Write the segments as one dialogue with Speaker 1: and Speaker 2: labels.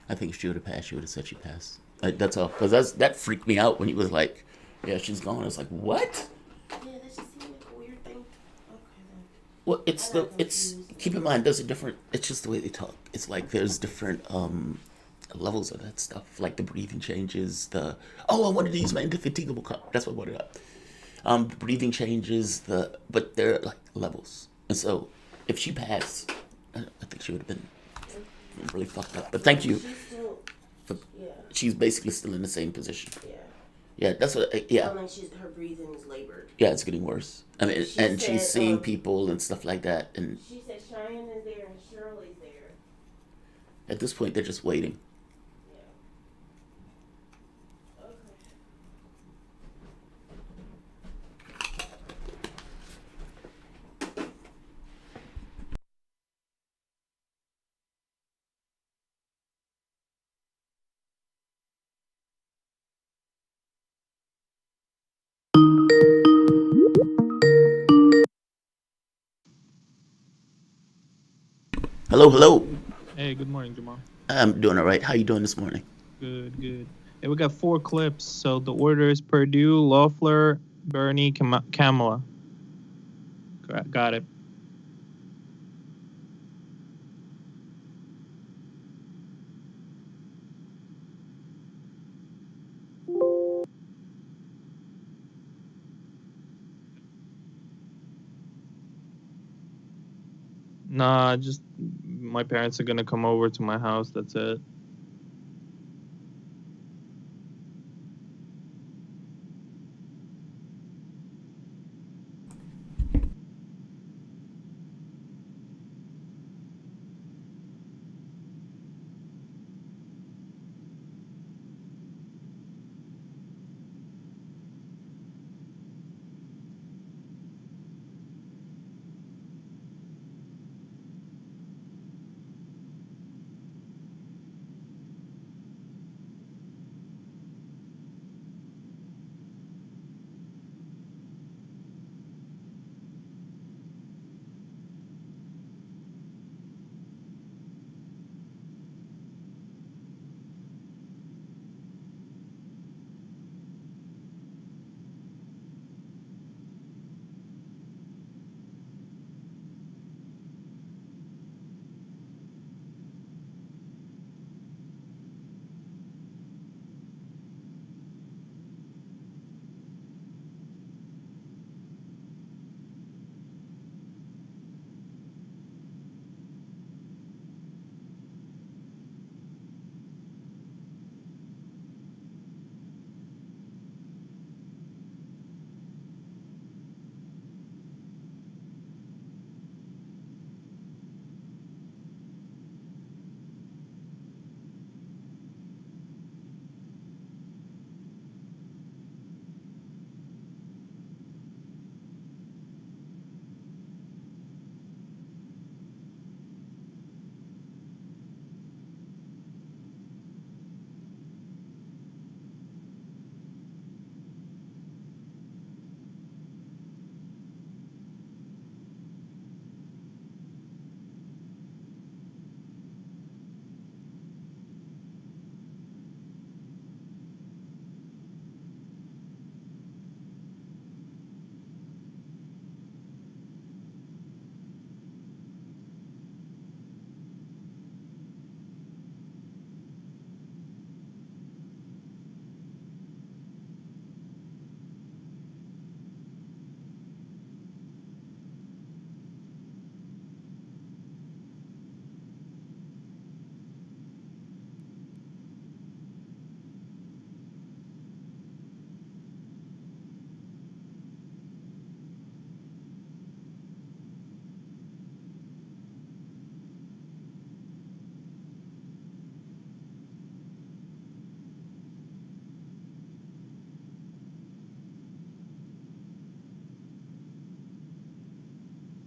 Speaker 1: I think if she would have passed, she would have said she passed. That's all. Because that freaked me out when he was like, yeah, she's gone. I was like, what?
Speaker 2: Yeah, that just seemed like a weird thing. Okay, then.
Speaker 1: Well,
Speaker 2: I got
Speaker 1: it's
Speaker 2: confused.
Speaker 1: keep in mind there's a different. It's just the way they talk. It's like there's different levels of that stuff. Like the breathing changes. I wanted to use my indefatigable cup. That's what I wanted up. The breathing changes. But they're like levels. And so if she passed, I think she would have been really fucked up. But thank you.
Speaker 2: She's still,
Speaker 1: For,
Speaker 2: yeah,
Speaker 1: she's basically still in the same position.
Speaker 2: yeah.
Speaker 1: Yeah, that's what. Yeah,
Speaker 2: Like her breathing is labored.
Speaker 1: yeah, it's getting worse. I mean,
Speaker 2: She
Speaker 1: and she's
Speaker 2: said,
Speaker 1: seeing people and stuff like that. And
Speaker 2: she said Cheyenne is there and Shirley's there.
Speaker 1: at this point, they're just waiting.
Speaker 2: Yeah. Okay.
Speaker 1: Hello, hello.
Speaker 3: Hey, good morning, Jamal.
Speaker 1: I'm doing all right. How you doing this morning?
Speaker 3: Good, good. Hey, we got 4 clips. So the order is Purdue, Loeffler, Bernie, Kamala. Got it. Nah, just my parents are gonna come over to my house. That's it.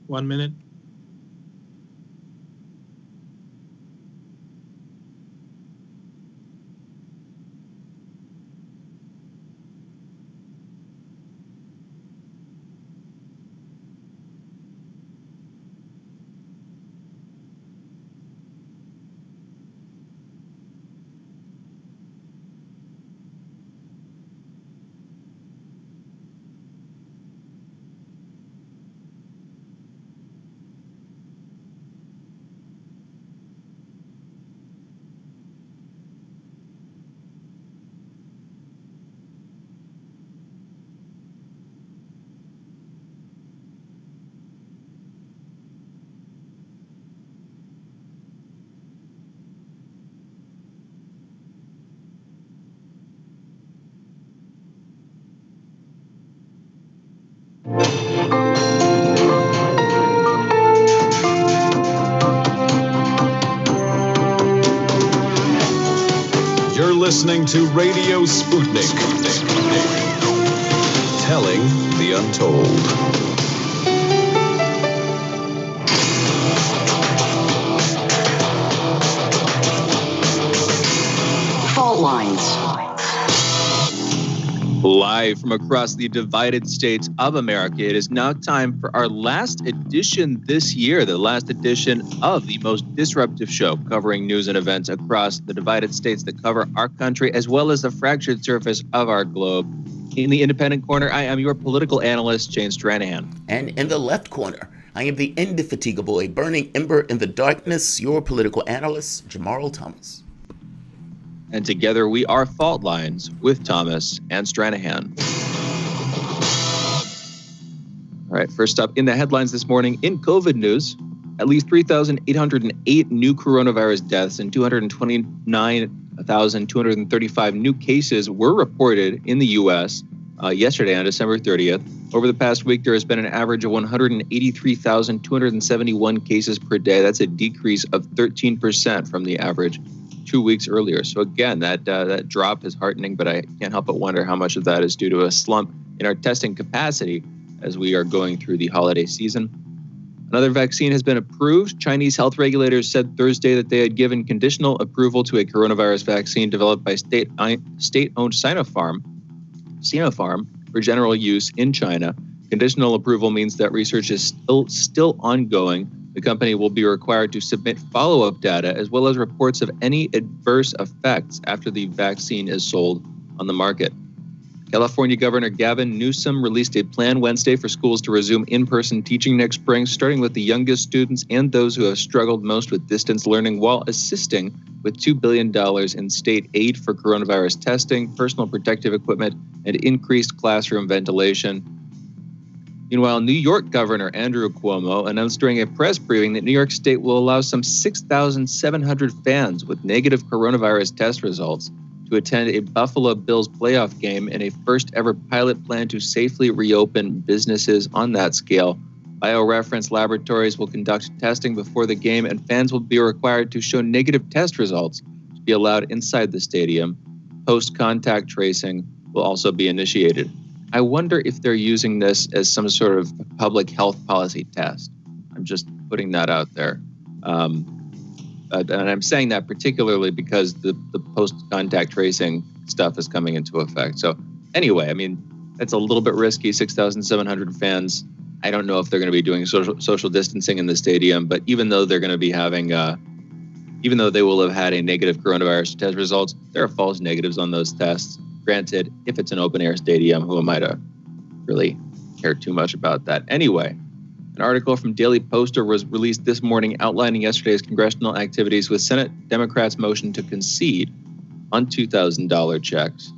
Speaker 3: One minute.
Speaker 4: listening to Radio Sputnik. Telling the untold.
Speaker 5: Fault lines.
Speaker 6: Live from across the divided states of America, it is now time for our last edition this year, the last edition of the most disruptive show covering news and events across the divided states that cover our country, as well as the fractured surface of our globe. In the independent corner, I am your political analyst, Shane Stranahan.
Speaker 1: And in the left corner, I am the indefatigable, a burning ember in the darkness, your political analyst, Jamarl Thomas.
Speaker 6: And together we are Fault Lines with Thomas and Stranahan. All right, first up in the headlines this morning, in COVID news, at least 3,808 new coronavirus deaths and 229,235 new cases were reported in the U.S. Yesterday on December 30th. Over the past week, there has been an average of 183,271 cases per day. That's a decrease of 13% from the average 2 weeks earlier. So again, that drop is heartening, but I can't help but wonder how much of that is due to a slump in our testing capacity as we are going through the holiday season. Another vaccine has been approved. Chinese health regulators said Thursday that they had given conditional approval to a coronavirus vaccine developed by state-owned Sinopharm for general use in China. Conditional approval means that research is still ongoing. The company will be required to submit follow-up data as well as reports of any adverse effects after the vaccine is sold on the market. California Governor Gavin Newsom released a plan Wednesday for schools to resume in-person teaching next spring, starting with the youngest students and those who have struggled most with distance learning, while assisting with $2 billion in state aid for coronavirus testing, personal protective equipment, and increased classroom ventilation. Meanwhile, New York Governor Andrew Cuomo announced during a press briefing that New York State will allow some 6,700 fans with negative coronavirus test results to attend a Buffalo Bills playoff game in a first-ever pilot plan to safely reopen businesses on that scale. BioReference laboratories will conduct testing before the game, and fans will be required to show negative test results to be allowed inside the stadium. Post-contact tracing will also be initiated. I wonder if they're using this as some sort of public health policy test. I'm just putting that out there. And I'm saying that particularly because the post-contact tracing stuff is coming into effect. So anyway, I mean, that's a little bit risky, 6,700 fans. I don't know if they're going to be doing social distancing in the stadium, but even though they're going to be having, even though they will have had a negative coronavirus test results, there are false negatives on those tests. Granted, if it's an open-air stadium, who am I to really care too much about that? Anyway, an article from Daily Poster was released this morning outlining yesterday's congressional activities with Senate Democrats' motion to concede on $2,000 checks.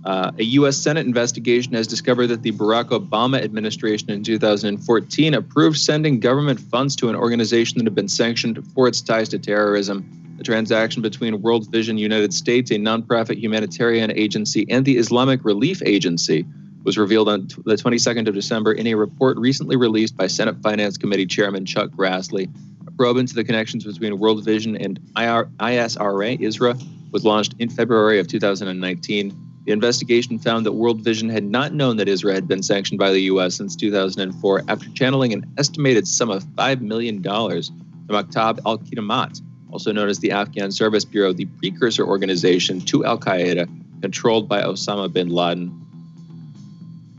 Speaker 6: A U.S. Senate investigation has discovered that the Barack Obama administration in 2014 approved sending government funds to an organization that had been sanctioned for its ties to terrorism. The transaction between World Vision United States, a nonprofit humanitarian agency, and the Islamic Relief Agency was revealed on the 22nd of December in a report recently released by Senate Finance Committee Chairman Chuck Grassley. A probe into the connections between World Vision and ISRA was launched in February of 2019. The investigation found that World Vision had not known that ISRA had been sanctioned by the U.S. since 2004 after channeling an estimated sum of $5 million to Maktab al-Qidamat, also known as the Afghan Service Bureau, the precursor organization to al-Qaeda, controlled by Osama bin Laden.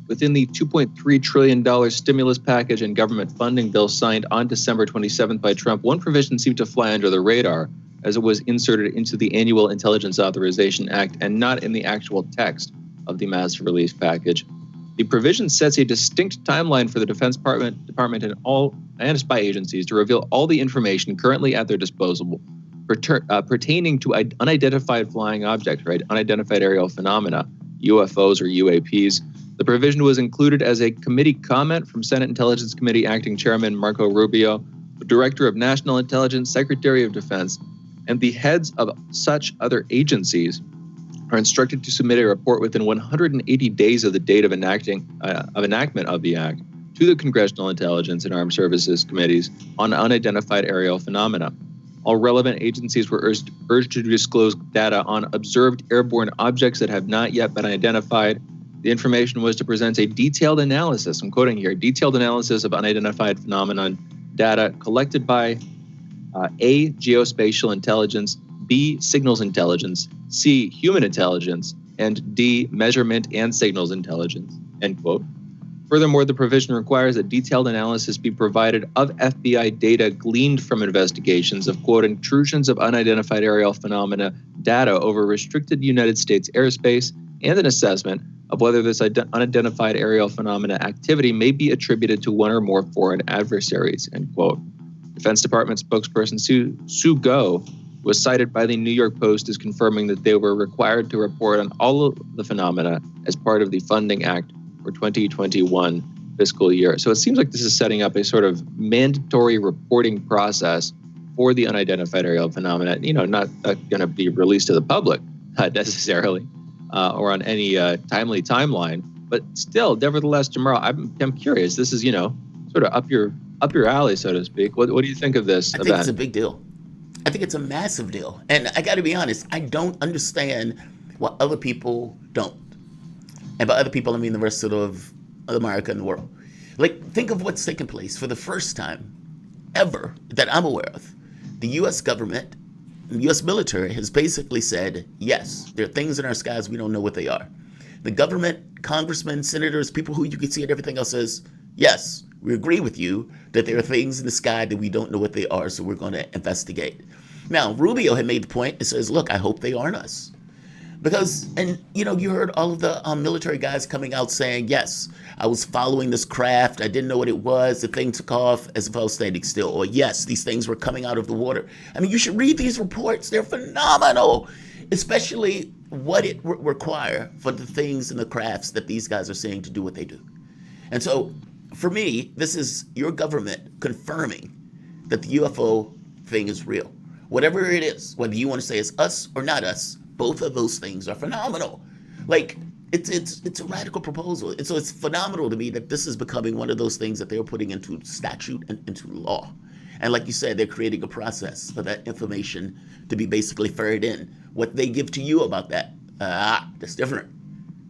Speaker 6: Within the $2.3 trillion stimulus package and government funding bill signed on December 27th by Trump, one provision seemed to fly under the radar as it was inserted into the Annual Intelligence Authorization Act and not in the actual text of the massive relief package. The provision sets a distinct timeline for the Defense Department and spy agencies to reveal all the information currently at their disposal pertaining to unidentified flying objects, right? Unidentified aerial phenomena, UFOs or UAPs. The provision was included as a committee comment from Senate Intelligence Committee Acting Chairman Marco Rubio, the Director of National Intelligence, Secretary of Defense, and the heads of such other agencies are instructed to submit a report within 180 days of the date of enactment of the act to the Congressional Intelligence and Armed Services Committees on unidentified aerial phenomena. All relevant agencies were urged to disclose data on observed airborne objects that have not yet been identified. The information was to present a detailed analysis, I'm quoting here, detailed analysis of unidentified phenomenon data collected by A, geospatial intelligence, B, signals intelligence, C, human intelligence, and D, measurement and signals intelligence, end quote. Furthermore, the provision requires that detailed analysis be provided of FBI data gleaned from investigations of, quote, intrusions of unidentified aerial phenomena data over restricted United States airspace and an assessment of whether this unidentified aerial phenomena activity may be attributed to one or more foreign adversaries, end quote. Defense Department spokesperson Sue Go was cited by the New York Post as confirming that they were required to report on all of the phenomena as part of the Funding Act for 2021 fiscal year. So it seems like this is setting up a sort of mandatory reporting process for the unidentified aerial phenomena, not going to be released to the public necessarily or on any timely timeline. But still, nevertheless, Jamarl, I'm curious. This is, sort of up your alley, so to speak. What do you think of this event?
Speaker 1: I think it's a big deal. I think it's a massive deal. And I got to be honest, I don't understand what other people don't. And by other people, I mean the rest of America and the world. Like, think of what's taken place for the first time ever that I'm aware of. The U.S. government, the U.S. military has basically said, yes, there are things in our skies, we don't know what they are. The government, congressmen, senators, people who you can see and everything else says, yes, we agree with you that there are things in the sky that we don't know what they are, so we're going to investigate. Now, Rubio had made the point and says, look, I hope they aren't us. Because, and you heard all of the military guys coming out saying, yes, I was following this craft. I didn't know what it was. The thing took off as if I was standing still. Or yes, these things were coming out of the water. I mean, you should read these reports. They're phenomenal, especially what it require for the things and the crafts that these guys are saying to do what they do. And so for me, this is your government confirming that the UFO thing is real. Whatever it is, whether you want to say it's us or not us, both of those things are phenomenal. Like, it's a radical proposal. And so it's phenomenal to me that this is becoming one of those things that they're putting into statute and into law. And like you said, they're creating a process for that information to be basically ferreted in. What they give to you about that, that's different.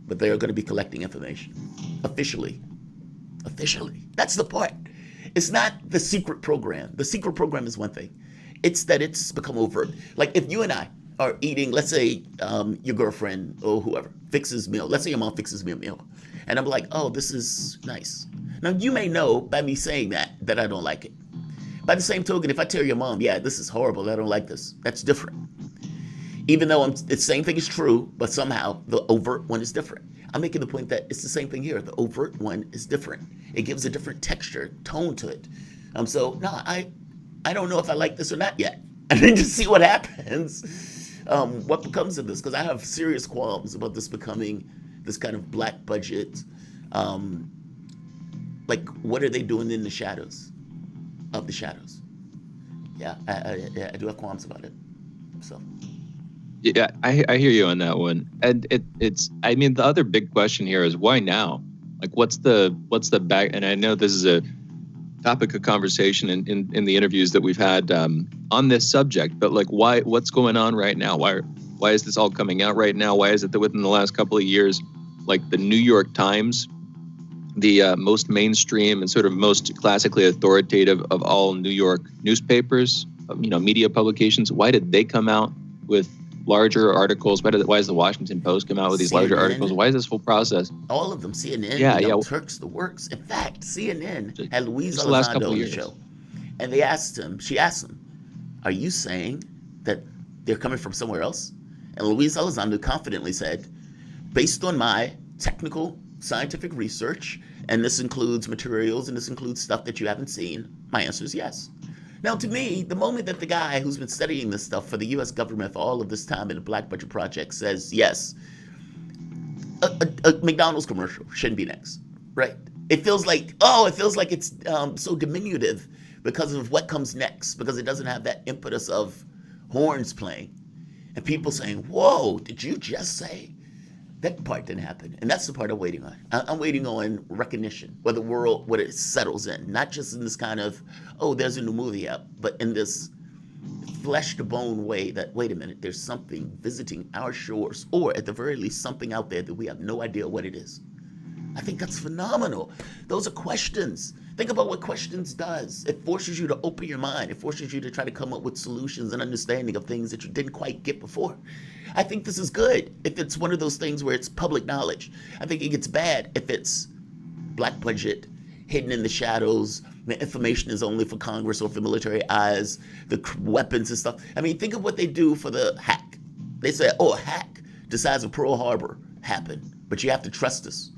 Speaker 1: But they're going to be collecting information officially. Officially. That's the part. It's not the secret program. The secret program is one thing. It's that it's become overt. Like if you and I are eating, let's say your girlfriend or whoever fixes meal. Let's say your mom fixes me a meal. And I'm like, oh, this is nice. Now, you may know by me saying that I don't like it. By the same token, if I tell your mom, yeah, this is horrible, I don't like this, that's different. Even though the same thing is true, but somehow the overt one is different. I'm making the point that it's the same thing here. The overt one is different. It gives a different texture, tone to it. So, no, I don't know if I like this or not yet. I need to see what happens. What becomes of this? Because I have serious qualms about this becoming this kind of black budget. Like, what are they doing in the shadows of the shadows? Yeah, I do have qualms about it. So.
Speaker 6: Yeah, I hear you on that one. And it's I mean, the other big question here is why now? Like, what's the back? And I know this is a topic of conversation in the interviews that we've had on this subject, but like, what's going on right now? Why is this all coming out right now? Why is it that within the last couple of years, like the New York Times, the most mainstream and sort of most classically authoritative of all New York newspapers, media publications, why did they come out with larger articles? Why does the Washington Post come out with these larger articles? Why is this whole process?
Speaker 1: All of them, CNN, Turks, the works. In fact, CNN had Luis Elizondo on the show, and she asked him, "Are you saying that they're coming from somewhere else?" And Luis Elizondo confidently said, "Based on my technical scientific research, and this includes materials and this includes stuff that you haven't seen, my answer is yes." Now, to me, the moment that the guy who's been studying this stuff for the U.S. government for all of this time in the Black Budget Project says, yes, a McDonald's commercial shouldn't be next, right? It feels like it's so diminutive because of what comes next, because it doesn't have that impetus of horns playing and people saying, whoa, did you just say? That part didn't happen. And that's the part I'm waiting on. I'm waiting on recognition, where the world, what it settles in, not just in this kind of, oh, there's a new movie out, but in this flesh to bone way that, wait a minute, there's something visiting our shores, or at the very least something out there that we have no idea what it is. I think that's phenomenal. Those are questions. Think about what questions does. It forces you to open your mind. It forces you to try to come up with solutions and understanding of things that you didn't quite get before. I think this is good if it's one of those things where it's public knowledge. I think it gets bad if it's black budget, hidden in the shadows, the information is only for Congress or for military eyes, the weapons and stuff. I mean, think of what they do for the hack. They say, a hack the size of Pearl Harbor happened, but you have to trust us.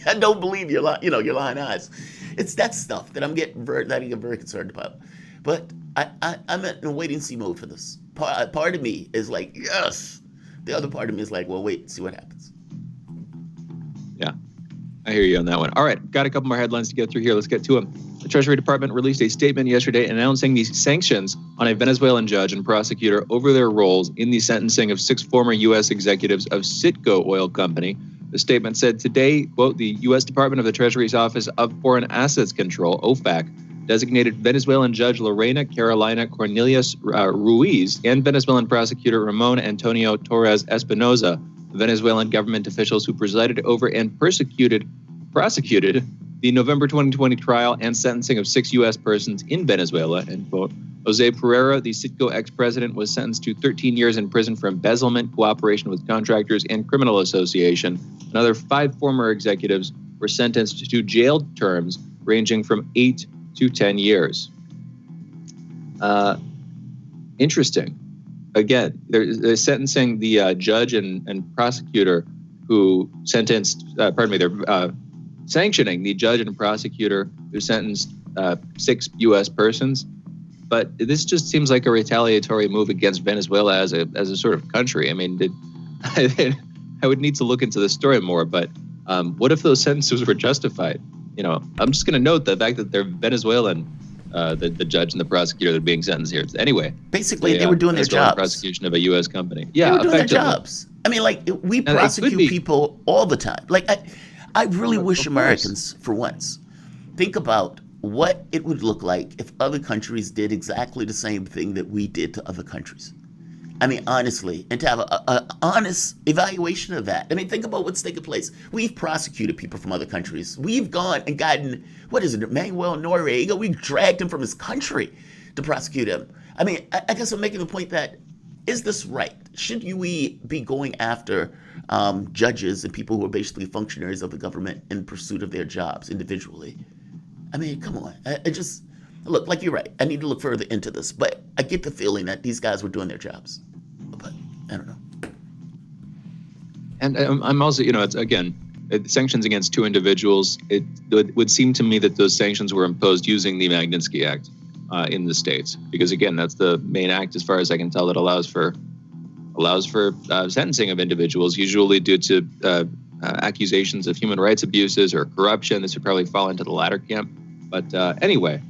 Speaker 1: I don't believe your lying eyes. It's that stuff that I get very concerned about. But I'm in a wait and see mode for this. Part of me is like, yes. The other part of me is like, well, wait, see what happens.
Speaker 6: Yeah, I hear you on that one. All right, got a couple more headlines to get through here. Let's get to them. The Treasury Department released a statement yesterday announcing these sanctions on a Venezuelan judge and prosecutor over their roles in the sentencing of 6 former U.S. executives of Citgo Oil Company. The statement said today, quote, the U.S. Department of the Treasury's Office of Foreign Assets Control, OFAC, designated Venezuelan Judge Lorena Carolina Cornelius Ruiz and Venezuelan prosecutor Ramon Antonio Torres Espinoza, Venezuelan government officials who presided over and prosecuted the November 2020 trial and sentencing of 6 U.S. persons in Venezuela, end quote. Jose Pereira, the Citgo ex-president, was sentenced to 13 years in prison for embezzlement, cooperation with contractors, and criminal association. Another 5 former executives were sentenced to jail terms ranging from 8 to 10 years. Interesting. Again, they're sentencing the judge and prosecutor who sentenced, they're sanctioning the judge and prosecutor who sentenced 6 U.S. persons. But this just seems like a retaliatory move against Venezuela as a sort of country. I mean, I would need to look into the story more, but what if those sentences were justified? You know, I'm just going to note the fact that they're Venezuelan, the judge and the prosecutor that are being sentenced here. Anyway.
Speaker 1: Basically, they were doing their jobs.
Speaker 6: Prosecution of a U.S. company. Yeah,
Speaker 1: they were doing their jobs. I mean, like, we prosecute people all the time. Like, I really wish Americans, for once, think about what it would look like if other countries did exactly the same thing that we did to other countries. I mean, honestly, and to have an honest evaluation of that. I mean, think about what's taking place. We've prosecuted people from other countries. We've gone and gotten, Manuel Noriega. We dragged him from his country to prosecute him. I mean, I guess I'm making the point that, is this right? Should we be going after judges and people who are basically functionaries of the government in pursuit of their jobs individually? I mean, come on. Look, like you're right. I need to look further into this, but I get the feeling that these guys were doing their jobs. But I don't know.
Speaker 6: And I'm also, it's sanctions against 2 individuals. It would seem to me that those sanctions were imposed using the Magnitsky Act in the States, because again, that's the main act, as far as I can tell, that allows for sentencing of individuals, usually due to accusations of human rights abuses or corruption. This would probably fall into the latter camp. But anyway,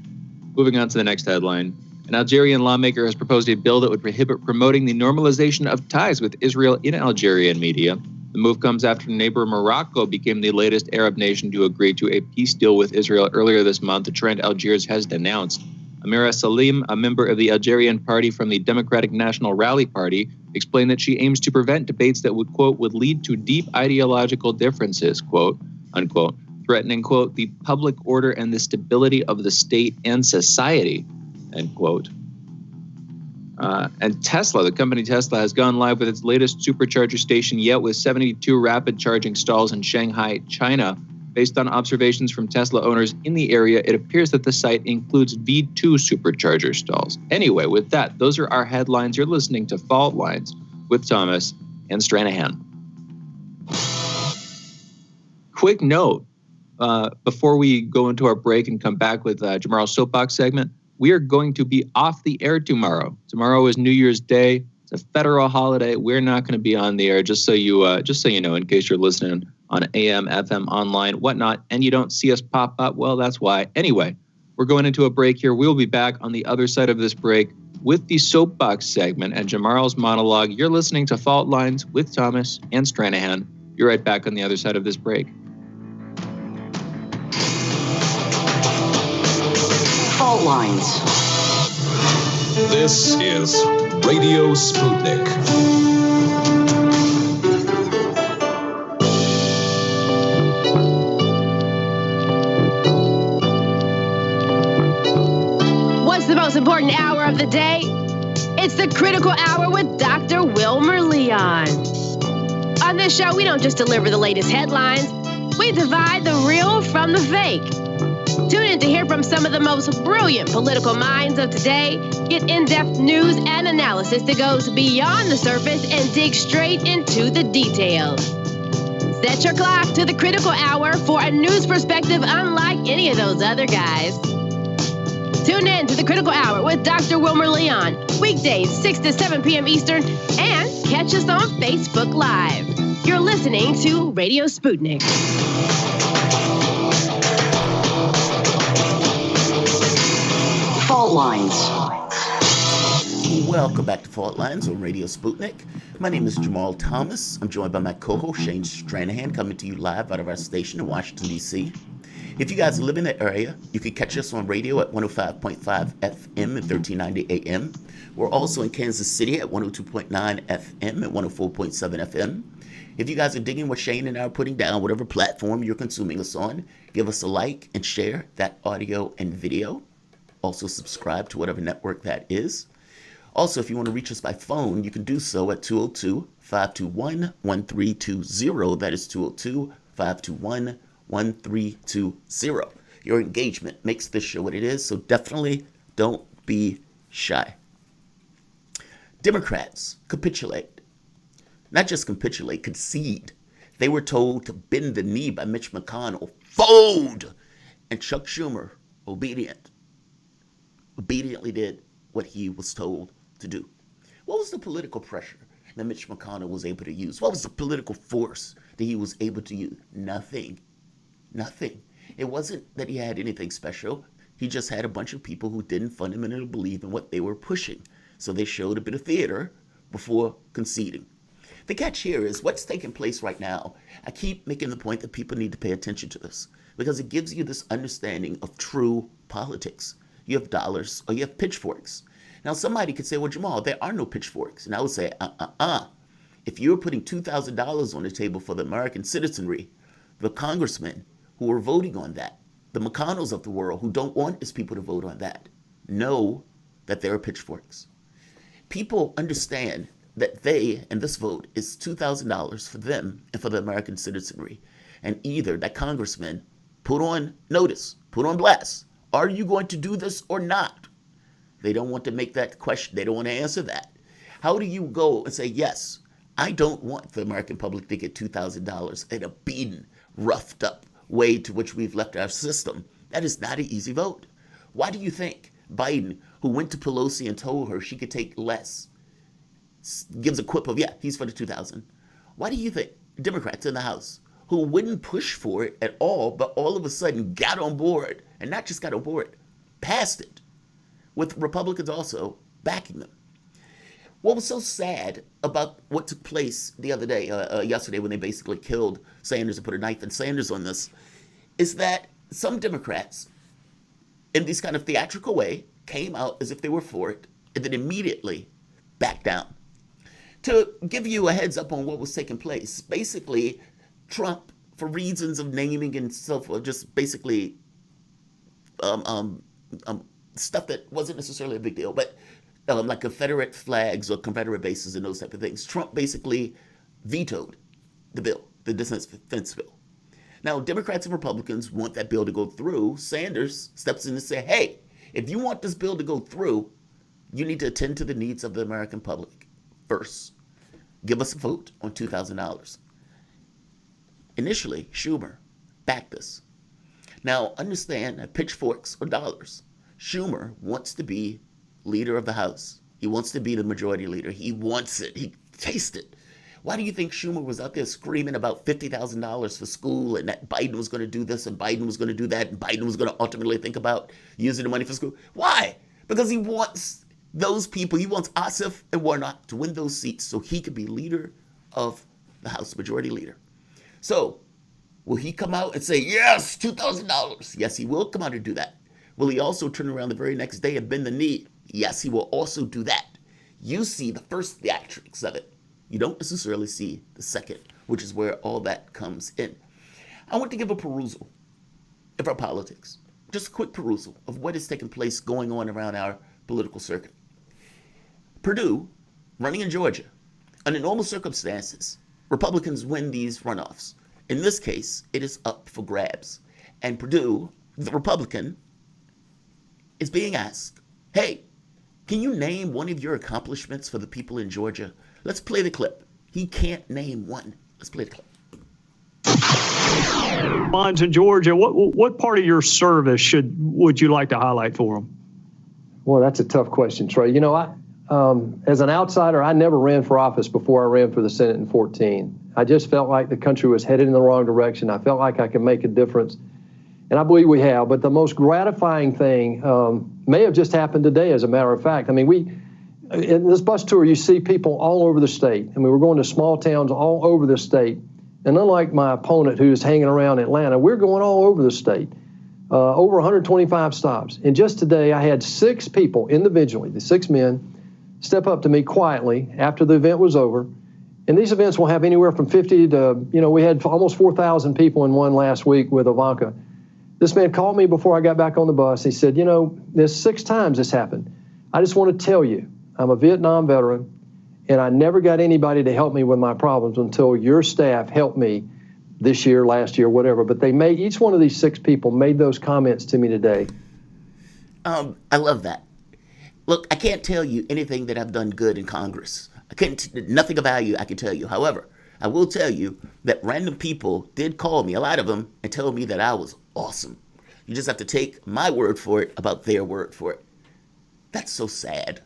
Speaker 6: moving on to the next headline. An Algerian lawmaker has proposed a bill that would prohibit promoting the normalization of ties with Israel in Algerian media. The move comes after neighbor Morocco became the latest Arab nation to agree to a peace deal with Israel earlier this month, a trend Algiers has denounced. Amira Salim, a member of the Algerian party from the Democratic National Rally Party, explained that she aims to prevent debates that would, quote, would lead to deep ideological differences, quote, unquote, threatening, quote, the public order and the stability of the state and society, end quote. And Tesla, the company Tesla, has gone live with its latest supercharger station yet, with 72 rapid charging stalls in Shanghai, China. Based on observations from Tesla owners in the area, it appears that the site includes V2 supercharger stalls. Anyway, with that, those are our headlines. You're listening to Fault Lines with Thomas and Stranahan. Quick note, before we go into our break and come back with Jamarl's Soapbox segment, we are going to be off the air tomorrow. Tomorrow is New Year's Day. It's a federal holiday. We're not going to be on the air, just so you know, in case you're listening on AM, FM, online, whatnot, and you don't see us pop up. Well, that's why. Anyway, we're going into a break here. We'll be back on the other side of this break with the Soapbox segment and Jamarl's monologue. You're listening to Fault Lines with Thomas and Stranahan. You're right back on the other side of this break.
Speaker 5: Fault Lines.
Speaker 4: This is Radio Sputnik.
Speaker 7: What's the most important hour of the day? It's the Critical Hour with Dr. Wilmer Leon. On this show, we don't just deliver the latest headlines, we divide the real from the fake. Tune in to hear from some of the most brilliant political minds of today, get in-depth news and analysis that goes beyond the surface and dig straight into the details. Set your clock to the Critical Hour for a news perspective unlike any of those other guys. Tune in to the Critical Hour with Dr. Wilmer Leon, weekdays 6 to 7 p.m. Eastern, and catch us on Facebook Live. You're listening to Radio Sputnik.
Speaker 5: Fault lines.
Speaker 1: Welcome back to Fault Lines on Radio Sputnik. My name is Jamarl Thomas. I'm joined by my co-host Shane Stranahan, coming to you live out of our station in Washington, D.C. If you guys live in the area, you can catch us on radio at 105.5 FM and 1390 AM. We're also in Kansas City at 102.9 FM and 104.7 FM. If you guys are digging what Shane and I are putting down, whatever platform you're consuming us on, give us a like and share that audio and video. Also subscribe to whatever network that is. Also, if you want to reach us by phone, you can do so at 202-521-1320. That is 202-521-1320. Your engagement makes this show what it is, so definitely don't be shy. Democrats capitulate. Not just capitulate, concede. They were told to bend the knee by Mitch McConnell. Fold! And Chuck Schumer, obediently did what he was told to do. What was the political pressure that Mitch McConnell was able to use? What was the political force that he was able to use? Nothing. It wasn't that he had anything special. He just had a bunch of people who didn't fundamentally believe in what they were pushing. So they showed a bit of theater before conceding. The catch here is what's taking place right now. I keep making the point that people need to pay attention to this because it gives you this understanding of true politics. You have dollars or you have pitchforks. Now, somebody could say, well, Jamal, there are no pitchforks. And I would say, If you're putting $2,000 on the table for the American citizenry, the congressmen who are voting on that, the McConnells of the world who don't want his people to vote on that, know that there are pitchforks. People understand that they, and this vote, is $2,000 for them and for the American citizenry. And either that congressman put on notice, put on blast, are you going to do this or not? They don't want to make that question. They don't want to answer that. How do you go and say, yes, I don't want the American public to get $2,000 in a beaten, roughed up way to which we've left our system? That is not an easy vote. Why do you think Biden, who went to Pelosi and told her she could take less, gives a quip of, yeah, he's for the 2,000? Why do you think Democrats in the House, who wouldn't push for it at all, but all of a sudden got on board, and not just got on board, passed it, with Republicans also backing them? What was so sad about what took place the other day, yesterday, when they basically killed Sanders and put a knife in Sanders on this, is that some Democrats, in this kind of theatrical way, came out as if they were for it, and then immediately backed down. To give you a heads up on what was taking place, basically, Trump, for reasons of naming and so forth, just basically stuff that wasn't necessarily a big deal, but like Confederate flags or Confederate bases and those type of things. Trump basically vetoed the bill, the defense bill. Now, Democrats and Republicans want that bill to go through. Sanders steps in and says, hey, if you want this bill to go through, you need to attend to the needs of the American public first. Give us a vote on $2,000. Initially, Schumer backed us. Now, understand that pitchforks or dollars. Schumer wants to be leader of the House. He wants to be the majority leader. He wants it. He tastes it. Why do you think Schumer was out there screaming about $50,000 for school and that Biden was going to do this and Biden was going to do that and Biden was going to ultimately think about using the money for school? Why? Because he wants those people, he wants Ossoff and Warnock to win those seats so he could be leader of the House, majority leader. So, will he come out and say, yes, $2,000? Yes, he will come out and do that. Will he also turn around the very next day and bend the knee? Yes, he will also do that. You see the first theatrics of it. You don't necessarily see the second, which is where all that comes in. I want to give a perusal of our politics. Just a quick perusal of what is taking place going on around our political circuit. Purdue, running in Georgia. Under normal circumstances, Republicans win these runoffs. In this case, it is up for grabs. And Purdue, the Republican, is being asked, hey, can you name one of your accomplishments for the people in Georgia? Let's play the clip. He can't name one. Let's play the clip.
Speaker 8: Bonds in Georgia, what part of your service would you like to highlight for them?
Speaker 9: Well, that's a tough question, Trey. You know, as an outsider, I never ran for office before I ran for the Senate in 2014. I just felt like the country was headed in the wrong direction. I felt like I could make a difference, and I believe we have. But the most gratifying thing may have just happened today, as a matter of fact. I mean, in this bus tour, you see people all over the state. I mean, we're going to small towns all over the state. And unlike my opponent who's hanging around Atlanta, we're going all over the state, over 125 stops. And just today, I had 6 people individually, the 6 men, step up to me quietly after the event was over. And these events will have anywhere from 50 to, we had almost 4,000 people in one last week with Ivanka. This man called me before I got back on the bus. He said, there's 6 times this happened. I just want to tell you, I'm a Vietnam veteran, and I never got anybody to help me with my problems until your staff helped me this year, last year, whatever. But each one of these 6 people made those comments to me today.
Speaker 1: I love that. Look, I can't tell you anything that I've done good in Congress. Nothing of value I can tell you. However, I will tell you that random people did call me, a lot of them, and tell me that I was awesome. You just have to take my word for it about their word for it. That's so sad.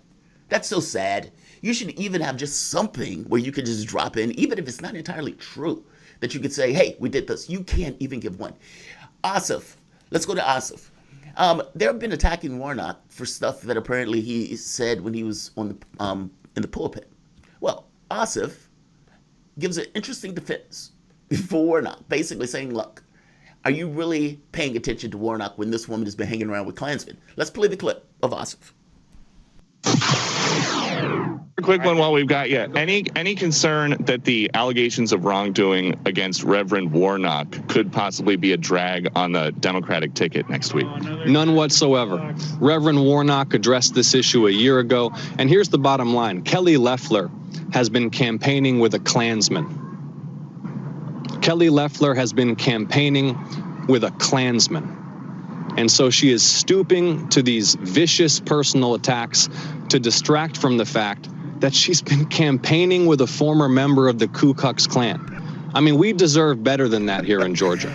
Speaker 1: That's so sad. You should even have just something where you could just drop in, even if it's not entirely true, that you could say, hey, we did this. You can't even give one. Asif. Let's go to Asif. There have been attacking Warnock for stuff that apparently he said when he was on the in the pulpit. Well, Asif gives an interesting defense for Warnock, basically saying, look, are you really paying attention to Warnock when this woman has been hanging around with Klansmen? Let's play the clip of Asif.
Speaker 10: A quick one while we've got you. Any concern that the allegations of wrongdoing against Reverend Warnock could possibly be a drag on the Democratic ticket next week?
Speaker 11: None whatsoever. Reverend Warnock addressed this issue a year ago, and here's the bottom line. Kelly Loeffler has been campaigning with a Klansman. Kelly Loeffler has been campaigning with a Klansman. And so she is stooping to these vicious personal attacks to distract from the fact that she's been campaigning with a former member of the Ku Klux Klan. I mean, we deserve better than that here in Georgia.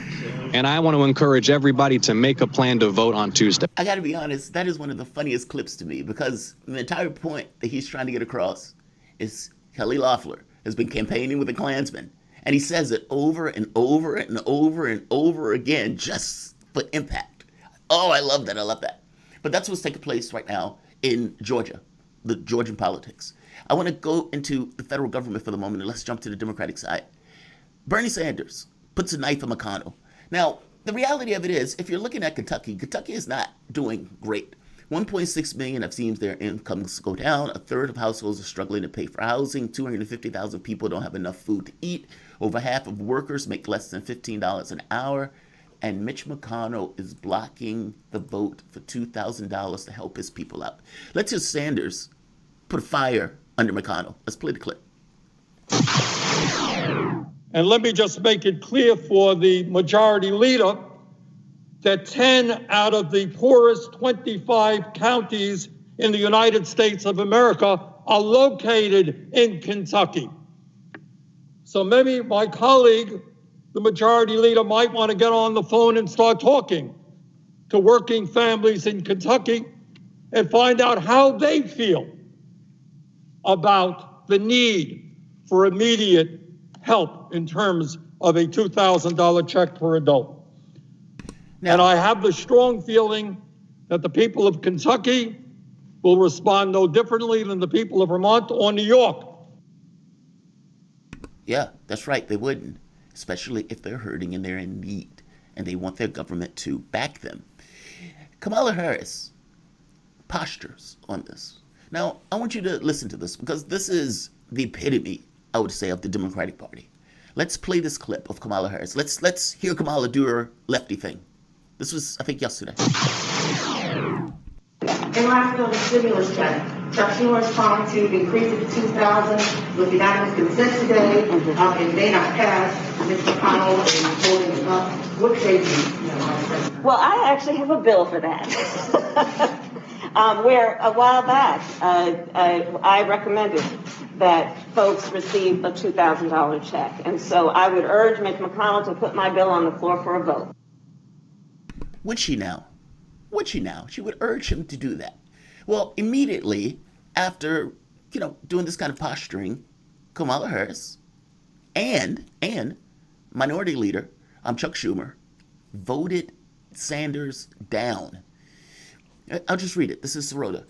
Speaker 11: And I want to encourage everybody to make a plan to vote on Tuesday.
Speaker 1: I got to be honest, that is one of the funniest clips to me, because the entire point that he's trying to get across is Kelly Loeffler has been campaigning with a Klansman. And he says it over and over and over and over again just for impact. Oh, I love that. I love that. But that's what's taking place right now in Georgia, the Georgian politics. I want to go into the federal government for the moment, and let's jump to the Democratic side. Bernie Sanders puts a knife in McConnell. Now, the reality of it is, if you're looking at Kentucky is not doing great. 1.6 million have seen their incomes go down. A third of households are struggling to pay for housing. 250,000 people don't have enough food to eat. Over half of workers make less than $15 an hour. And Mitch McConnell is blocking the vote for $2,000 to help his people out. Let's hear Sanders put a fire under McConnell. Let's play the clip.
Speaker 12: And let me just make it clear for the majority leader that 10 out of the poorest 25 counties in the United States of America are located in Kentucky. So maybe my colleague, the majority leader, might want to get on the phone and start talking to working families in Kentucky and find out how they feel about the need for immediate help in terms of a $2,000 check per adult. Now, and I have the strong feeling that the people of Kentucky will respond no differently than the people of Vermont or New York.
Speaker 1: Yeah, that's right. They wouldn't, especially if they're hurting and they're in need and they want their government to back them. Kamala Harris postures on this. Now, I want you to listen to this because this is the epitome, I would say, of the Democratic Party. Let's play this clip of Kamala Harris. Let's hear Kamala do her lefty thing. This was, I think, yesterday.
Speaker 13: In last bill, the stimulus check, Chuck Schumer is trying to increase it to $2,000 with unanimous consent today. It may not pass. Mitch McConnell is holding it up. What say you?
Speaker 14: Well, I actually have a bill for that. Where a while back, I recommended that folks receive a $2,000 check. And so I would urge Mitch McConnell to put my bill on the floor for a vote.
Speaker 1: Would she now? Would she now? She would urge him to do that. Well, immediately after, doing this kind of posturing, Kamala Harris and Minority Leader, Chuck Schumer, voted Sanders down. I'll just read it. This is Sirota.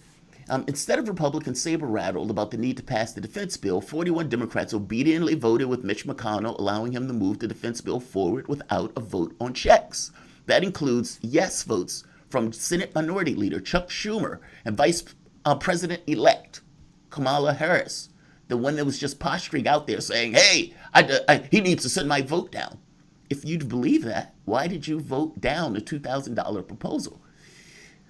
Speaker 1: Instead of Republicans saber-rattled about the need to pass the defense bill, 41 Democrats obediently voted with Mitch McConnell, allowing him to move the defense bill forward without a vote on checks. That includes yes votes from Senate Minority Leader Chuck Schumer and Vice President-elect Kamala Harris, the one that was just posturing out there saying, hey, he needs to send my vote down. If you'd believe that, why did you vote down the $2,000 proposal?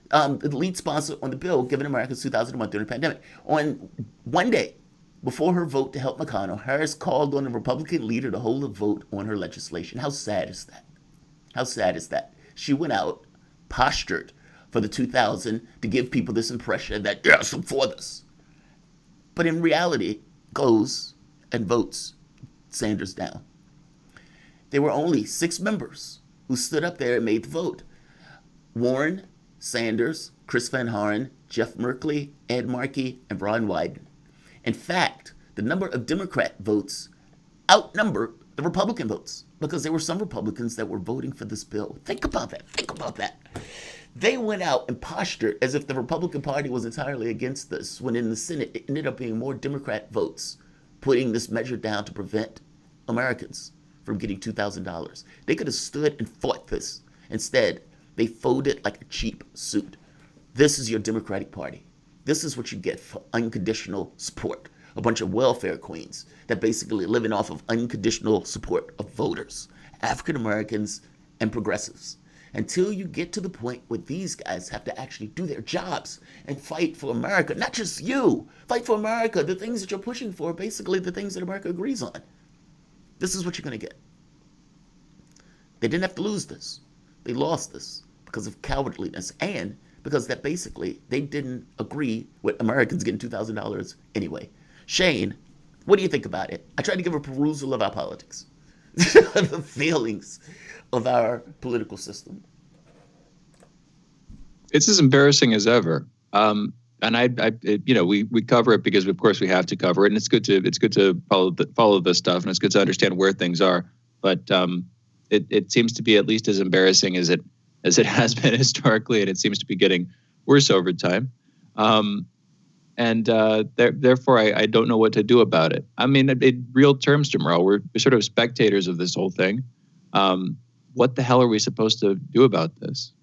Speaker 1: The lead sponsor on the bill, Giving Americans $2,001 during the pandemic. On one day before her vote to help McConnell, Harris called on the Republican leader to hold a vote on her legislation. How sad is that? How sad is that? She went out, postured for the $2,000 to give people this impression that, yes, I'm for this. But in reality, goes and votes Sanders down. There were only 6 members who stood up there and made the vote. Warren, Sanders, Chris Van Horen, Jeff Merkley, Ed Markey, and Ron Wyden. In fact, the number of Democrat votes outnumbered the Republican votes because there were some Republicans that were voting for this bill. Think about that. Think about that. They went out and postured as if the Republican Party was entirely against this, when in the Senate it ended up being more Democrat votes putting this measure down to prevent Americans from getting $2,000. They could have stood and fought this. Instead, they folded like a cheap suit. This is your Democratic Party. This is what you get for unconditional support. A bunch of welfare queens that basically living off of unconditional support of voters, African Americans and progressives. Until you get to the point where these guys have to actually do their jobs and fight for America, not just you, fight for America. The things that you're pushing for are basically the things that America agrees on. This is what you're going to get. They didn't have to lose this. They lost this because of cowardliness and because that basically they didn't agree with Americans getting $2,000 anyway. Shane, what do you think about it? I tried to give a perusal of our politics, the feelings of our political system.
Speaker 6: It's as embarrassing as ever. And we cover it because of course we have to cover it, and it's good to follow this stuff, and it's good to understand where things are. But it seems to be at least as embarrassing as it has been historically, and it seems to be getting worse over time. Therefore, I don't know what to do about it. I mean, in real terms, Jamarl, we're sort of spectators of this whole thing. What the hell are we supposed to do about this?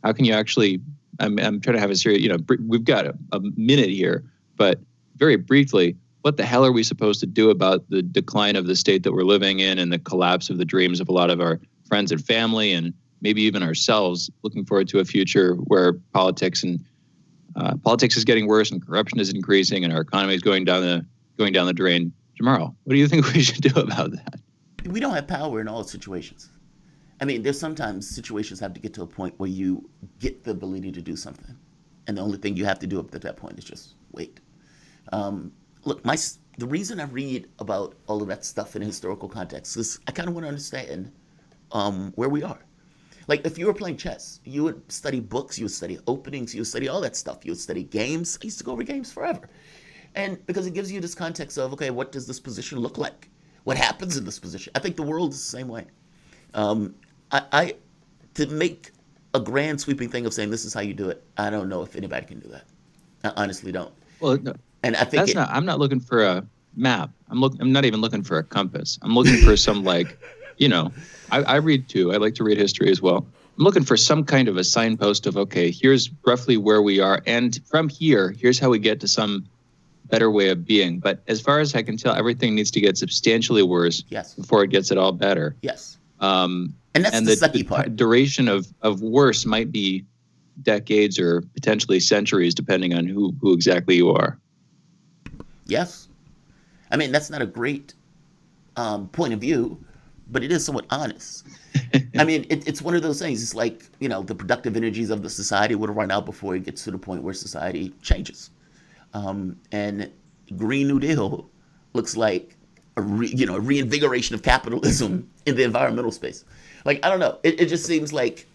Speaker 6: How can you actually? I'm trying to have a serious. We've got a minute here, but very briefly, what the hell are we supposed to do about the decline of the state that we're living in and the collapse of the dreams of a lot of our friends and family and maybe even ourselves, looking forward to a future where politics is getting worse and corruption is increasing and our economy is going down the drain. Jamarl, what do you think we should do about that?
Speaker 1: We don't have power in all situations. I mean, there's sometimes situations have to get to a point where you get the ability to do something, and the only thing you have to do up to that point is just wait. Look, the reason I read about all of that stuff in a historical context is I kind of want to understand where we are. Like, if you were playing chess, you would study books, you would study openings, you would study all that stuff. You would study games. I used to go over games forever. And because it gives you this context of, okay, what does this position look like? What happens in this position? I think the world is the same way. To make a grand sweeping thing of saying this is how you do it, I don't know if anybody can do that. I honestly don't.
Speaker 6: Well, no,
Speaker 1: and I think
Speaker 6: I'm not looking for a map. I'm not even looking for a compass. I'm looking for some I read too. I like to read history as well. I'm looking for some kind of a signpost of, okay, here's roughly where we are. And from here, here's how we get to some better way of being. But as far as I can tell, everything needs to get substantially worse before it gets it all better.
Speaker 1: Yes. And that's the sucky part.
Speaker 6: Duration of worse might be decades or potentially centuries, depending on who exactly you are.
Speaker 1: Yes. I mean, that's not a great point of view, but it is somewhat honest. I mean, it's one of those things. It's like, the productive energies of the society would run out before it gets to the point where society changes. And Green New Deal looks like a reinvigoration of capitalism in the environmental space. Like, I don't know. It just seems like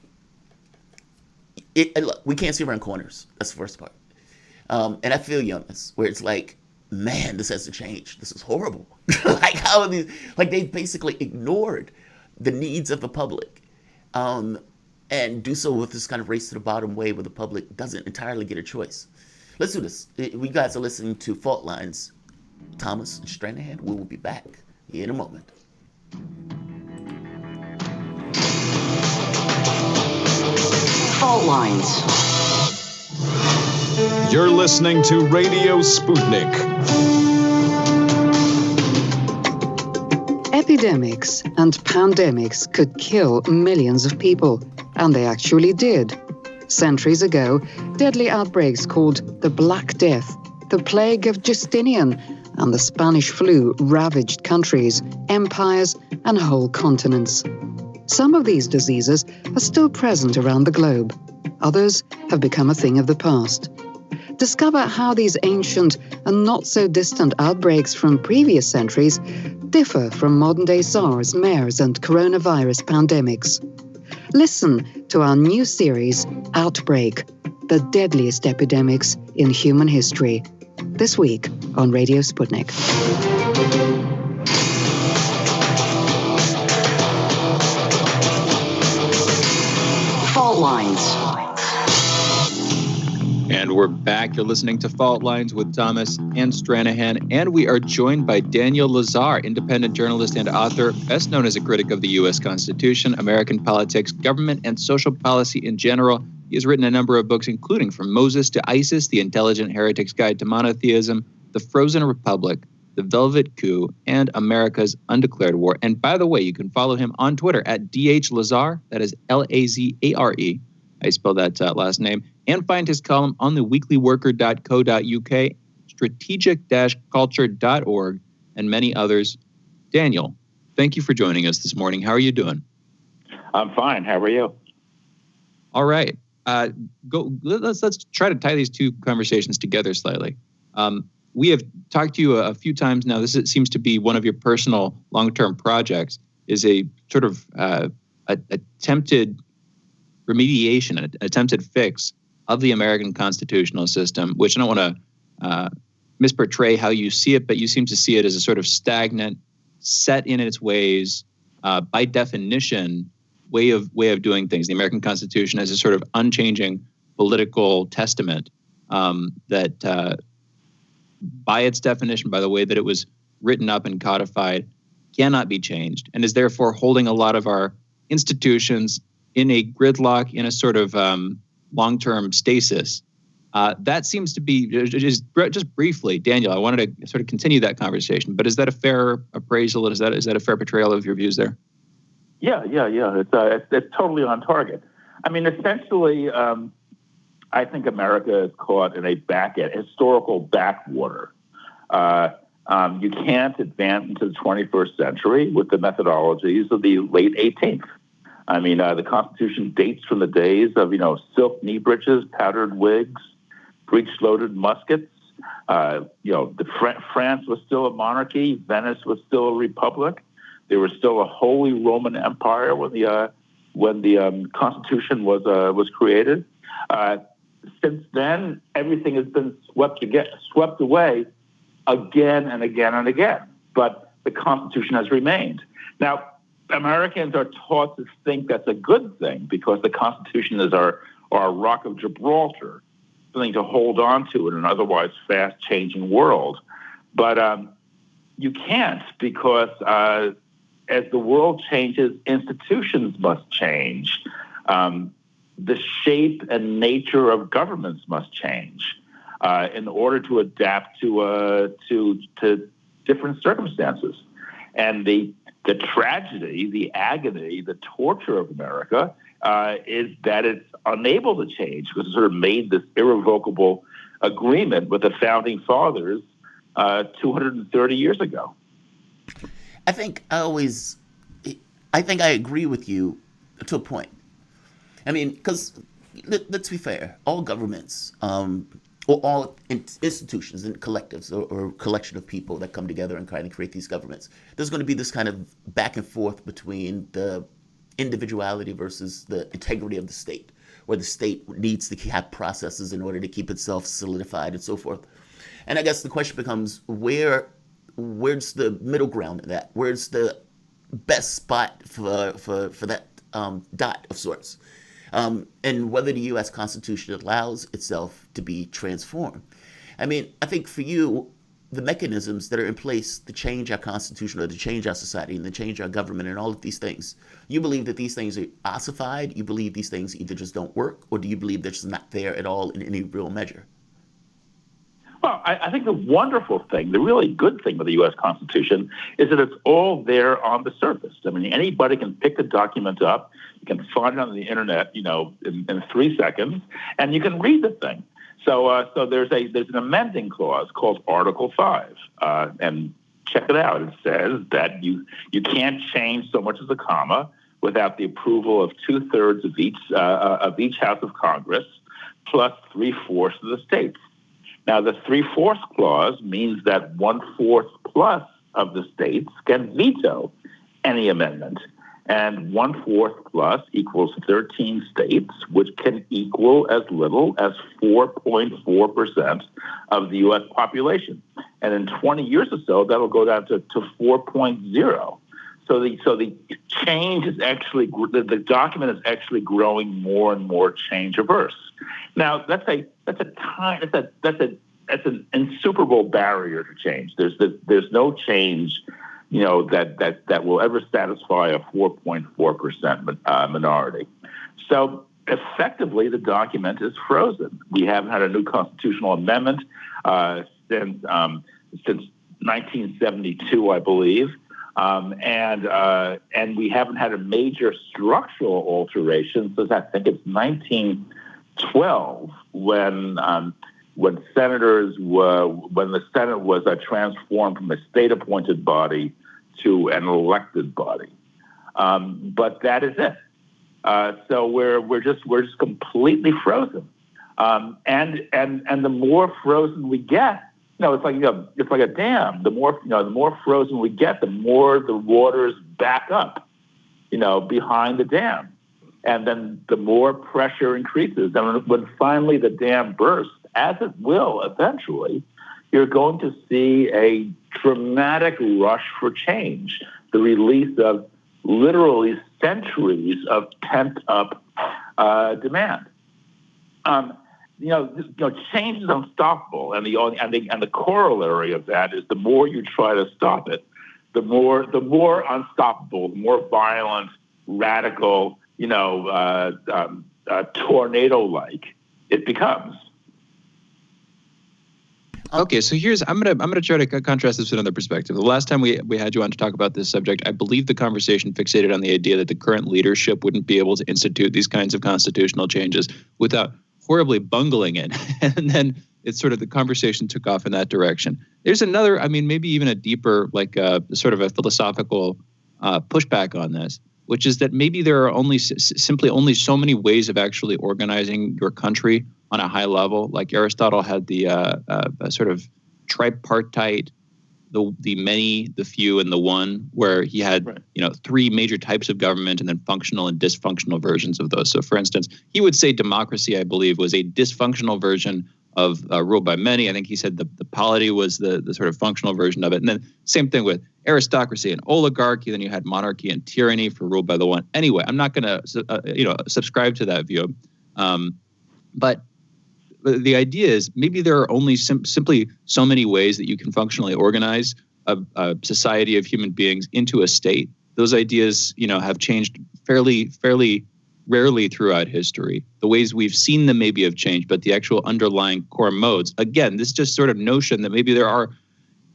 Speaker 1: look, we can't see around corners. That's the first part. And I feel you on this, where it's like, man, this has to change. This is horrible. Like, how are these? Like, they've basically ignored the needs of the public, and do so with this kind of race to the bottom way where the public doesn't entirely get a choice. Let's do this. We guys are listening to Fault Lines, Thomas Stranahan. We will be back in a moment.
Speaker 5: Fault Lines.
Speaker 4: You're listening to Radio Sputnik.
Speaker 5: Epidemics and pandemics could kill millions of people, and they actually did. Centuries ago, deadly outbreaks called the Black Death, the Plague of Justinian, and the Spanish flu ravaged countries, empires, and whole continents. Some of these diseases are still present around the globe. Others have become a thing of the past. Discover how these ancient and not so distant outbreaks from previous centuries differ from modern-day SARS, MERS, and coronavirus pandemics. Listen to our new series, Outbreak, the deadliest epidemics in human history. This week on Radio Sputnik.
Speaker 6: Fault Lines. And we're back. You're listening to Fault Lines with Thomas and Stranahan. And we are joined by Daniel Lazar, independent journalist and author, best known as a critic of the U.S. Constitution, American politics, government, and social policy in general. He has written a number of books, including From Moses to ISIS, The Intelligent Heretic's Guide to Monotheism, The Frozen Republic, The Velvet Coup, and America's Undeclared War. And by the way, you can follow him on Twitter at DHLazare. That is Lazare. I spell that last name. And find his column on the weeklyworker.co.uk, strategic-culture.org, and many others. Daniel, thank you for joining us this morning. How are you doing?
Speaker 15: I'm fine. How are you?
Speaker 6: All right. Let's try to tie these two conversations together slightly. We have talked to you a few times now. This seems to be one of your personal long-term projects, is a sort of attempted remediation, an attempted fix of the American constitutional system, which I don't want to misportray how you see it, but you seem to see it as a sort of stagnant, set in its ways, by definition, way of doing things. The American Constitution as a sort of unchanging political testament that, by its definition, by the way that it was written up and codified, cannot be changed, and is therefore holding a lot of our institutions in a gridlock, in a sort of long-term stasis. That seems to be, just briefly, Daniel, I wanted to sort of continue that conversation, but is that a fair appraisal? Is that a fair portrayal of your views there?
Speaker 15: Yeah. It's totally on target. I mean, essentially, I think America is caught in a historical backwater. You can't advance into the 21st century with the methodologies of the late 18th. I mean, the Constitution dates from the days of, silk knee breeches, powdered wigs, breech-loaded muskets. France was still a monarchy. Venice was still a republic. There was still a Holy Roman Empire when the Constitution was created. Since then, everything has been swept away again and again and again. But the Constitution has remained. Now, Americans are taught to think that's a good thing because the Constitution is our rock of Gibraltar, something to hold on to in an otherwise fast-changing world. But you can't, because as the world changes, institutions must change. The shape and nature of governments must change in order to adapt to different circumstances. And the tragedy, the agony, the torture of America is that it's unable to change because it sort of made this irrevocable agreement with the founding fathers 230 years ago.
Speaker 1: I think I agree with you to a point. I mean, because let's be fair, all governments, or all institutions and collectives or collection of people that come together and kind of create these governments, there's going to be this kind of back and forth between the individuality versus the integrity of the state, where the state needs to have processes in order to keep itself solidified and so forth. And I guess the question becomes, where's the middle ground in that? Where's the best spot for that dot of sorts? And whether the U.S. Constitution allows itself to be transformed. I mean, I think for you, the mechanisms that are in place to change our Constitution or to change our society and to change our government and all of these things, you believe that these things are ossified? You believe these things either just don't work, or do you believe they're just not there at all in any real measure?
Speaker 15: Well, I think the wonderful thing, the really good thing with the U.S. Constitution is that it's all there on the surface. I mean, anybody can pick the document up, you can find it on the internet, in 3 seconds, and you can read the thing. So there's an amending clause called Article 5, and check it out. It says that you can't change so much as a comma without the approval of 2/3 of each House of Congress, plus 3/4 of the states. Now, the 3/4 clause means that 1/4 plus of the states can veto any amendment. And 1/4 plus equals 13 states, which can equal as little as 4.4% of the U.S. population. And in 20 years or so, that'll go down to 4.0. So the change is actually, the document is actually growing more and more change averse. Now that's an insuperable barrier to change. There's no change, that will ever satisfy a 4.4% minority. So effectively, the document is frozen. We haven't had a new constitutional amendment since 1972, I believe. And we haven't had a major structural alteration since I think it's 1912 when the Senate was transformed from a state-appointed body to an elected body. But that is it. So we're just completely frozen. And the more frozen we get, it's like a dam. The more frozen we get, the more the waters back up, behind the dam. And then the more pressure increases. And when finally the dam bursts, as it will eventually, you're going to see a dramatic rush for change, the release of literally centuries of pent-up demand. Change is unstoppable, and the corollary of that is the more you try to stop it, the more unstoppable, the more violent, radical, tornado-like it becomes.
Speaker 6: Okay, so I'm gonna try to contrast this with another perspective. The last time we had you on to talk about this subject, I believe the conversation fixated on the idea that the current leadership wouldn't be able to institute these kinds of constitutional changes without horribly bungling it. And then it's sort of the conversation took off in that direction. There's another, maybe even a deeper, sort of a philosophical pushback on this, which is that maybe there are simply only so many ways of actually organizing your country on a high level. Like Aristotle had the sort of tripartite, the many, the few, and the one, where he had three major types of government and then functional and dysfunctional versions of those. So, for instance, he would say democracy, I believe, was a dysfunctional version of rule by many. I think he said the polity was the sort of functional version of it. And then same thing with aristocracy and oligarchy. Then you had monarchy and tyranny for rule by the one. Anyway, I'm not going to subscribe to that view. But the idea is maybe there are only simply so many ways that you can functionally organize a society of human beings into a state. Those ideas, have changed fairly rarely throughout history. The ways we've seen them maybe have changed, but the actual underlying core modes, again, this just sort of notion that maybe there are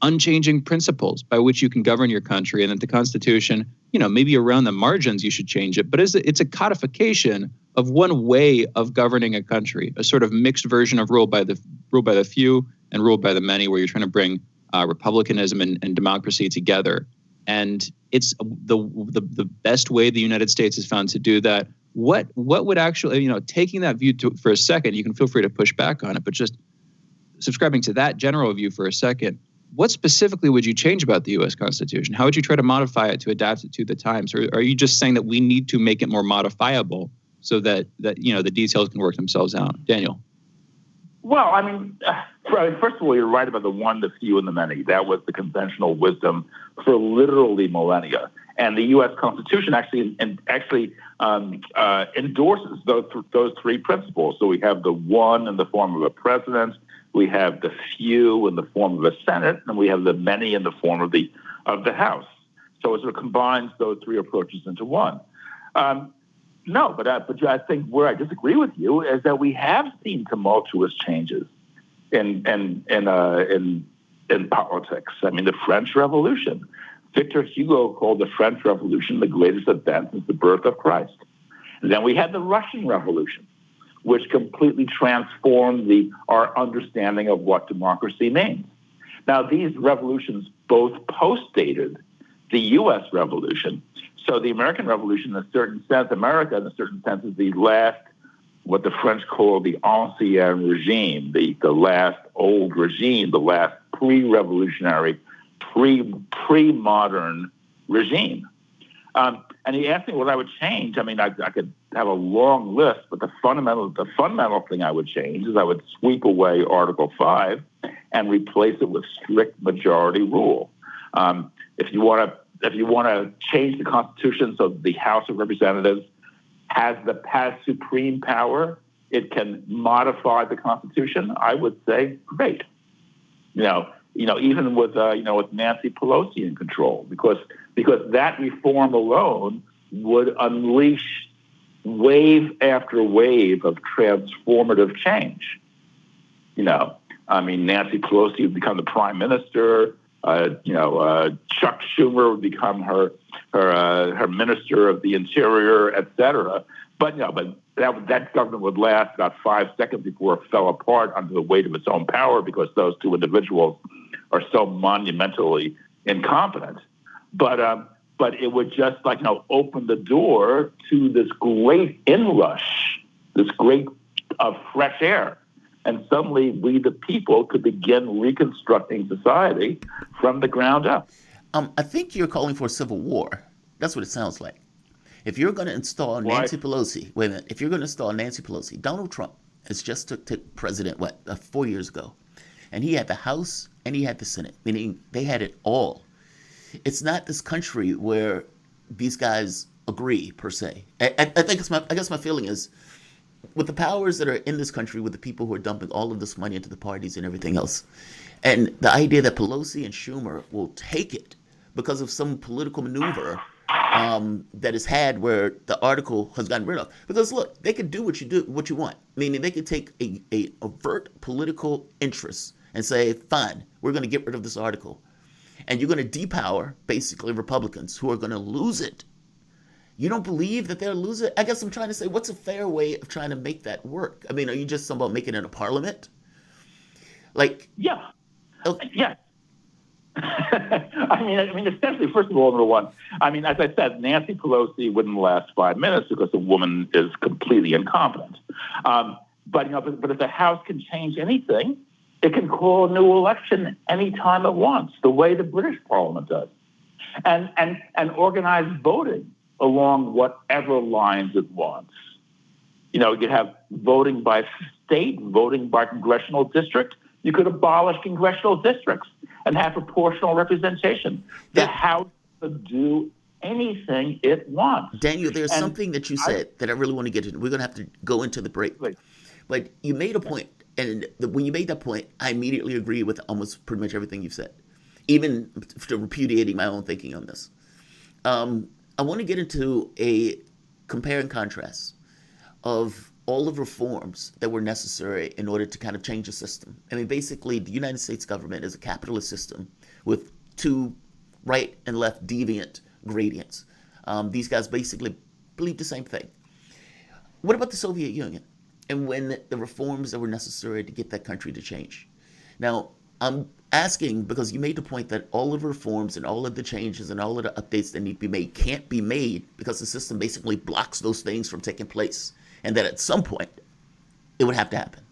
Speaker 6: unchanging principles by which you can govern your country, and that the Constitution, maybe around the margins you should change it, but it's a codification of one way of governing a country, a sort of mixed version of rule by the few and rule by the many, where you're trying to bring republicanism and democracy together. And it's the best way the United States has found to do that. What would actually, taking that view for a second, you can feel free to push back on it, but just subscribing to that general view for a second, what specifically would you change about the U.S. Constitution? How would you try to modify it to adapt it to the times? Or are you just saying that we need to make it more modifiable so that the details can work themselves out? Daniel.
Speaker 15: Well, first of all, you're right about the one, the few, and the many. That was the conventional wisdom for literally millennia. And the U.S. Constitution actually endorses those three principles. So we have the one in the form of a president, we have the few in the form of a Senate, and we have the many in the form of the House. So it sort of combines those three approaches into one. No, but I think where I disagree with you is that we have seen tumultuous changes in politics. The French Revolution. Victor Hugo called the French Revolution the greatest event since the birth of Christ. And then we had the Russian Revolution, which completely transformed our understanding of what democracy means. Now, these revolutions both post-dated the U.S. Revolution. So the American Revolution, in a certain sense, America, in a certain sense, is the last, what the French call the ancien regime, the last old regime, the last pre-revolutionary, pre-modern regime. And he asked me what I would change. I could have a long list, but the fundamental thing I would change is I would sweep away Article 5 and replace it with strict majority rule. If you want to change the Constitution so the House of Representatives has supreme power, it can modify the Constitution, I would say great. Even with Nancy Pelosi in control, because that reform alone would unleash wave after wave of transformative change. Nancy Pelosi would become the prime minister. Chuck Schumer would become her minister of the interior, et cetera. But that government would last about 5 seconds before it fell apart under the weight of its own power, because those two individuals are so monumentally incompetent. But it would just open the door to this great inrush, this great fresh air. And suddenly we, the people, could begin reconstructing society from the ground up.
Speaker 1: I think you're calling for a civil war. That's what it sounds like. If you're going to install Nancy Pelosi, wait a minute, if you're going to install Nancy Pelosi, Donald Trump has just took president, 4 years ago. And he had the House and he had the Senate, meaning they had it all. It's not this country where these guys agree, per se. I guess my feeling is, with the powers that are in this country, with the people who are dumping all of this money into the parties and everything else, and the idea that Pelosi and Schumer will take it because of some political maneuver that is had where the article has gotten rid of. Because look, they could do what you want. Meaning they could take a overt political interest and say, fine, we're going to get rid of this article. And you're going to depower, basically, Republicans who are going to lose it. You don't believe that they'll lose it? I guess I'm trying to say, what's a fair way of trying to make that work? Are you just talking about making it a parliament?
Speaker 15: Yeah. Okay. Yeah. Essentially, first of all, number one, as I said, Nancy Pelosi wouldn't last 5 minutes because the woman is completely incompetent. But if the House can change anything, it can call a new election anytime it wants, the way the British Parliament does, and organize voting along whatever lines it wants. You could have voting by state, voting by congressional district. You could abolish congressional districts and have proportional representation. The House could do anything it wants.
Speaker 1: Daniel, there's something that you said that I really want to get into. We're going to have to go into the break. Right. But you made a point, and when you made that point, I immediately agree with almost pretty much everything you've said, even to repudiating my own thinking on this. I want to get into a compare and contrast. of all of reforms that were necessary in order to kind of change the system. I mean, basically, the United States government is a capitalist system with two right and left deviant gradients. These guys basically believe the same thing. What about the Soviet Union and when the reforms that were necessary to get that country to change? Now, I'm asking because you made the point that all of the reforms and all of the changes and all of the updates that need to be made can't be made because the system basically blocks those things from taking place, and that at some point it would have to happen.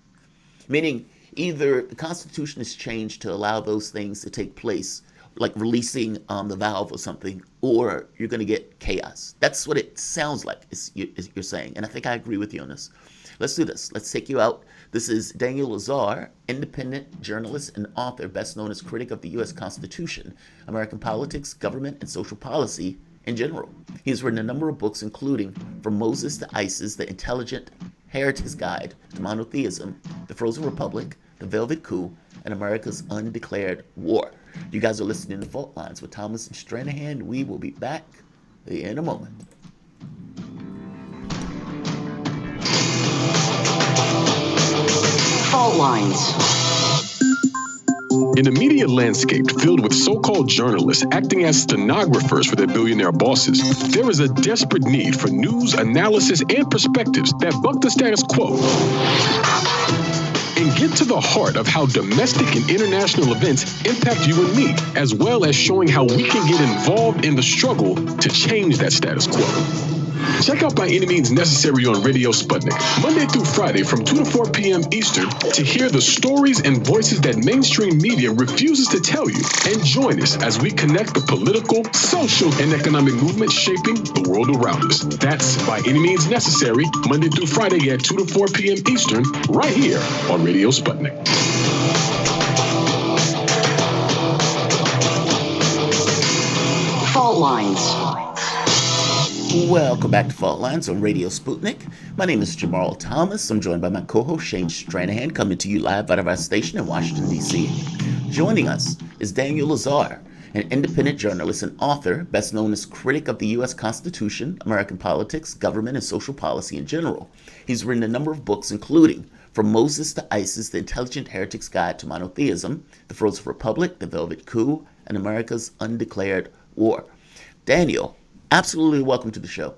Speaker 1: Meaning either the Constitution is changed to allow those things to take place, like releasing the valve or something, or you're going to get chaos. That's what it sounds like you're saying, and I think I agree with you on this. Let's do this. Let's take you out. This is Daniel Lazar, independent journalist and author, best known as critic of the U.S. Constitution, American politics, government, and social policy in general. He has written a number of books, including From Moses to ISIS, The Intelligent Heretic's Guide to Monotheism, The Frozen Republic, The Velvet Coup, and America's Undeclared War. You guys are listening to Fault Lines with Thomas and Stranahan. We will be back in a moment.
Speaker 5: Fault Lines.
Speaker 4: In a media landscape filled with so-called journalists acting as stenographers for their billionaire bosses, there is a desperate need for news, analysis, and perspectives that buck the status quo and get to the heart of how domestic and international events impact you and me, as well as showing how we can get involved in the struggle to change that status quo. Check out By Any Means Necessary on Radio Sputnik, Monday through Friday from 2 to 4 p.m. Eastern, to hear the stories and voices that mainstream media refuses to tell you. And join us as we connect the political, social, and economic movements shaping the world around us. That's By Any Means Necessary, Monday through Friday at 2 to 4 p.m. Eastern, right here on Radio Sputnik.
Speaker 5: Fault Lines.
Speaker 1: Welcome back to Fault Lines on Radio Sputnik. My name is Jamarl Thomas. I'm joined by my co-host Shane Stranahan, coming to you live out of our station in Washington, D.C. Joining us is Daniel Lazar, an independent journalist and author, best known as critic of the U.S. Constitution, American politics, government, and social policy in general. He's written a number of books, including From Moses to ISIS, The Intelligent Heretic's Guide to Monotheism, The Frozen Republic, The Velvet Coup, and America's Undeclared War. Daniel, absolutely welcome to the show.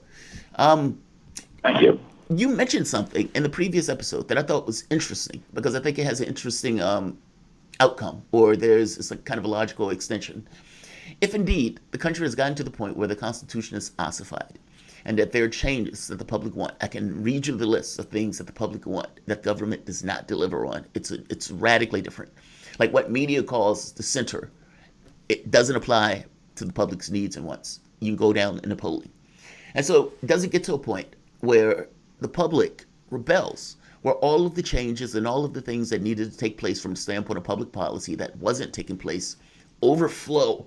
Speaker 15: Thank you.
Speaker 1: You mentioned something in the previous episode that I thought was interesting because I think it has an interesting outcome, or it's like kind of a logical extension. If indeed the country has gotten to the point where the Constitution is ossified and that there are changes that the public want, I can read you the list of things that the public want that government does not deliver on. It's radically different. Like what media calls the center, it doesn't apply to the public's needs and wants. You can go down in the polling. And so does it get to a point where the public rebels, where all of the changes and all of the things that needed to take place from the standpoint of public policy that wasn't taking place overflow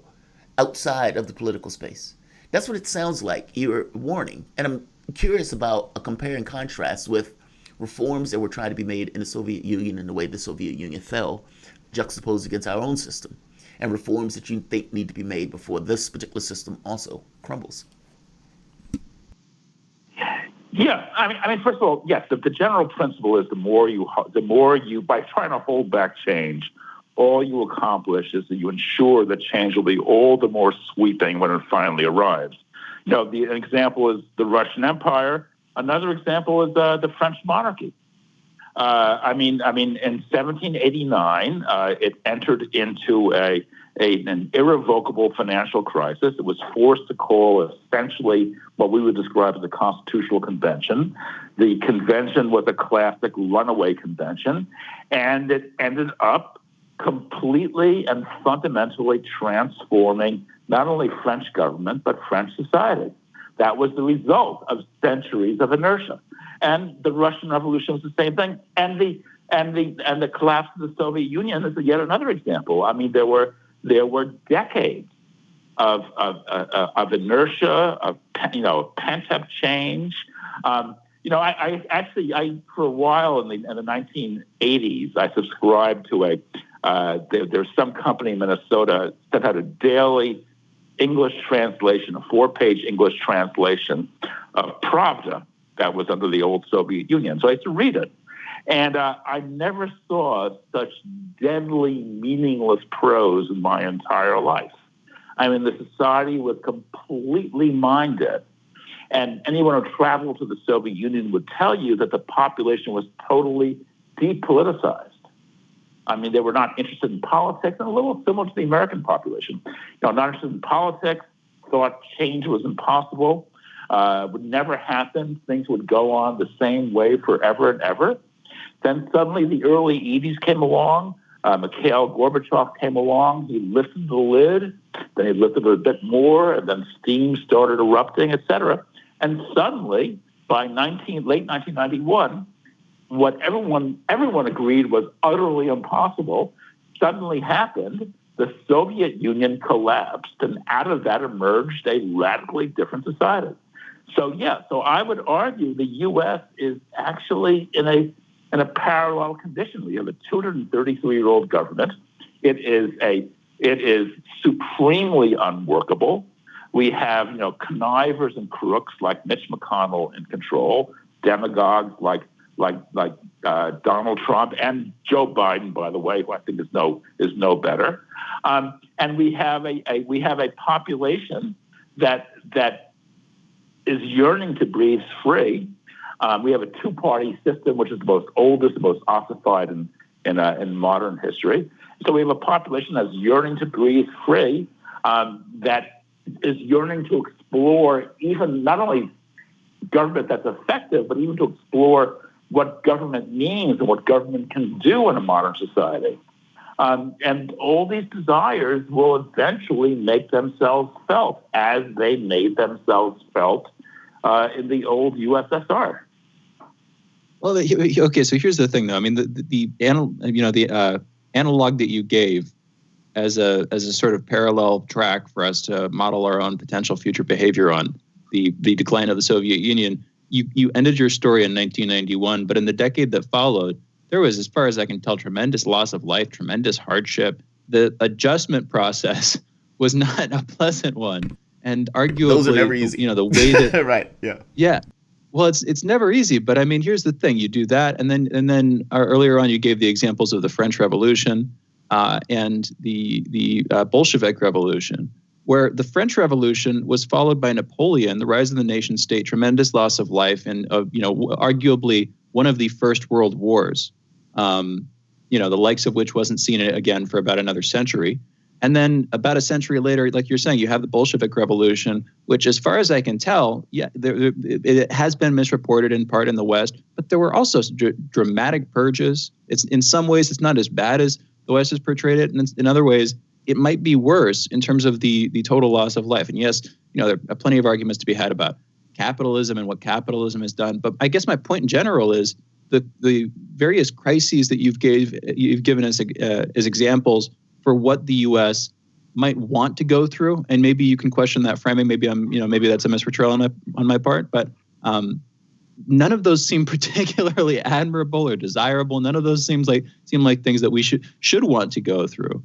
Speaker 1: outside of the political space? That's what it sounds like you're warning. And I'm curious about a compare and contrast with reforms that were trying to be made in the Soviet Union and the way the Soviet Union fell, juxtaposed against our own system, and reforms that you think need to be made before this particular system also crumbles.
Speaker 15: Yeah, I mean, first of all, yes, the general principle is the more you, by trying to hold back change, all you accomplish is that you ensure that change will be all the more sweeping when it finally arrives. You know, an example is the Russian Empire. Another example is the French monarchy. I mean, in 1789, it entered into an irrevocable financial crisis. It was forced to call essentially what we would describe as a constitutional convention. The convention was a classic runaway convention, and it ended up completely and fundamentally transforming not only French government, but French society. That was the result of centuries of inertia. And the Russian Revolution was the same thing. And the collapse of the Soviet Union is yet another example. I mean, there were decades of inertia, of pent-up change. I for a while in the 1980s, I subscribed to there's some company in Minnesota that had a daily English translation, a 4-page English translation of Pravda, that was under the old Soviet Union. So I used to read it. And I never saw such deadly, meaningless prose in my entire life. I mean, the society was completely mind-dead. And anyone who traveled to the Soviet Union would tell you that the population was totally depoliticized. I mean, they were not interested in politics, and a little similar to the American population. Not interested in politics, thought change was impossible, would never happen. Things would go on the same way forever and ever. Then suddenly the early 80s came along. Mikhail Gorbachev came along. He lifted the lid. Then he lifted it a bit more, and then steam started erupting, et cetera. And suddenly, by late 1991, what everyone agreed was utterly impossible suddenly happened. The Soviet Union collapsed, and out of that emerged a radically different society. So I would argue the U.S. is actually in a parallel condition. We have a 233-year-old government. It is supremely unworkable. We have, connivers and crooks like Mitch McConnell in control, demagogues like Donald Trump and Joe Biden, by the way, who I think is no better. And we have a population that is yearning to breathe free. We have a two-party system, which is the most oldest, the most ossified in modern history. So we have a population that's yearning to breathe free, that is yearning to explore even not only government that's effective, but even to explore what government means and what government can do in a modern society. And all these desires will eventually make themselves felt as they made themselves felt in the old USSR.
Speaker 6: Well, okay. So here's the thing, though. I mean, the analog that you gave as a sort of parallel track for us to model our own potential future behavior on the decline of the Soviet Union. You ended your story in 1991, but in the decade that followed, there was, as far as I can tell, tremendous loss of life, tremendous hardship. The adjustment process was not a pleasant one, and arguably,
Speaker 1: those are never easy.
Speaker 6: The way that
Speaker 1: right, yeah.
Speaker 6: Well, it's never easy, but I mean, here's the thing: you do that, and then earlier on, you gave the examples of the French Revolution and the Bolshevik Revolution, where the French Revolution was followed by Napoleon, the rise of the nation state, tremendous loss of life, and arguably one of the first world wars, the likes of which wasn't seen again for about another century. And then about a century later, like you're saying, you have the Bolshevik Revolution, which, as far as I can tell, it has been misreported in part in the West, but there were also dramatic purges. It's in some ways it's not as bad as the West has portrayed it, and in other ways it might be worse in terms of the total loss of life. And yes, there are plenty of arguments to be had about capitalism and what capitalism has done. But I guess my point in general is the various crises that you've given us as examples for what the U.S. might want to go through, and maybe you can question that framing. Maybe maybe that's a misportrayal on my part, but none of those seem particularly admirable or desirable. None of those seem like things that we should want to go through.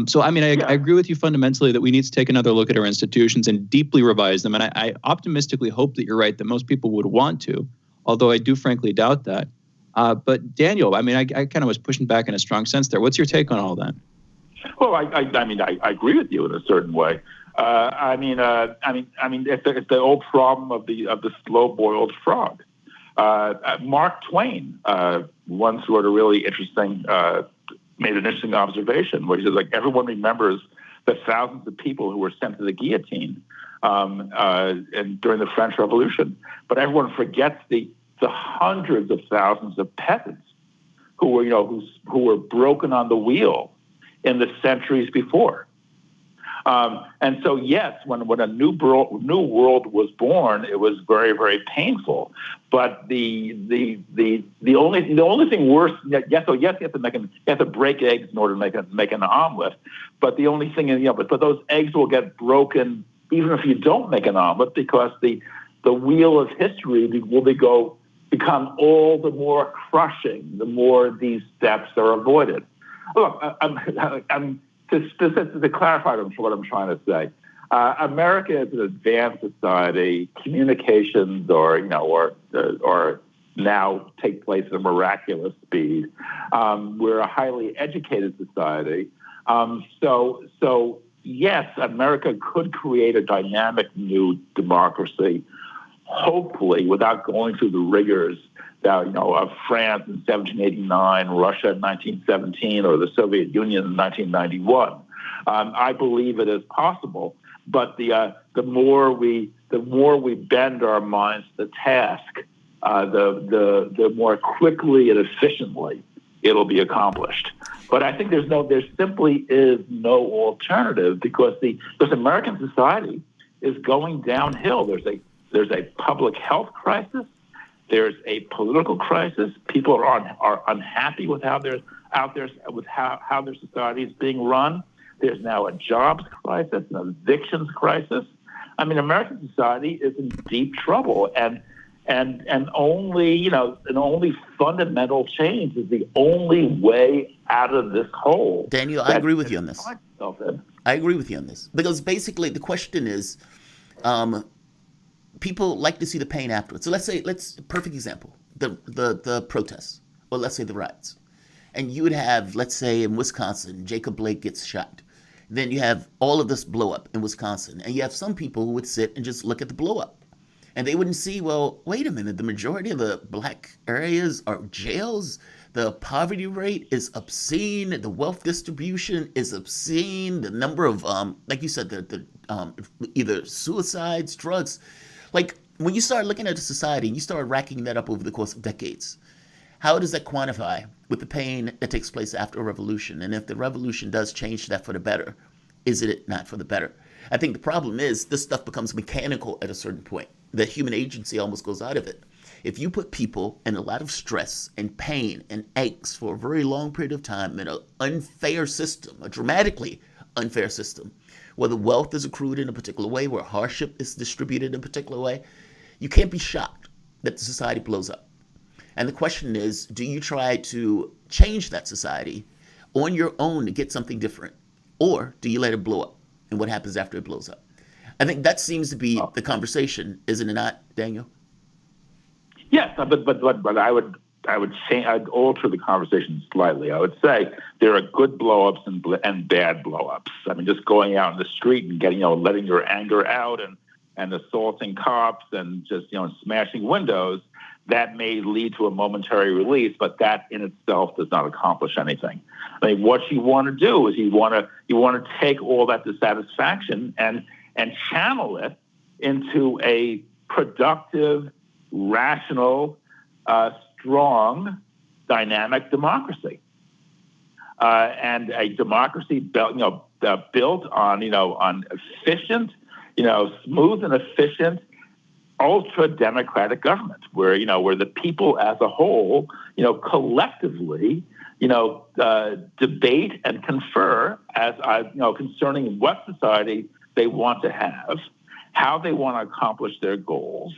Speaker 6: So, I mean, I agree with you fundamentally that we need to take another look at our institutions and deeply revise them. And I optimistically hope that you're right, that most people would want to, although I do frankly doubt that. But Daniel, I mean, I kind of was pushing back in a strong sense there. What's your take on all that?
Speaker 15: Well, I mean, I agree with you in a certain way. I mean, it's the old problem of the slow-boiled frog. Mark Twain once wrote a really interesting, made an interesting observation where he says, everyone remembers the thousands of people who were sent to the guillotine and during the French Revolution, but everyone forgets the hundreds of thousands of peasants who were broken on the wheel in the centuries before. And so, yes, when a new world was born, it was very, very painful. But the only thing worse, yes, you have to break eggs in order to make an omelet. But the only thing is, but those eggs will get broken even if you don't make an omelet, because the wheel of history will become all the more crushing the more these steps are avoided. Look, I'm to clarify what I'm trying to say. America is an advanced society. Communications or now take place at a miraculous speed. We're a highly educated society. So yes, America could create a dynamic new democracy, hopefully without going through the rigors of France in 1789, Russia in 1917, or the Soviet Union in 1991. I believe it is possible, but the more we bend our minds to the task, the more quickly and efficiently it'll be accomplished. But I think there simply is no alternative because American society is going downhill. There's a public health crisis. There's a political crisis. People are unhappy with how their society is being run. There's now a jobs crisis, an evictions crisis. I mean, American society is in deep trouble, and only fundamental change is the only way out of this hole.
Speaker 1: Daniel, I agree with you on this. I agree with you on this because basically the question is, people like to see the pain afterwards. So perfect example, the protests, or let's say the riots. And you would have, let's say in Wisconsin, Jacob Blake gets shot. Then you have all of this blow up in Wisconsin. And you have some people who would sit and just look at the blow up. And they wouldn't see, well, wait a minute, the majority of the black areas are jails. The poverty rate is obscene. The wealth distribution is obscene. The number of, like you said, the either suicides, drugs. Like when you start looking at a society and you start racking that up over the course of decades, how does that quantify with the pain that takes place after a revolution? And if the revolution does change that for the better, is it not for the better? I think the problem is this stuff becomes mechanical at a certain point. The human agency almost goes out of it. If you put people in a lot of stress and pain and aches for a very long period of time in an unfair system, a dramatically unfair system, where the wealth is accrued in a particular way, where hardship is distributed in a particular way, you can't be shocked that the society blows up. And the question is, do you try to change that society on your own to get something different? Or do you let it blow up? And what happens after it blows up? I think that seems to be the conversation, isn't it not, Daniel?
Speaker 15: Yes, but I would say I'd alter the conversation slightly. I would say there are good blow-ups and bad blow-ups. I mean, just going out in the street and letting your anger out and assaulting cops and just smashing windows, that may lead to a momentary release, but that in itself does not accomplish anything. I mean, what you want to do is you want to take all that dissatisfaction and channel it into a productive, rational, strong, dynamic democracy, and a democracy built on efficient, smooth and efficient, ultra-democratic government, where the people as a whole, collectively, debate and confer concerning what society they want to have, how they want to accomplish their goals,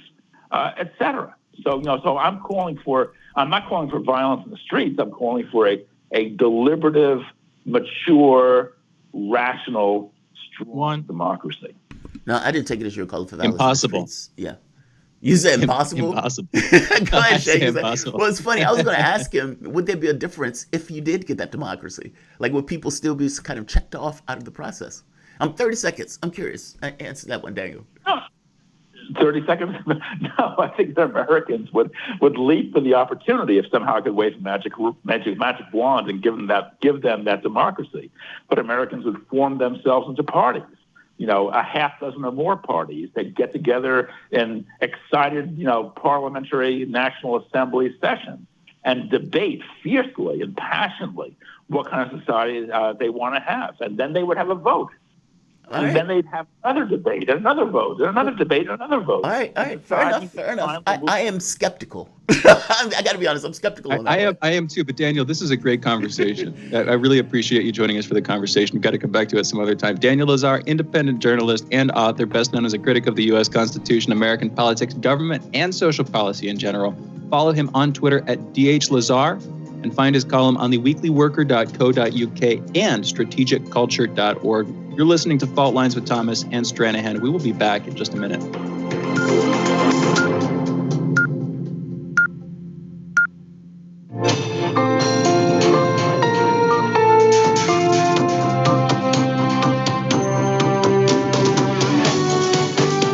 Speaker 15: etc. So I'm not calling for violence in the streets. I'm calling for a deliberative, mature, rational, strong democracy.
Speaker 1: No, I didn't take it as your call for violence.
Speaker 11: Impossible.
Speaker 1: Yeah. You said impossible?
Speaker 11: Impossible.
Speaker 1: Go ahead, Shane.
Speaker 11: Impossible.
Speaker 1: Well, it's funny. I was going to ask him, would there be a difference if you did get that democracy? Like, would people still be kind of checked off out of the process? 30 seconds. I'm curious. Answer that one, Daniel.
Speaker 15: 30 seconds? No, I think the Americans would leap for the opportunity if somehow I could wave a magic wand and give them that democracy. But Americans would form themselves into parties. A half dozen or more parties that get together in excited, parliamentary National Assembly sessions and debate fiercely and passionately what kind of society they want to have. And then they would have a vote. And then they'd have another debate, and another vote, and another debate, and another vote.
Speaker 1: All right. Fair enough. I am skeptical. I got to be honest. I'm skeptical on that.
Speaker 11: I am too. But Daniel, this is a great conversation. I really appreciate you joining us for the conversation. We've got to come back to it some other time. Daniel Lazar, independent journalist and author, best known as a critic of the U.S. Constitution, American politics, government, and social policy in general. Follow him on Twitter at DHLazar and find his column on theweeklyworker.co.uk and strategicculture.org.
Speaker 6: You're listening to Fault Lines with Thomas and Stranahan. We will be back in just a minute.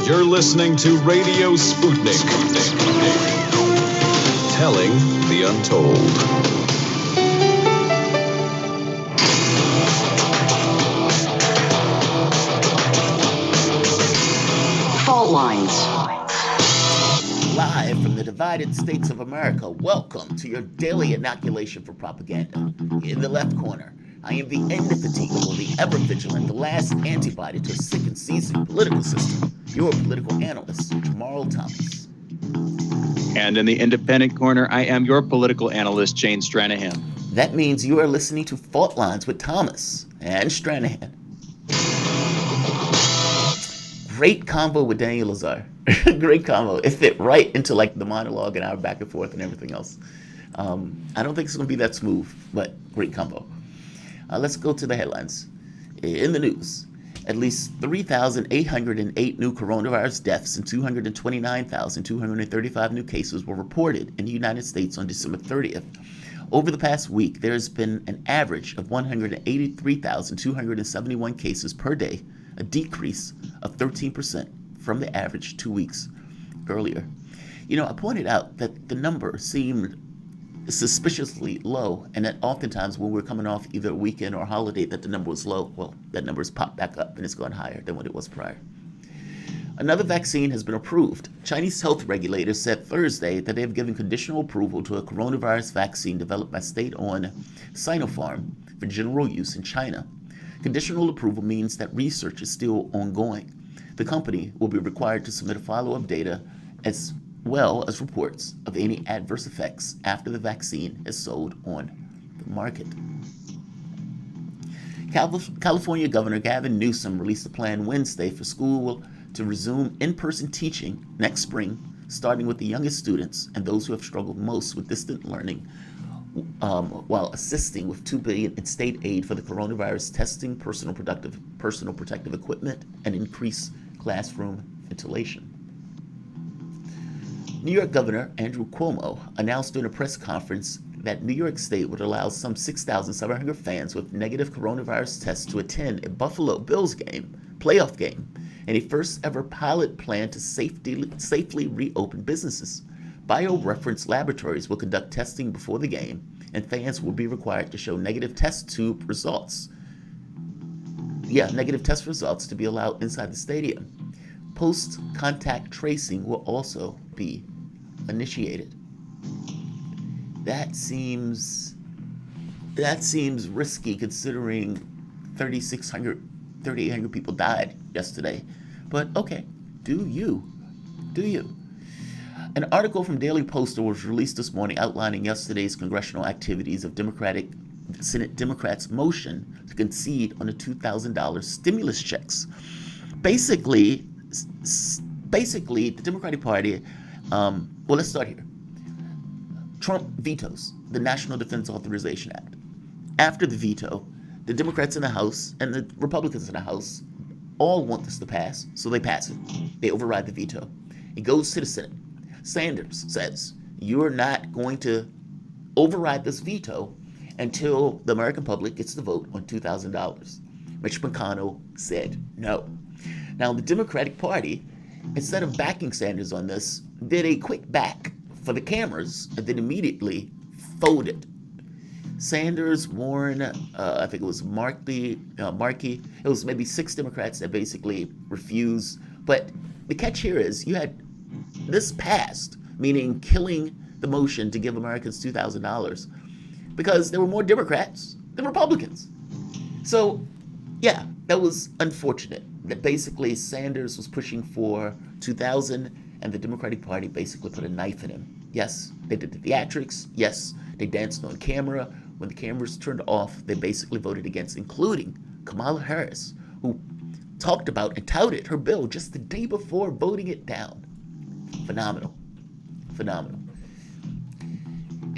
Speaker 16: You're listening to Radio Sputnik. Telling the untold.
Speaker 5: Fault Lines.
Speaker 1: Live from the divided states of America, welcome to your daily inoculation for propaganda. In the left corner, I am the indefatigable, the ever-vigilant, the last antibody to a sick and seasoned political system. Your political analyst, Jamarl Thomas.
Speaker 6: And in the independent corner, I am your political analyst, Shane Stranahan.
Speaker 1: That means you are listening to Fault Lines with Thomas and Stranahan. Great combo with Daniel Lazar. Great combo. It fit right into like the monologue and our back and forth and everything else. I don't think it's going to be that smooth, but great combo. Let's go to the headlines. In the news, at least 3,808 new coronavirus deaths and 229,235 new cases were reported in the United States on December 30th. Over the past week, there has been an average of 183,271 cases per day, a decrease of 13% from the average 2 weeks earlier. You know, I pointed out that the number seemed suspiciously low, and that oftentimes when we're coming off either a weekend or a holiday that the number was low. Well, that number has popped back up and it's gone higher than what it was prior. Another vaccine has been approved. Chinese health regulators said Thursday that they have given conditional approval to a coronavirus vaccine developed by state-owned Sinopharm for general use in China. Conditional approval means that research is still ongoing. The company will be required to submit a follow-up data as well as reports of any adverse effects after the vaccine is sold on the market. California Governor Gavin Newsom released a plan Wednesday for school to resume in-person teaching next spring, starting with the youngest students and those who have struggled most with distant learning, while assisting with $2 billion in state aid for the coronavirus testing, personal protective equipment, and increased classroom ventilation. New York Governor Andrew Cuomo announced during a press conference that New York State would allow some 6,700 fans with negative coronavirus tests to attend a Buffalo Bills playoff game, and a first-ever pilot plan to safely reopen businesses. Bioreference laboratories will conduct testing before the game, and fans will be required to show negative test results to be allowed inside the stadium. Post-contact tracing will also be initiated. That seems risky considering 3,800 people died yesterday. But okay, do you. An article from Daily Poster was released this morning outlining yesterday's congressional activities of Senate Democrats' motion to concede on the $2,000 stimulus checks. Basically, the Democratic Party, well, let's start here. Trump vetoes the National Defense Authorization Act. After the veto, the Democrats in the House and the Republicans in the House all want this to pass, so they pass it. They override the veto. It goes to the Senate. Sanders says, you're not going to override this veto until the American public gets to vote on $2,000. Mitch McConnell said no. Now, the Democratic Party, instead of backing Sanders on this, did a quick back for the cameras and then immediately folded. Sanders, Warren, I think it was Markey, it was maybe 6 Democrats that basically refused. But the catch here is you had this passed, meaning killing the motion to give Americans $2,000, because there were more Democrats than Republicans. So, yeah, that was unfortunate. That basically Sanders was pushing for $2,000, and the Democratic Party basically put a knife in him. Yes, they did the theatrics. Yes, they danced on camera. When the cameras turned off, they basically voted against, including Kamala Harris, who talked about and touted her bill just the day before voting it down. Phenomenal.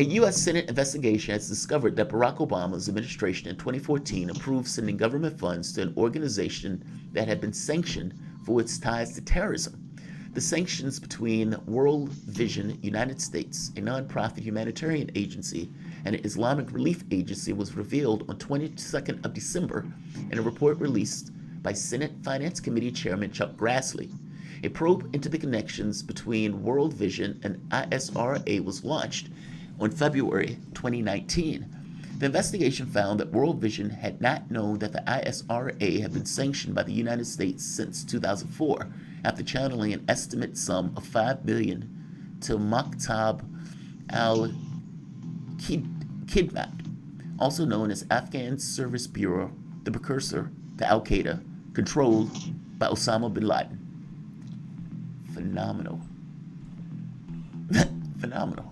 Speaker 1: A U.S. Senate investigation has discovered that Barack Obama's administration in 2014 approved sending government funds to an organization that had been sanctioned for its ties to terrorism. The sanctions between World Vision United States, a nonprofit humanitarian agency, and an Islamic relief agency was revealed on 22nd of December in a report released by Senate Finance Committee Chairman Chuck Grassley. A probe into the connections between World Vision and ISRA was launched on February 2019. The investigation found that World Vision had not known that the ISRA had been sanctioned by the United States since 2004, after channeling an estimate sum of $5 billion to Maktab al-Khidmat, also known as Afghan Service Bureau, the precursor to Al-Qaeda, controlled by Osama bin Laden. Phenomenal. Phenomenal.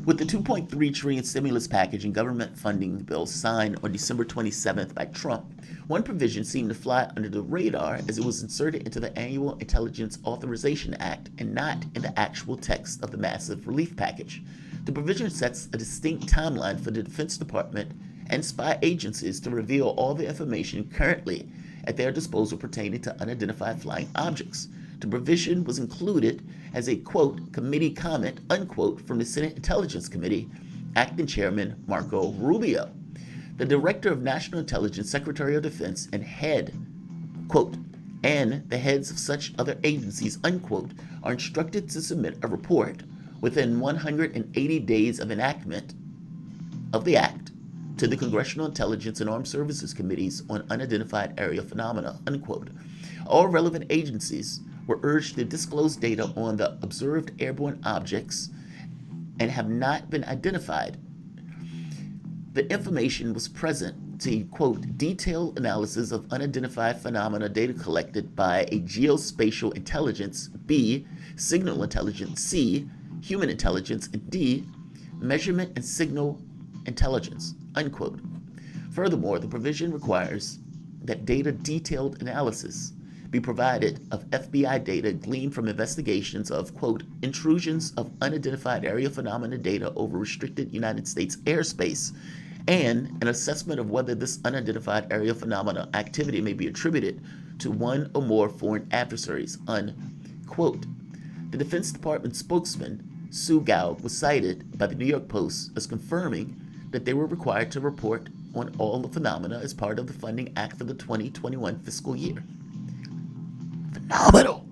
Speaker 1: With the $2.3 trillion stimulus package and government funding bill signed on December 27th by Trump, one provision seemed to fly under the radar as it was inserted into the Annual Intelligence Authorization Act and not in the actual text of the massive relief package. The provision sets a distinct timeline for the Defense Department and spy agencies to reveal all the information currently at their disposal pertaining to unidentified flying objects. The provision was included as a, quote, committee comment, unquote, from the Senate Intelligence Committee, acting chairman Marco Rubio. The Director of National Intelligence, Secretary of Defense, and head, quote, and the heads of such other agencies, unquote, are instructed to submit a report within 180 days of enactment of the Act to the Congressional Intelligence and Armed Services Committees on Unidentified Aerial Phenomena, unquote. All relevant agencies were urged to disclose data on the observed airborne objects and have not been identified. The information was present to, quote, detailed analysis of unidentified phenomena data collected by a geospatial intelligence, B, signal intelligence, C, human intelligence, and D, measurement and signal intelligence, unquote. Furthermore, the provision requires that data detailed analysis be provided of FBI data gleaned from investigations of, quote, intrusions of unidentified aerial phenomena data over restricted United States airspace, and an assessment of whether this unidentified aerial phenomena activity may be attributed to one or more foreign adversaries, unquote. The Defense Department spokesman, Sue Gao, was cited by the New York Post as confirming that they were required to report on all the phenomena as part of the Funding Act for the 2021 fiscal year. Phenomenal.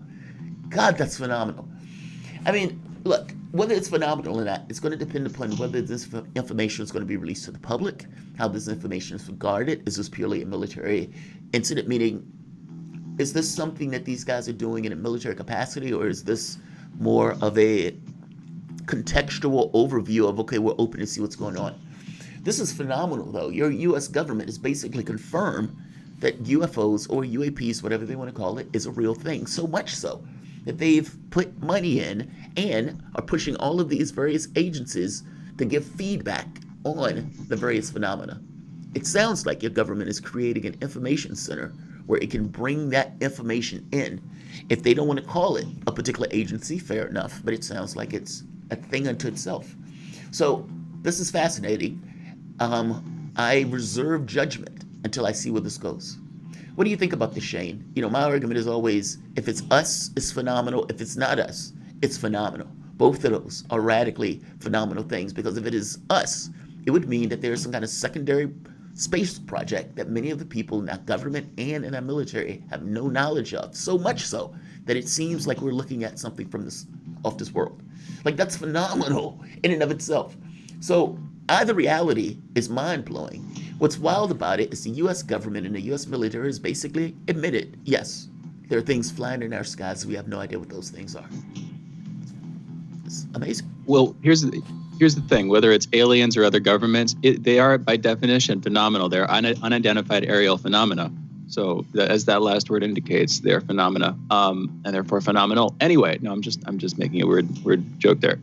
Speaker 1: God, that's phenomenal. I mean, look, whether it's phenomenal or not, it's going to depend upon whether this information is going to be released to the public, how this information is regarded. Is this purely a military incident? Meaning, is this something that these guys are doing in a military capacity, or is this more of a contextual overview of, okay, we're open to see what's going on? This is phenomenal, though. Your U.S. government has basically confirmed that UFOs or UAPs, whatever they want to call it, is a real thing. So much so that they've put money in and are pushing all of these various agencies to give feedback on the various phenomena. It sounds like your government is creating an information center where it can bring that information in. If they don't want to call it a particular agency, fair enough, but it sounds like it's a thing unto itself. So this is fascinating. I reserve judgment until I see where this goes. What do you think about this, Shane? You know, my argument is always, if it's us, it's phenomenal. If it's not us, it's phenomenal. Both of those are radically phenomenal things, because if it is us, it would mean that there's some kind of secondary space project that many of the people in our government and in our military have no knowledge of, so much so that it seems like we're looking at something from this off this world. Like, that's phenomenal in and of itself. So either reality is mind-blowing. What's wild about it is the U.S. government and the U.S. military has basically admitted, yes, there are things flying in our skies. We have no idea what those things are. It's amazing.
Speaker 6: Well, here's the thing. Whether it's aliens or other governments, they are, by definition, phenomenal. They're unidentified aerial phenomena. So as that last word indicates, they're phenomena, and therefore phenomenal. Anyway, no, I'm just making a weird joke there.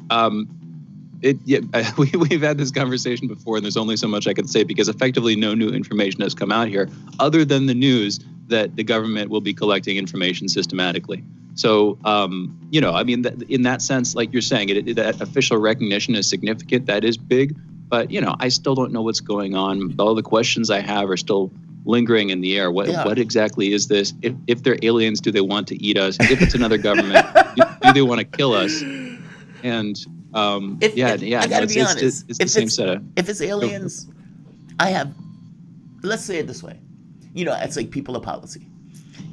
Speaker 6: We've had this conversation before, and there's only so much I can say, because effectively no new information has come out here other than the news that the government will be collecting information systematically. So, I mean, in that sense, like you're saying, that official recognition is significant. That is big. But, I still don't know what's going on. All the questions I have are still lingering in the air. What exactly is this? If they're aliens, do they want to eat us? If it's another government, do they want to kill us? And
Speaker 1: I gotta be honest.
Speaker 6: It's the same setup.
Speaker 1: If it's aliens, let's say it this way. It's like people of policy.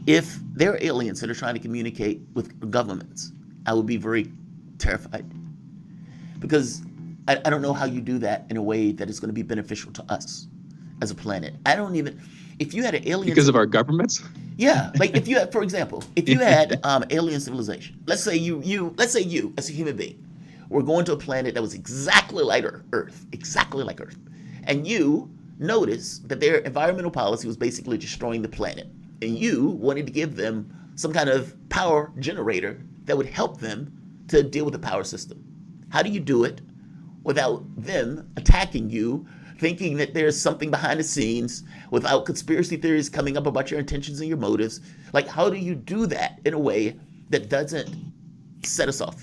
Speaker 1: If they're aliens that are trying to communicate with governments, I would be very terrified. Because I don't know how you do that in a way that is going to be beneficial to us as a planet. If you had an alien...
Speaker 6: Because of our governments?
Speaker 1: Yeah. Like if you had, for example, if you had alien civilization, let's say you as a human being, were going to a planet that was exactly like Earth, and you noticed that their environmental policy was basically destroying the planet, and you wanted to give them some kind of power generator that would help them to deal with the power system. How do you do it without them attacking you, thinking that there's something behind the scenes, without conspiracy theories coming up about your intentions and your motives? Like, how do you do that in a way that doesn't set us off?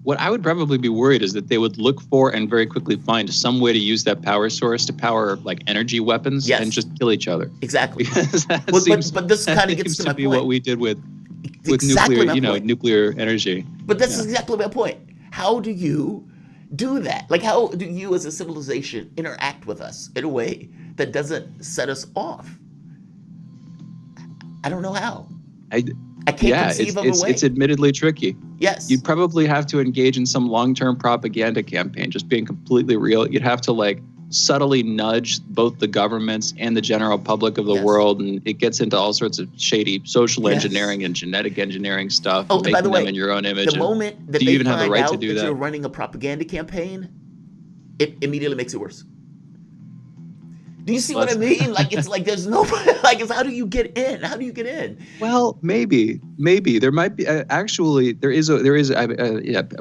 Speaker 6: What I would probably be worried is that they would look for and very quickly find some way to use that power source to power like energy weapons and just kill each other.
Speaker 1: Exactly.
Speaker 6: But
Speaker 1: this kind of gets to my point.
Speaker 6: What we did with
Speaker 1: exactly
Speaker 6: nuclear, nuclear energy.
Speaker 1: But that's exactly my point. How do you do that? Like, how do you as a civilization interact with us in a way that doesn't set us off? I don't know how. I can't conceive of a way.
Speaker 6: It's admittedly tricky.
Speaker 1: Yes.
Speaker 6: You'd probably have to engage in some long-term propaganda campaign, just being completely real. You'd have to like subtly nudge both the governments and the general public of the world, and it gets into all sorts of shady social engineering and genetic engineering stuff.
Speaker 1: Oh, and by the way,
Speaker 6: them in your own image.
Speaker 1: The moment that
Speaker 6: do you even have the right to do
Speaker 1: that
Speaker 6: that?
Speaker 1: You're running a propaganda campaign, it immediately makes it worse. Do you see what I mean? Like, it's like there's no, like, it's how do you get in? How do you get in?
Speaker 6: Well, maybe there might be actually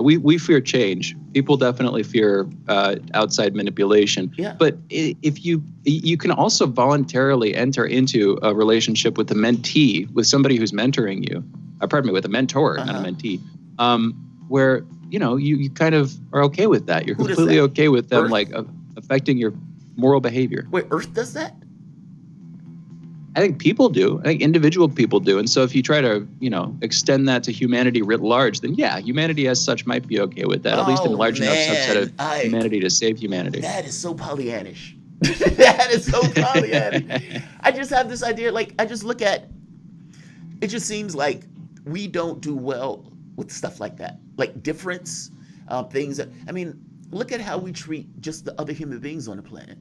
Speaker 6: we fear change. People definitely fear outside manipulation.
Speaker 1: Yeah.
Speaker 6: But if you can also voluntarily enter into a relationship with a mentee, with somebody who's mentoring you. With a mentor, not a mentee. Where you kind of are okay with that. You're completely okay with them like affecting your moral behavior.
Speaker 1: Wait, Earth does that?
Speaker 6: I think people do. I think individual people do. And so if you try to, extend that to humanity writ large, then yeah, humanity as such might be okay with that. At least in a large enough subset of humanity to save humanity.
Speaker 1: That is so Pollyannish. That is so Pollyannish. I just have this idea, like, I just look at, it just seems like we don't do well with stuff like that. Like difference, things that, look at how we treat just the other human beings on the planet.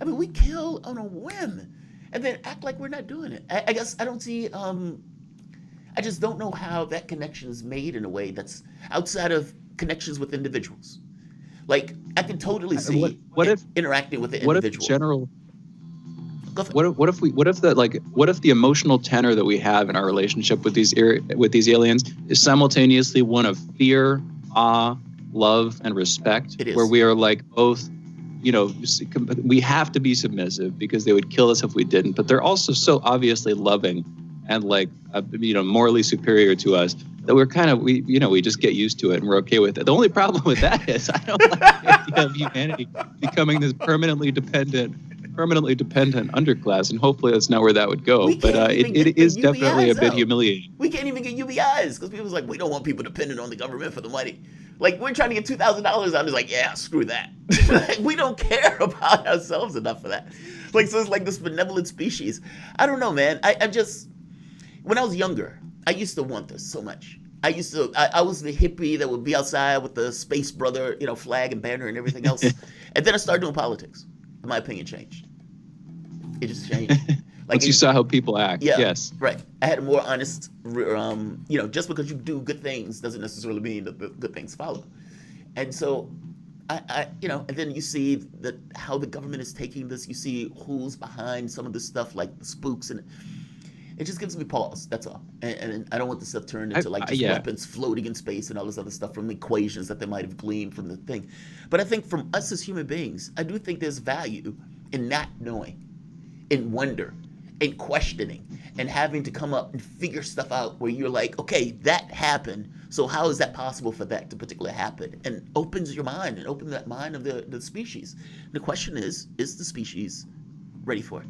Speaker 1: We kill on a whim and then act like we're not doing it. I guess I don't see, I just don't know how that connection is made in a way that's outside of connections with individuals. Like, I can totally see interacting with the individual.
Speaker 6: What if the emotional tenor that we have in our relationship with these aliens is simultaneously one of fear, awe, love, and respect?
Speaker 1: It is.
Speaker 6: Where we are like both, we have to be submissive because they would kill us if we didn't, but they're also so obviously loving and like, morally superior to us that we're kind of, we just get used to it and we're okay with it. The only problem with that is I don't like the idea of humanity becoming this permanently dependent underclass, and hopefully that's not where that would go. But it is definitely a bit humiliating.
Speaker 1: We can't even get UBIs because people's like, we don't want people dependent on the government for the money. Like, we're trying to get $2,000. I'm just like, yeah, screw that. Like, we don't care about ourselves enough for that. Like, so it's like this benevolent species. I don't know, man. I just, when I was younger, I used to want this so much. I was the hippie that would be outside with the space brother, flag and banner and everything else. And then I started doing politics. My opinion changed. It just changed.
Speaker 6: Once you saw how people act.
Speaker 1: Yeah,
Speaker 6: yes.
Speaker 1: Right. I had a more honest, just because you do good things doesn't necessarily mean that the good things follow. And so, and then you see that how the government is taking this. You see who's behind some of this stuff, like the spooks, and it just gives me pause. That's all. And I don't want this stuff turned into weapons floating in space and all this other stuff from equations that they might have gleaned from the thing. But I think from us as human beings, I do think there's value in not knowing, in wonder, and questioning and having to come up and figure stuff out where you're like, okay, that happened. So how is that possible for that to particularly happen? And opens your mind and opens that mind of the species. And the question is the species ready for it?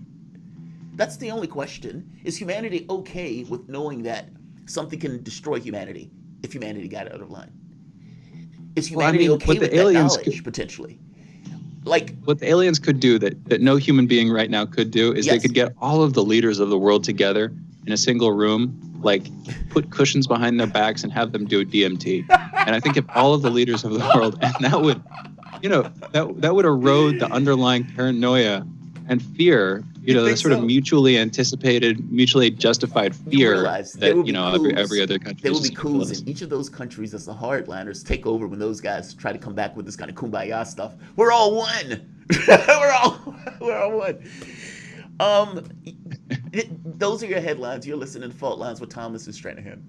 Speaker 1: That's the only question. Is humanity okay with knowing that something can destroy humanity if humanity got out of line? Is humanity okay with that knowledge, potentially? Like,
Speaker 6: what the aliens could do that no human being right now could do is they could get all of the leaders of the world together in a single room, like put cushions behind their backs and have them do DMT. And I think if all of the leaders of the world, and that would, that would erode the underlying paranoia and fear, the sort of mutually anticipated, mutually justified fear that, every other country.
Speaker 1: There will be coups in each of those countries as the hardliners take over when those guys try to come back with this kind of kumbaya stuff. We're all one. we're all one. Those are your headlines. You're listening to Fault Lines with Thomas and Stranahan.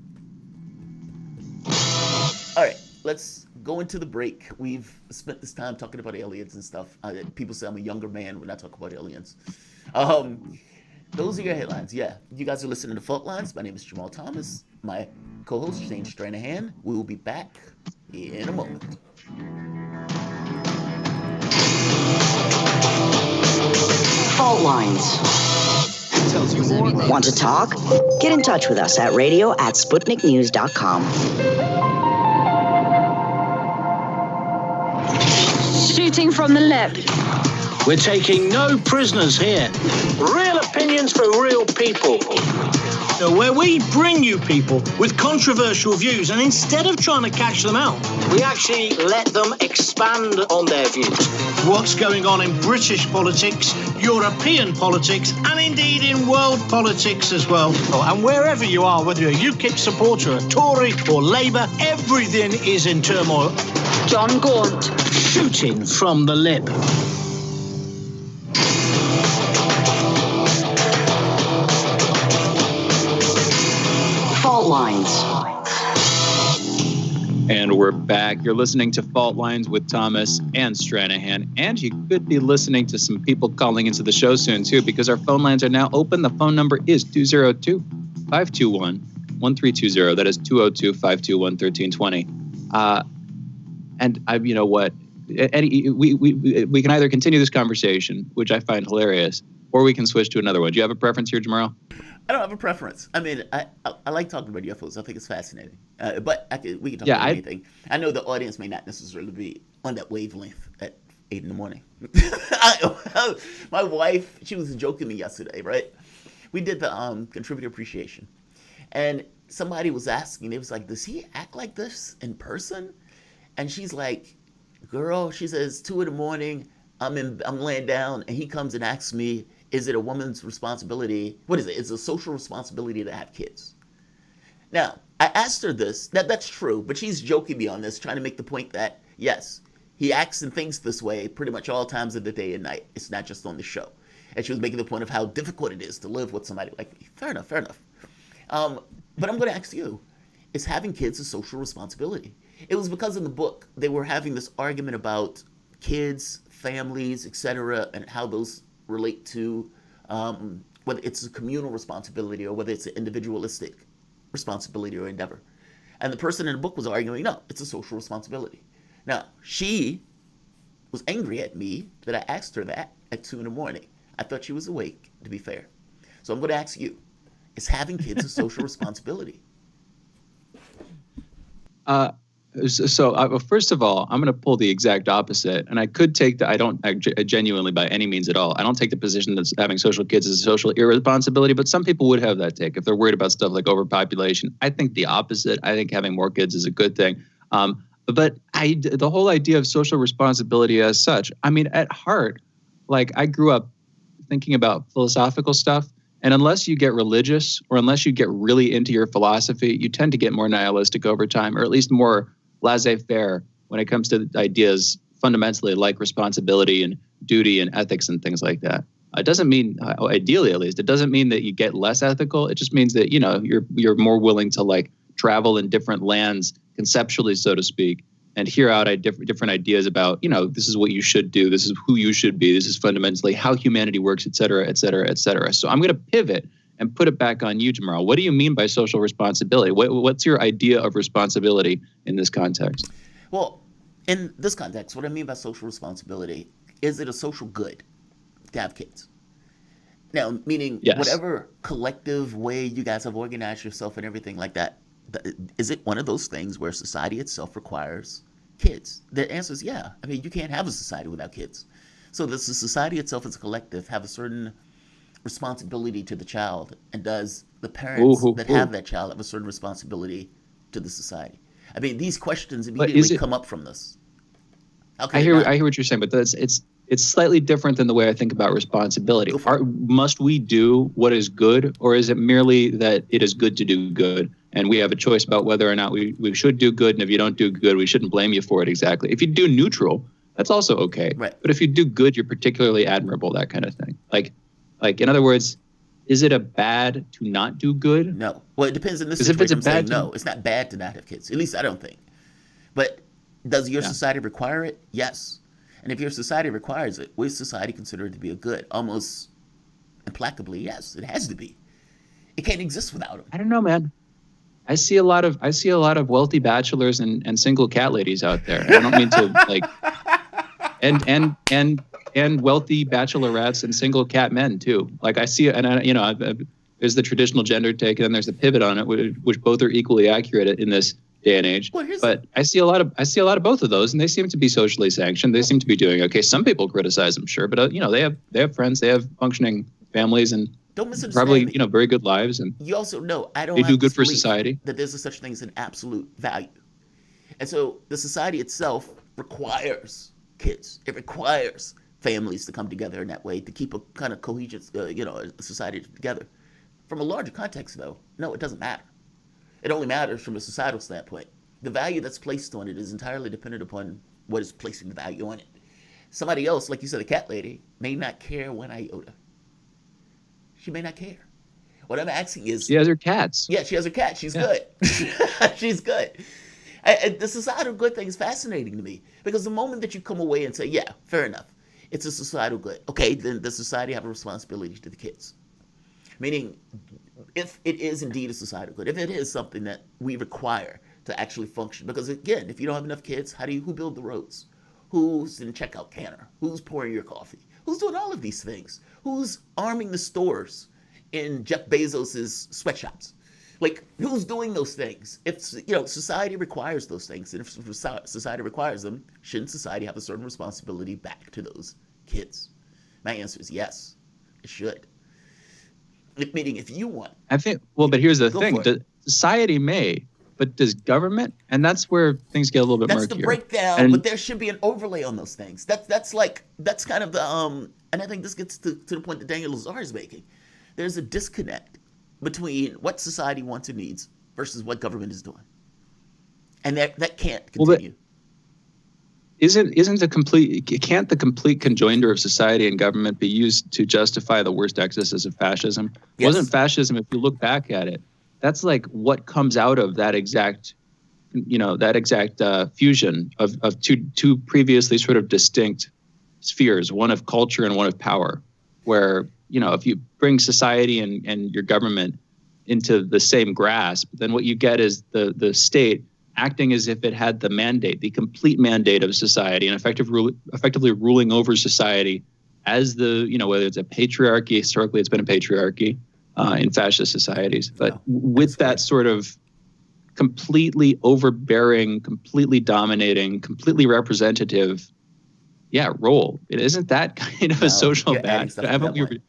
Speaker 1: All right, let's go into the break. We've spent this time talking about aliens and stuff. People say I'm a younger man when I talk about aliens. Those are your headlines. Yeah, you guys are listening to Fault Lines. My name is Jamarl Thomas. My co-host, Shane Stranahan. We will be back in a moment.
Speaker 17: Fault Lines. Want to talk? Get in touch with us at radio@sputniknews.com.
Speaker 7: Shooting from the lip.
Speaker 18: We're taking no prisoners here. Real opinions for real people. Where we bring you people with controversial views, and instead of trying to catch them out, we actually let them expand on their views. What's going on in British politics, European politics, and indeed in world politics as well. And wherever you are, whether you're a UKIP supporter, a Tory, or Labour, everything is in turmoil.
Speaker 7: John Gaunt.
Speaker 18: Shooting from the lip.
Speaker 17: Fault Lines.
Speaker 6: And we're back. You're listening to Fault Lines with Thomas and Stranahan. And you could be listening to some people calling into the show soon, too, because our phone lines are now open. The phone number is 202-521-1320. That is 202-521-1320. And you know what? We can either continue this conversation, which I find hilarious, or we can switch to another one. Do you have a preference here, Jamarl?
Speaker 1: I don't have a preference. I mean, I like talking about UFOs. I think it's fascinating. But we can talk about anything. I know the audience may not necessarily be on that wavelength at 8 in the morning. My wife, she was joking me yesterday, right? We did the contributor appreciation. And somebody was asking, they was like, does he act like this in person? And she's like, girl, she says, 2 in the morning, I'm laying down, and he comes and asks me, is it a woman's responsibility? What is it? It's a social responsibility to have kids. Now, I asked her this. That's true, but she's joking me on this, trying to make the point that, yes, he acts and thinks this way pretty much all times of the day and night. It's not just on the show. And she was making the point of how difficult it is to live with somebody like me. Fair enough. But I'm going to ask you, is having kids a social responsibility? It was because in the book, they were having this argument about kids, families, etc., and how those relate to whether it's a communal responsibility or whether it's an individualistic responsibility or endeavor. And the person in the book was arguing, no, it's a social responsibility. Now, she was angry at me that I asked her that at 2 in the morning. I thought she was awake, to be fair. So I'm going to ask you, is having kids a social responsibility?
Speaker 6: So first of all, I'm going to pull the exact opposite. And I could take I genuinely by any means at all, I don't take the position that having social kids is a social irresponsibility, but some people would have that take if they're worried about stuff like overpopulation. I think the opposite. I think having more kids is a good thing. But the whole idea of social responsibility as such, I mean, at heart, like I grew up thinking about philosophical stuff. And unless you get religious or unless you get really into your philosophy, you tend to get more nihilistic over time, or at least more laissez-faire when it comes to ideas fundamentally like responsibility and duty and ethics and things like that. It doesn't mean, ideally at least, it doesn't mean that you get less ethical. It just means that, you're more willing to like travel in different lands conceptually, so to speak, and hear out different ideas about, this is what you should do, this is who you should be, this is fundamentally how humanity works, et cetera, et cetera, et cetera. So I'm going to pivot and put it back on you, Jamarl. What do you mean by social responsibility? What's your idea of responsibility in this context?
Speaker 1: Well, in this context, what I mean by social responsibility, is it a social good to have kids? Now, meaning whatever collective way you guys have organized yourself and everything like that, is it one of those things where society itself requires kids? The answer is yeah. I mean, you can't have a society without kids. So does the society itself as a collective have a certain responsibility to the child, and does the parents that have that child have a certain responsibility to the society? I mean, these questions immediately come up from this.
Speaker 6: I hear what you're saying, but it's slightly different than the way I think about responsibility. Must we do what is good, or is it merely that it is good to do good, and we have a choice about whether or not we should do good, and if you don't do good, we shouldn't blame you for it exactly. If you do neutral, that's also okay. Right. But if you do good, you're particularly admirable, that kind of thing. Like in other words, is it a bad to not do good?
Speaker 1: No. Well, it depends on this situation. If it's a bad no, it's not bad to not have kids. At least I don't think. But does your society require it? Yes. And if your society requires it, will society consider it to be a good? Almost implacably, yes. It has to be. It can't exist without them.
Speaker 6: I don't know, man. I see a lot of wealthy bachelors and single cat ladies out there. I don't mean to and wealthy bachelorettes and single cat men too. Like I see, there's the traditional gender take, and then there's the pivot on it, which both are equally accurate in this day and age. But I see a lot of both of those, and they seem to be socially sanctioned. They seem to be doing okay. Some people criticize them, sure, but they have friends, they have functioning families, and
Speaker 1: don't misunderstand
Speaker 6: probably
Speaker 1: me.
Speaker 6: Very good lives, and
Speaker 1: you also know
Speaker 6: they do good for society.
Speaker 1: That there's a such thing as an absolute value, and so the society itself requires kids. It requires families to come together in that way to keep a kind of cohesion, a society together. From a larger context, though, no, it doesn't matter. It only matters from a societal standpoint. The value that's placed on it is entirely dependent upon what is placing the value on it. Somebody else, like you said, a cat lady, may not care one iota. She may not care. What I'm asking is...
Speaker 6: She has her cats.
Speaker 1: Yeah, she has her cat. She's good. She's good. The societal good thing is fascinating to me, because the moment that you come away and say, yeah, fair enough, it's a societal good. Okay, then does society have a responsibility to the kids? Meaning, if it is indeed a societal good, if it is something that we require to actually function, because again, if you don't have enough kids, who build the roads? Who's in the checkout counter? Who's pouring your coffee? Who's doing all of these things? Who's arming the stores in Jeff Bezos's sweatshops? Like, who's doing those things? If society requires those things, and if society requires them, shouldn't society have a certain responsibility back to those kids? My answer is yes, it should. Meaning, if you want,
Speaker 6: I think. Well, but here's the thing: society may, but does government? And that's where things get a little bit murkier.
Speaker 1: That's the breakdown. But there should be an overlay on those things. That's kind of the and I think this gets to the point that Daniel Lazar is making. There's a disconnect between what society wants and needs versus what government is doing, and that can't continue.
Speaker 6: Well, can't the complete conjoinder of society and government be used to justify the worst excesses of fascism? Yes. Wasn't fascism, if you look back at it, that's like what comes out of that exact fusion of two previously sort of distinct spheres, one of culture and one of power, where if you bring society and your government into the same grasp, then what you get is the state acting as if it had the complete mandate of society, and effectively ruling over society as whether it's a patriarchy. Historically, it's been a patriarchy in fascist societies, but with that sort of completely overbearing, completely dominating, completely representative, role. It isn't that kind of a social bad. Haven't we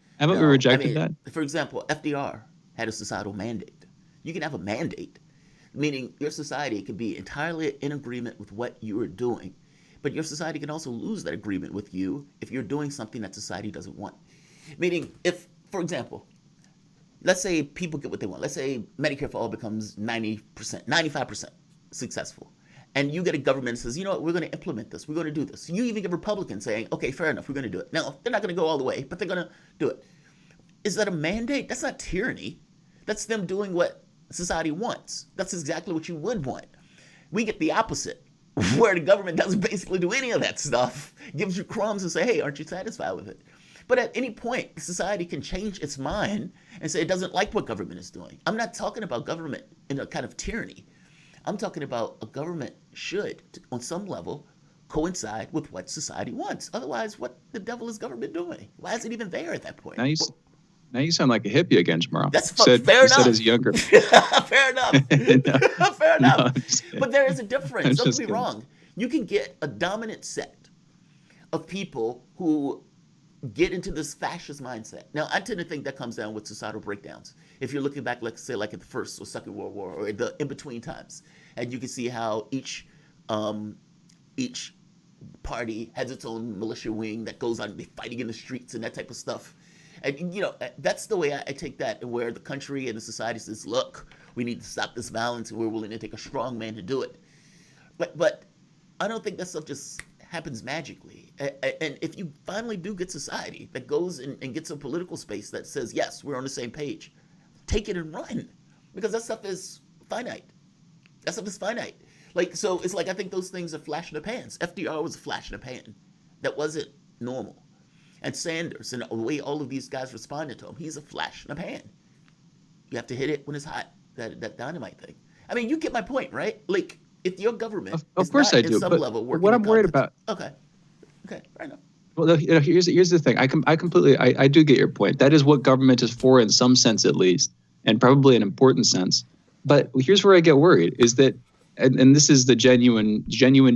Speaker 6: rejected that?
Speaker 1: For example, FDR had a societal mandate. You can have a mandate, meaning your society can be entirely in agreement with what you are doing, but your society can also lose that agreement with you if you're doing something that society doesn't want. Meaning, if, for example, let's say people get what they want. Let's say Medicare for all becomes 90%, 95% successful. And you get a government that says, you know what, we're going to implement this. We're going to do this. You even get Republicans saying, okay, fair enough, we're going to do it. Now, they're not going to go all the way, but they're going to do it. Is that a mandate? That's not tyranny. That's them doing what society wants. That's exactly what you would want. We get the opposite. where the government doesn't basically do any of that stuff, gives you crumbs and say, hey, aren't you satisfied with it? But at any point, society can change its mind and say it doesn't like what government is doing. I'm not talking about government in a kind of tyranny. I'm talking about a government should, on some level, coincide with what society wants. Otherwise, what the devil is government doing? Why is it even there at that point?
Speaker 6: Now you sound like a hippie again, Jamarl.
Speaker 1: That's fair enough.
Speaker 6: Said as younger.
Speaker 1: Fair enough.
Speaker 6: No,
Speaker 1: fair enough.
Speaker 6: No,
Speaker 1: but there is a difference. Don't get me
Speaker 6: kidding.
Speaker 1: wrong. You can get a dominant set of people who get into this fascist mindset. Now, I tend to think that comes down with societal breakdowns. If you're looking back, let's say, like at the First or Second World War, or the in-between times, and you can see how each party has its own militia wing that goes out and they're fighting in the streets and that type of stuff. And, that's the way I take that, and where the country and the society says, look, we need to stop this violence, and we're willing to take a strong man to do it. But I don't think that stuff just happens magically. And if you finally do get society that goes and gets a political space that says, yes, we're on the same page, take it and run. Because that stuff is finite. That stuff is finite. So it's like, I think those things are flash in the pans. FDR was a flash in the pan. That wasn't normal. And Sanders and the way all of these guys responded to him, he's a flash in the pan. You have to hit it when it's hot, that dynamite thing. I mean, you get my point, right? Like, if your government
Speaker 6: of course
Speaker 1: is not
Speaker 6: I do,
Speaker 1: in some
Speaker 6: but
Speaker 1: level working
Speaker 6: what I'm
Speaker 1: in
Speaker 6: worried
Speaker 1: conflict-
Speaker 6: about.
Speaker 1: Okay, fair enough.
Speaker 6: Well, here's the thing. I completely do get your point. That is what government is for, in some sense at least, and probably an important sense. But here's where I get worried: is that, and this is the genuine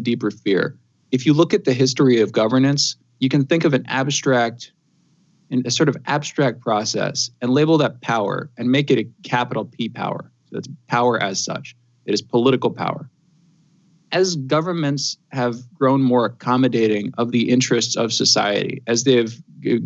Speaker 6: deeper fear. If you look at the history of governance, you can think of a sort of abstract process and label that power and make it a capital P power. So that's power as such. It is political power. As governments have grown more accommodating of the interests of society, as they have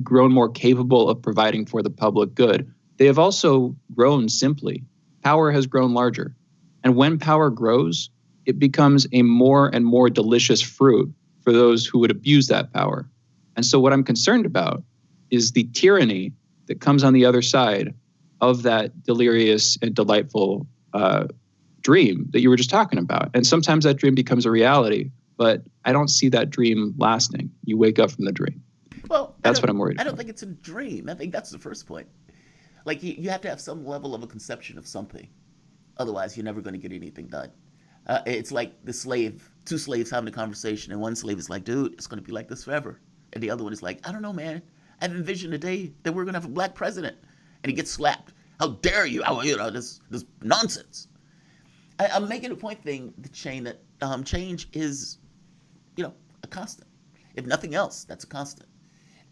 Speaker 6: grown more capable of providing for the public good, they have also grown simply. Power has grown larger. And when power grows, it becomes a more and more delicious fruit for those who would abuse that power. And so what I'm concerned about is the tyranny that comes on the other side of that delirious and delightful dream that you were just talking about. And sometimes that dream becomes a reality, but I don't see that dream lasting. You wake up from the dream.
Speaker 1: Well,
Speaker 6: that's what I'm worried about.
Speaker 1: I don't think it's a dream. I think that's the first point. Like, you have to have some level of a conception of something. Otherwise, you're never going to get anything done. It's like two slaves having a conversation, and one slave is like, dude, it's going to be like this forever. And the other one is like, I don't know, man. I've envisioned a day that we're going to have a black president. And he gets slapped. How dare you? This nonsense. I'm making a point Shane, that change is, a constant. If nothing else, that's a constant.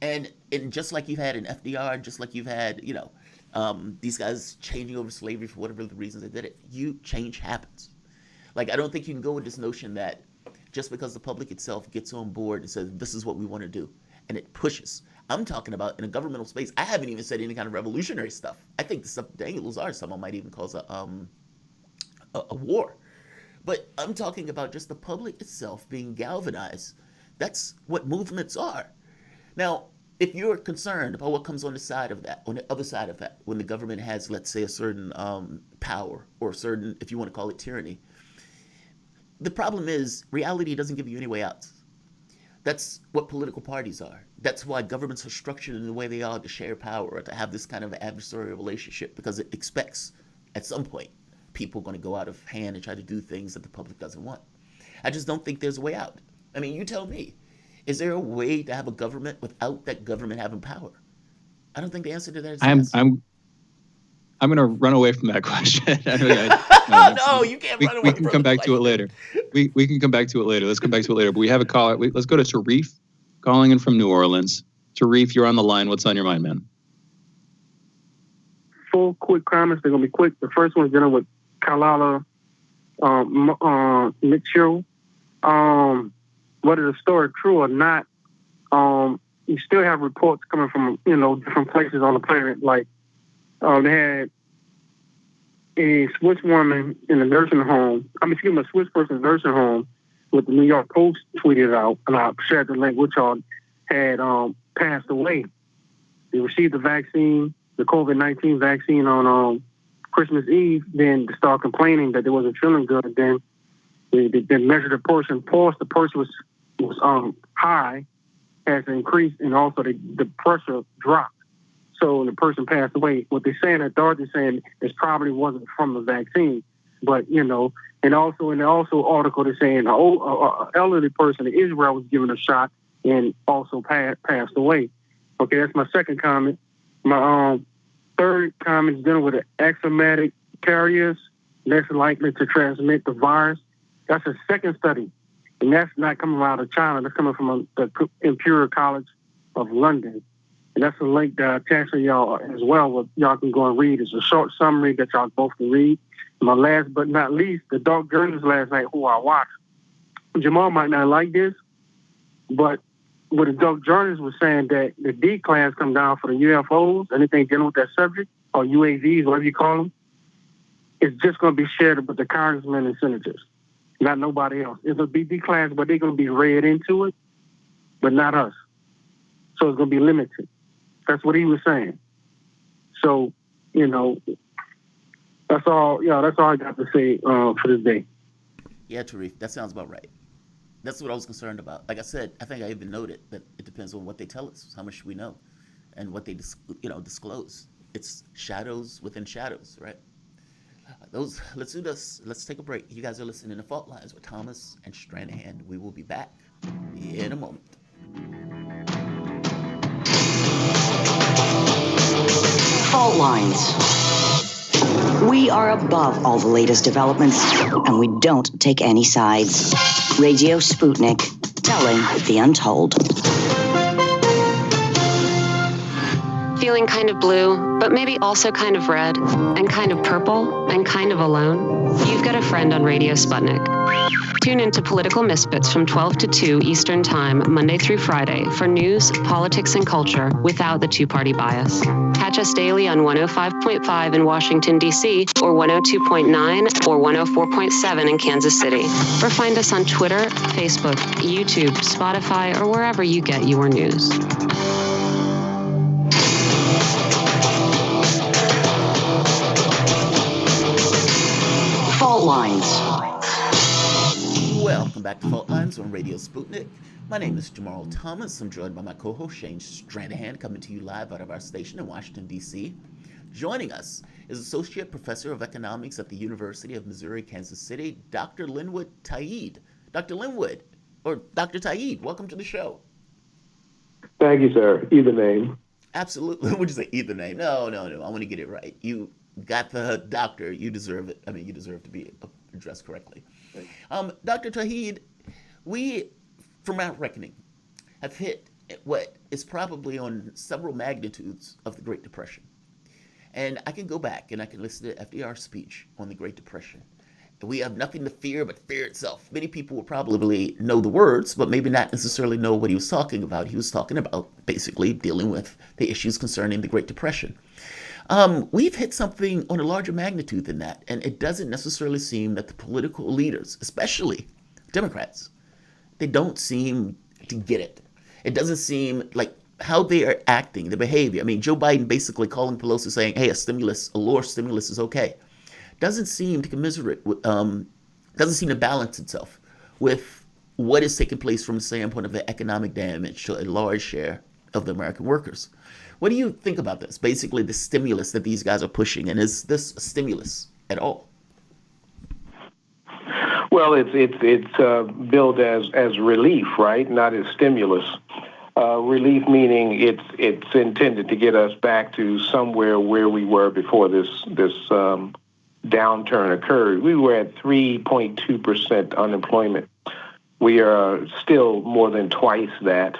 Speaker 1: And just like you've had in FDR, just like you've had, these guys changing over slavery for whatever the reasons they did it, change happens. Like, I don't think you can go with this notion that just because the public itself gets on board and says, this is what we want to do, and it pushes. I'm talking about in a governmental space. I haven't even said any kind of revolutionary stuff. I think the stuff Daniel Lazar, someone might even cause a war. But I'm talking about just the public itself being galvanized. That's what movements are. Now, if you're concerned about what comes on the side of that, on the other side of that, when the government has, let's say, a certain power or a certain, if you want to call it tyranny, the problem is reality doesn't give you any way out. That's what political parties are. That's why governments are structured in the way they are, to share power or to have this kind of adversarial relationship, because it expects at some point people are going to go out of hand and try to do things that the public doesn't want. I just don't think there's a way out. I mean, you tell me, is there a way to have a government without that government having power? I don't think the answer to that is yes.
Speaker 6: I'm going to run away from that question.
Speaker 1: No, you can't run away from it.
Speaker 6: We can come back to it later. We can come back to it later. Let's come back to it later. But we have a call. Let's go to Tarif, calling in from New Orleans. Tarif, you're on the line. What's on your mind, man?
Speaker 19: 4 quick comments. They're going to be quick. The first one is dealing with Kalala Mitchell. Whether the story is true or not, you still have reports coming from, different places on the planet. Like, they had a Swiss woman in a nursing home. A Swiss person's nursing home, with the New York Post tweeted out, and I shared the link with y'all, had passed away. They received the vaccine, the COVID-19 vaccine, on Christmas Eve. Then they started complaining that they wasn't feeling good. Then They measured the person pulse. The person was high, has increased, and also the pressure dropped. So the person passed away. What they're saying, authorities saying, this probably wasn't from the vaccine, but and also in the article they're saying an elderly person in Israel was given a shot and also passed away. Okay, that's my second comment. My third comment is dealing with the axiomatic carriers less likely to transmit the virus. That's a second study, and that's not coming out of China. That's coming from the Imperial College of London. And that's a link that I attached to y'all as well. What y'all can go and read. It's a short summary that y'all both can read. My last but not least, the Dark Journalist last night, who I watched. Jamal might not like this, but what the Dark Journalist was saying that the D class come down for the UFOs, anything dealing with that subject, or UAVs, whatever you call them, it's just going to be shared with the congressmen and senators, not nobody else. It'll be D class, but they're going to be read into it, but not us. So it's going to be limited. That's what he was saying. So, that's all. Yeah, that's all I got to say for this day.
Speaker 1: Yeah, Tarif, that sounds about right. That's what I was concerned about. Like I said, I think I even noted that it depends on what they tell us, how much we know, and what they disclose. It's shadows within shadows, right? Let's do this. Let's take a break. You guys are listening to Fault Lines with Thomas and Stranahan. We will be back in a moment.
Speaker 17: Fault Lines. We are above all the latest developments, and we don't take any sides. Radio Sputnik, telling the untold.
Speaker 20: Feeling kind of blue, but maybe also kind of red, and kind of purple, and kind of alone? You've got a friend on Radio Sputnik. Tune into Political Misfits from 12 to 2 Eastern Time, Monday through Friday, for news, politics, and culture without the two-party bias. Catch us daily on 105.5 in Washington, D.C., or 102.9 or 104.7 in Kansas City. Or find us on Twitter, Facebook, YouTube, Spotify, or wherever you get your news.
Speaker 17: Fault Lines.
Speaker 1: Welcome back to Fault Lines on Radio Sputnik. My name is Jamarl Thomas. I'm joined by my co-host Shane Stranahan, coming to you live out of our station in Washington, D.C. Joining us is Associate Professor of Economics at the University of Missouri, Kansas City, Dr. Linwood Tauheed. Dr. Linwood, or Dr. Tauheed, welcome to the show.
Speaker 9: Thank you, sir. Either name.
Speaker 1: Absolutely. Would you say either name? No. I want to get it right. You got the doctor. You deserve it. I mean, you deserve to be addressed correctly. Dr. Tauheed, we, from our reckoning, have hit what is probably on several magnitudes of the Great Depression. And I can go back and I can listen to FDR's speech on the Great Depression. We have nothing to fear but fear itself. Many people will probably know the words, but maybe not necessarily know what he was talking about. He was talking about basically dealing with the issues concerning the Great Depression. We've hit something on a larger magnitude than that, and it doesn't necessarily seem that the political leaders, especially Democrats, they don't seem to get it. It doesn't seem like how they are acting, the behavior. I mean, Joe Biden basically calling Pelosi saying, hey, a lower stimulus is okay. Doesn't seem to commiserate, doesn't seem to balance itself with what is taking place from the standpoint of the economic damage to a large share of the American workers. What do you think about this? Basically, the stimulus that these guys are pushing, and is this a stimulus at all?
Speaker 21: Well, it's billed as relief, right? Not as stimulus. Relief meaning it's intended to get us back to somewhere where we were before this downturn occurred. We were at 3.2% unemployment. We are still more than twice that.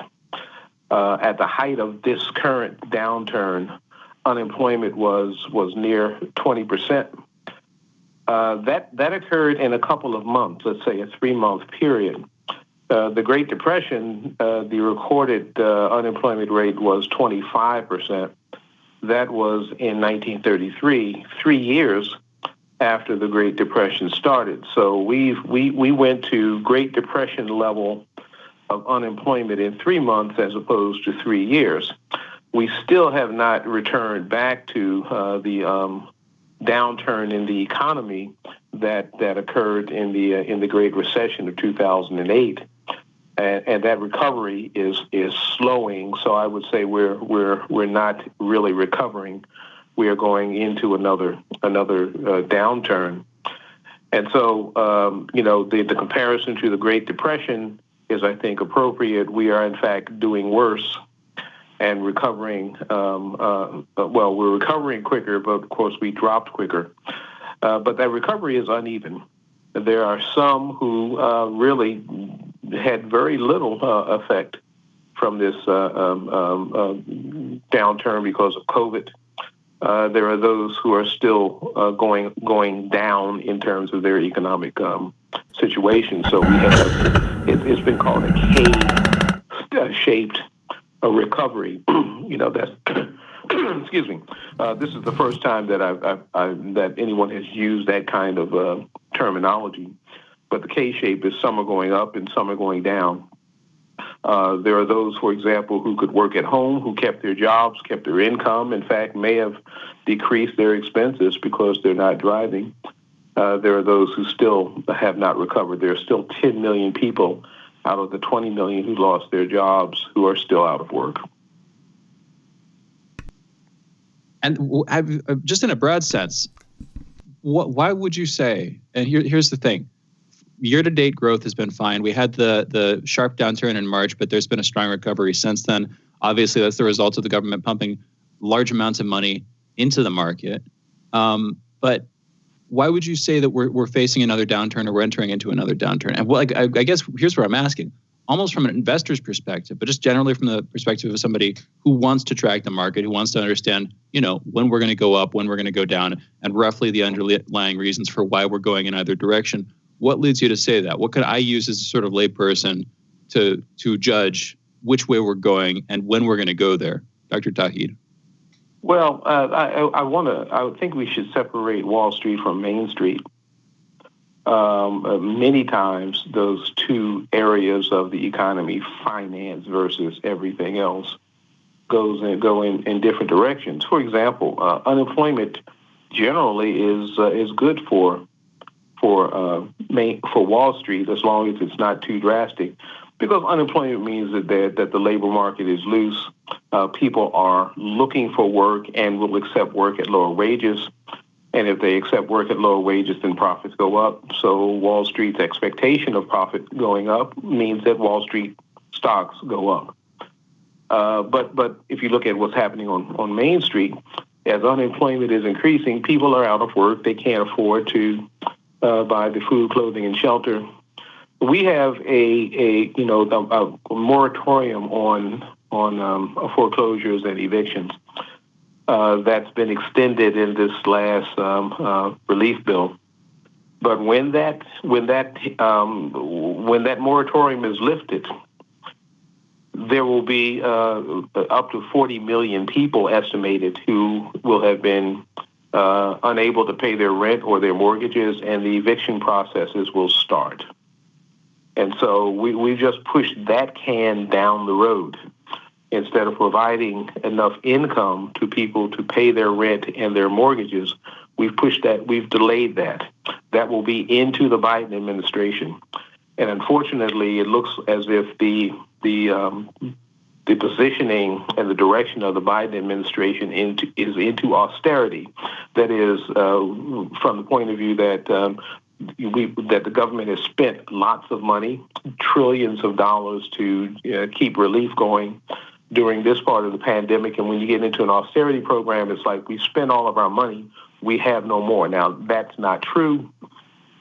Speaker 21: At the height of this current downturn, unemployment was near 20%. That occurred in a couple of months, let's say a 3-month period. The Great Depression, the recorded unemployment rate was 25%. That was in 1933, 3 years after the Great Depression started. So we went to Great Depression level of unemployment in 3 months as opposed to 3 years. We still have not returned back to the downturn in the economy that occurred in the Great Recession of 2008, and that recovery is slowing. So I would say we're not really recovering. We are going into another downturn, and so the comparison to the Great Depression is, I think, appropriate. We are in fact doing worse and recovering. We're recovering quicker, but of course we dropped quicker. But that recovery is uneven. There are some who really had very little effect from this downturn because of COVID. There are those who are still going down in terms of their economic situation. So we have it's been called a K-shaped recovery. That's excuse me. This is the first time that that anyone has used that kind of terminology. But the K-shape is some are going up and some are going down. There are those, for example, who could work at home, who kept their jobs, kept their income, in fact, may have decreased their expenses because they're not driving. There are those who still have not recovered. There are still 10 million people out of the 20 million who lost their jobs who are still out of work.
Speaker 11: And just in a broad sense, why would you say, and here's the thing, year-to-date growth has been fine. We had the sharp downturn in March, but there's been a strong recovery since then. Obviously, that's the result of the government pumping large amounts of money into the market. But why would you say that we're facing another downturn or we're entering into another downturn? And I guess here's where I'm asking, almost from an investor's perspective, but just generally from the perspective of somebody who wants to track the market, who wants to understand, when we're going to go up, when we're going to go down, and roughly the underlying reasons for why we're going in either direction. What leads you to say that? What could I use as a sort of layperson to judge which way we're going and when we're going to go there? Dr. Tauheed.
Speaker 21: Well, I think we should separate Wall Street from Main Street. Many times those two areas of the economy, finance versus everything else, go in different directions. For example, unemployment generally is good for Wall Street as long as it's not too drastic, because unemployment means that the labor market is loose. People are looking for work and will accept work at lower wages. And if they accept work at lower wages, then profits go up. So Wall Street's expectation of profit going up means that Wall Street stocks go up. But if you look at what's happening on Main Street, as unemployment is increasing, people are out of work. They can't afford to buy the food, clothing, and shelter. We have a moratorium on foreclosures and evictions that's been extended in this last relief bill. But when that moratorium is lifted, there will be up to 40 million people estimated who will have been unable to pay their rent or their mortgages, and the eviction processes will start. And so we just pushed that can down the road. Instead of providing enough income to people to pay their rent and their mortgages, we've delayed that. That will be into the Biden administration. And unfortunately, it looks as if the positioning and the direction of the Biden administration is into austerity. That is, from the point of view that the government has spent lots of money, trillions of dollars to keep relief going during this part of the pandemic. And when you get into an austerity program, it's like we spent all of our money, we have no more. Now, that's not true.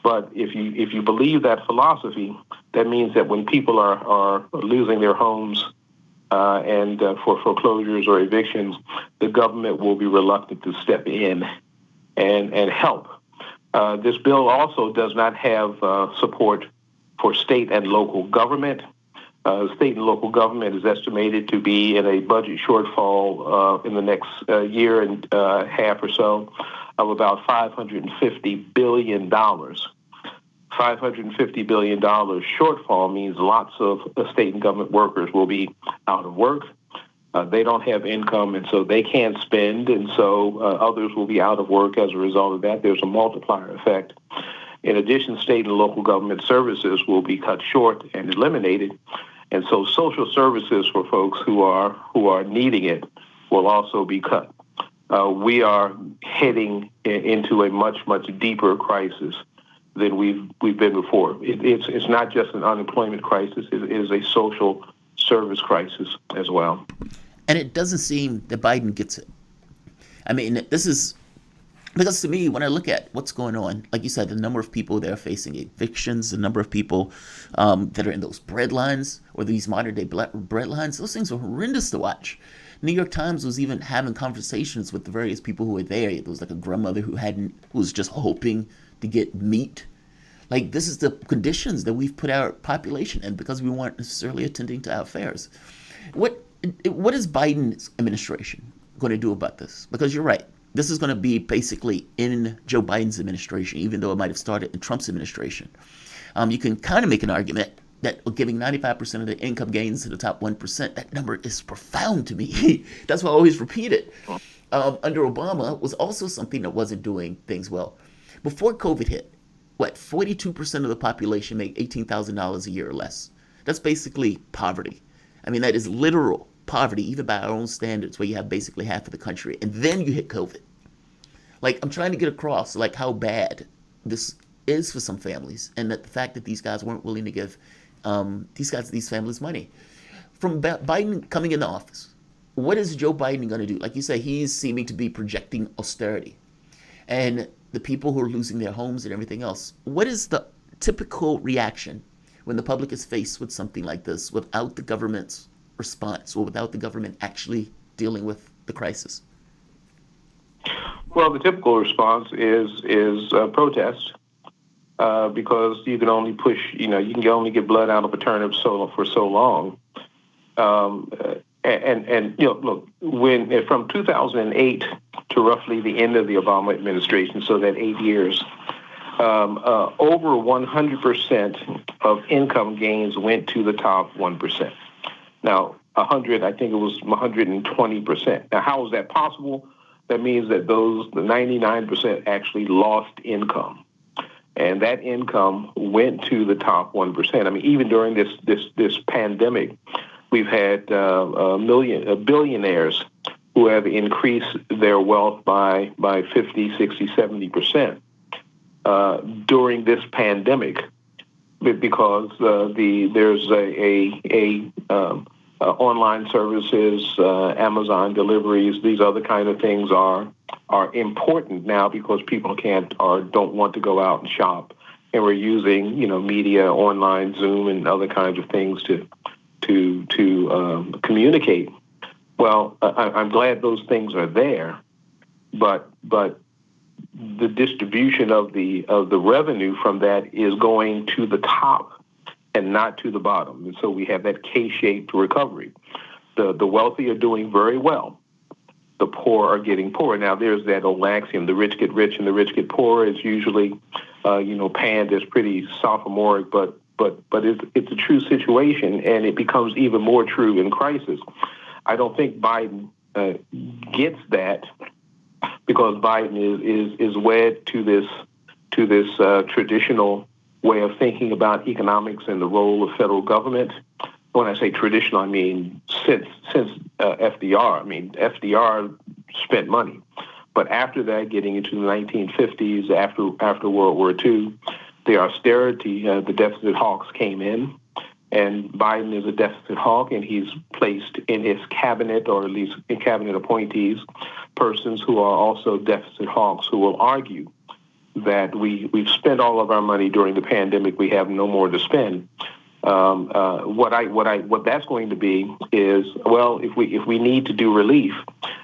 Speaker 21: But if you believe that philosophy, that means that when people are losing their homes and for foreclosures or evictions, the government will be reluctant to step in and help. This bill also does not have support for state and local government. State and local government is estimated to be in a budget shortfall in the next year and a half or so of about $550 billion. $550 billion shortfall means lots of state and government workers will be out of work. They don't have income, and so they can't spend, and so others will be out of work as a result of that. There's a multiplier effect. In addition, state and local government services will be cut short and eliminated. And so social services for folks who are needing it will also be cut. We are heading into a much deeper crisis than we've been before. It's not just an unemployment crisis; it is a social service crisis as well.
Speaker 1: And it doesn't seem that Biden gets it. I mean, this is because to me, when I look at what's going on, like you said, the number of people that are facing evictions, the number of people that are in those bread lines or these modern day bread lines, those things are horrendous to watch. New York Times was even having conversations with the various people who were there. There was like a grandmother who was just hoping to get meat. Like, this is the conditions that we've put our population in because we weren't necessarily attending to our affairs. What is Biden's administration going to do about this? Because you're right. This is going to be basically in Joe Biden's administration, even though it might have started in Trump's administration. You can kind of make an argument that giving 95% of the income gains to the top 1%, that number is profound to me. That's why I always repeat it. Under Obama was also something that wasn't doing things well. Before COVID hit, 42% of the population made $18,000 a year or less. That's basically poverty. I mean, that is literal poverty, even by our own standards, where you have basically half of the country. And then you hit COVID. Like, I'm trying to get across, like, how bad this is for some families, and that the fact that these guys weren't willing to give these families money. From Biden coming into office, what is Joe Biden going to do? Like you say, he's seeming to be projecting austerity. And the people who are losing their homes and everything else, what is the typical reaction when the public is faced with something like this without the government's response or without the government actually dealing with the crisis?
Speaker 21: Well, the typical response is protest. Because you can only push, you can only get blood out of a turnip for so long. Look, when from 2008 to roughly the end of the Obama administration, so that 8 years, over 100% of income gains went to the top 1%. Now, I think it was 120%. Now, how is that possible? That means that the 99% actually lost income. And that income went to the top 1%. I mean, even during this pandemic, we've had billionaires who have increased their wealth by 50, 60, 70% during this pandemic, because there's online services, Amazon deliveries, these other kind of things are important now because people can't or don't want to go out and shop, and we're using media, online, Zoom, and other kinds of things to communicate. Well, I'm glad those things are there, but the distribution of the revenue from that is going to the top and not to the bottom, and so we have that K-shaped recovery. The wealthy are doing very well. The poor are getting poorer. Now, there's that old axiom: the rich get rich and the rich get poorer. It's usually, panned as pretty sophomoric, but it's a true situation, and it becomes even more true in crisis. I don't think Biden gets that because Biden is wed to this traditional way of thinking about economics and the role of federal government. When I say traditional, I mean since FDR. I mean, FDR spent money. But after that, getting into the 1950s, after World War II, the austerity, the deficit hawks came in, and Biden is a deficit hawk, and he's placed in his cabinet, or at least in cabinet appointees, persons who are also deficit hawks who will argue that we've spent all of our money during the pandemic, we have no more to spend. What that's going to be is, well, if we need to do relief,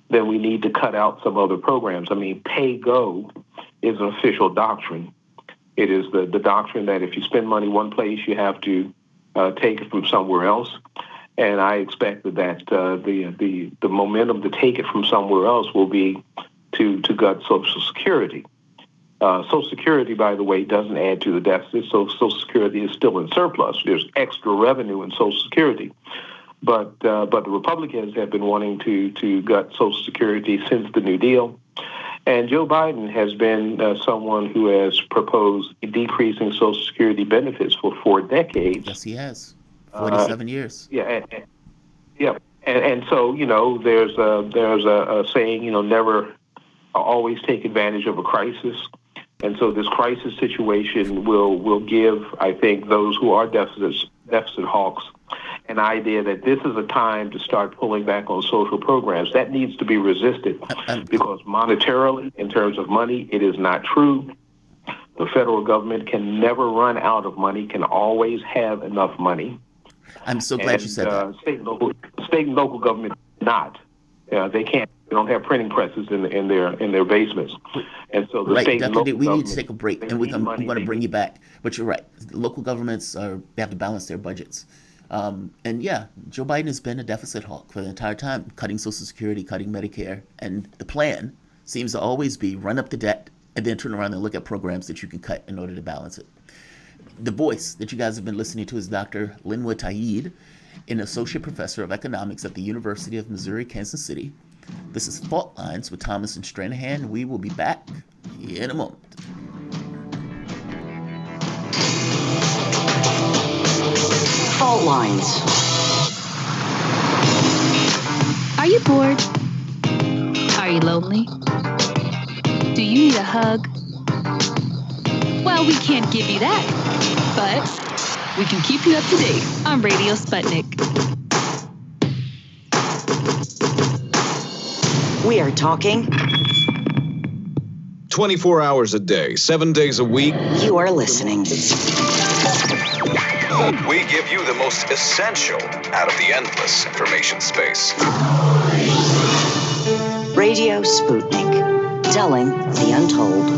Speaker 21: then we need to cut out some other programs. I mean, pay-go is an official doctrine. It is the doctrine that if you spend money one place, you have to take it from somewhere else. And I expect that the momentum to take it from somewhere else will be to gut Social Security. Social Security, by the way, doesn't add to the deficit, so Social Security is still in surplus. There's extra revenue in Social Security. But the Republicans have been wanting to gut Social Security since the New Deal. And Joe Biden has been someone who has proposed decreasing Social Security benefits for 4 decades.
Speaker 1: Yes, he has. 47 years.
Speaker 21: Yeah, and so there's a saying, never always take advantage of a crisis. And so this crisis situation will give, I think, those who are deficit hawks an idea that this is a time to start pulling back on social programs. That needs to be resisted because monetarily, in terms of money, it is not true. The federal government can never run out of money, can always have enough money.
Speaker 1: I'm so glad you said that.
Speaker 21: State and local government not. They can't. They don't have printing presses in their basements, and so the state and local
Speaker 1: we need to take a break, and I'm going to bring you back. But you're right. Local governments they have to balance their budgets, and yeah, Joe Biden has been a deficit hawk for the entire time, cutting Social Security, cutting Medicare, and the plan seems to always be run up the debt and then turn around and look at programs that you can cut in order to balance it. The voice that you guys have been listening to is Dr. Linwood Tauheed, an associate professor of economics at the University of Missouri, Kansas City. This is Fault Lines with Thomas and Stranahan. We will be back in a moment.
Speaker 17: Fault Lines.
Speaker 2: Are you bored? Are you lonely? Do you need a hug? Well, we can't give you that, but we can keep you up to date on Radio Sputnik.
Speaker 17: We are talking
Speaker 16: 24 hours a day, 7 days a week.
Speaker 17: You are listening.
Speaker 16: We give you the most essential out of the endless information space.
Speaker 17: Radio Sputnik, telling the untold.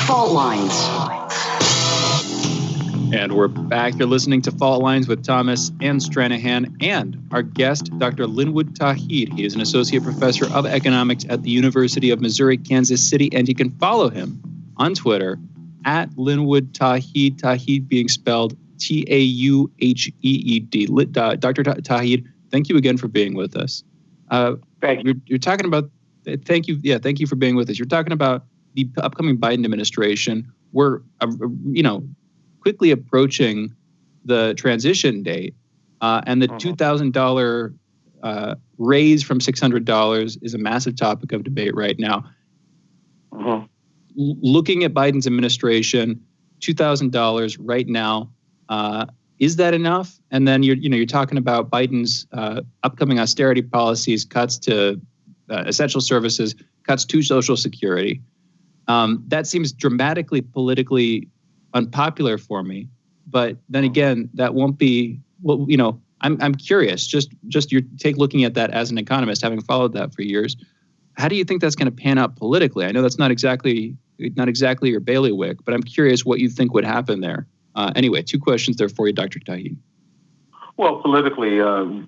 Speaker 17: Fault Lines.
Speaker 11: And we're back. You're listening to Fault Lines with Thomas and Stranahan and our guest, Dr. Linwood Tauheed. He is an associate professor of economics at the University of Missouri, Kansas City, and you can follow him on Twitter at Linwood Tauheed, Tauheed being spelled Tauheed. Dr. Tauheed, thank you again for being with us.
Speaker 21: Thank you.
Speaker 11: You're talking about, thank you. Yeah, thank you for being with us. You're talking about the upcoming Biden administration. We're, quickly approaching the transition date, and the $2,000 raise from $600 is a massive topic of debate right now. Looking at Biden's administration, $2,000 right now, is that enough? And then you're talking about Biden's upcoming austerity policies, cuts to essential services, cuts to Social Security. That seems dramatically politically unpopular for me, but then again, that won't be. Well, I'm curious. Just your take looking at that as an economist, having followed that for years. How do you think that's going to pan out politically? I know that's not exactly your bailiwick, but I'm curious what you think would happen there. Anyway, 2 questions there for you, Dr. Tauheed.
Speaker 21: Well, politically,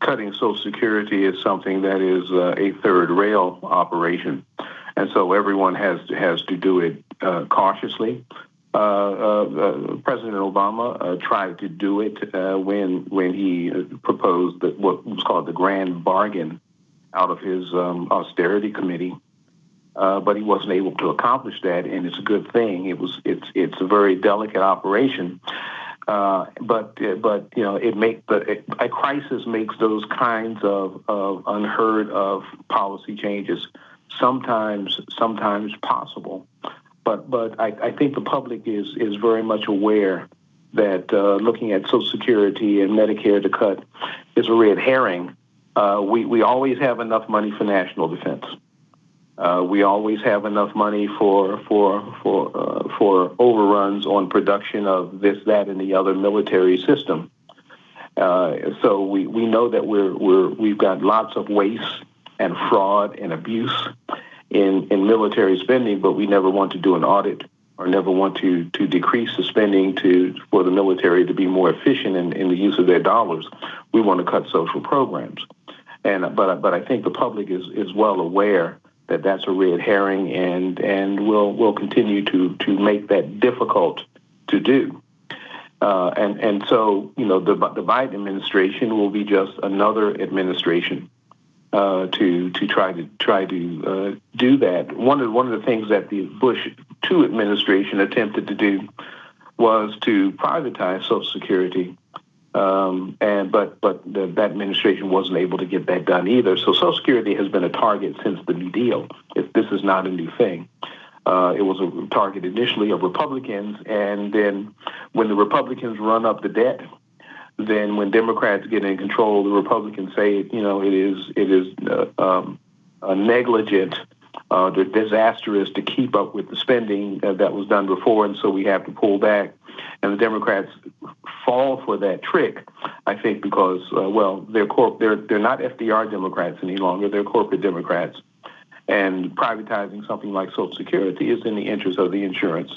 Speaker 21: cutting Social Security is something that is a third rail operation, and so everyone has to do it cautiously. President Obama tried to do it when he proposed what was called the grand bargain out of his austerity committee, but he wasn't able to accomplish that, and it's a good thing. It's a very delicate operation, but a crisis makes those kinds of unheard of policy changes sometimes possible. But I think the public is very much aware that looking at Social Security and Medicare to cut is a red herring. We always have enough money for national defense. We always have enough money for overruns on production of this, that, and the other military system. So we know that we've got lots of waste and fraud and abuse in military spending, but we never want to do an audit or never want to decrease the spending for the military to be more efficient in the use of their dollars. We want to cut social programs, but I think the public is well aware that that's a red herring, and will continue to make that difficult to do. And so, the Biden administration will be just another administration to try to do that. One of the things that the Bush II administration attempted to do was to privatize Social Security, but that administration wasn't able to get that done either. So Social Security has been a target since the New Deal. This is not a new thing. It was a target initially of Republicans, and then when the Republicans run up the debt, then when Democrats get in control, the Republicans say, it is negligent, disastrous to keep up with the spending that was done before, and so we have to pull back. And the Democrats fall for that trick, I think, because they're not FDR Democrats any longer; they're corporate Democrats. And privatizing something like Social Security is in the interest of the insurance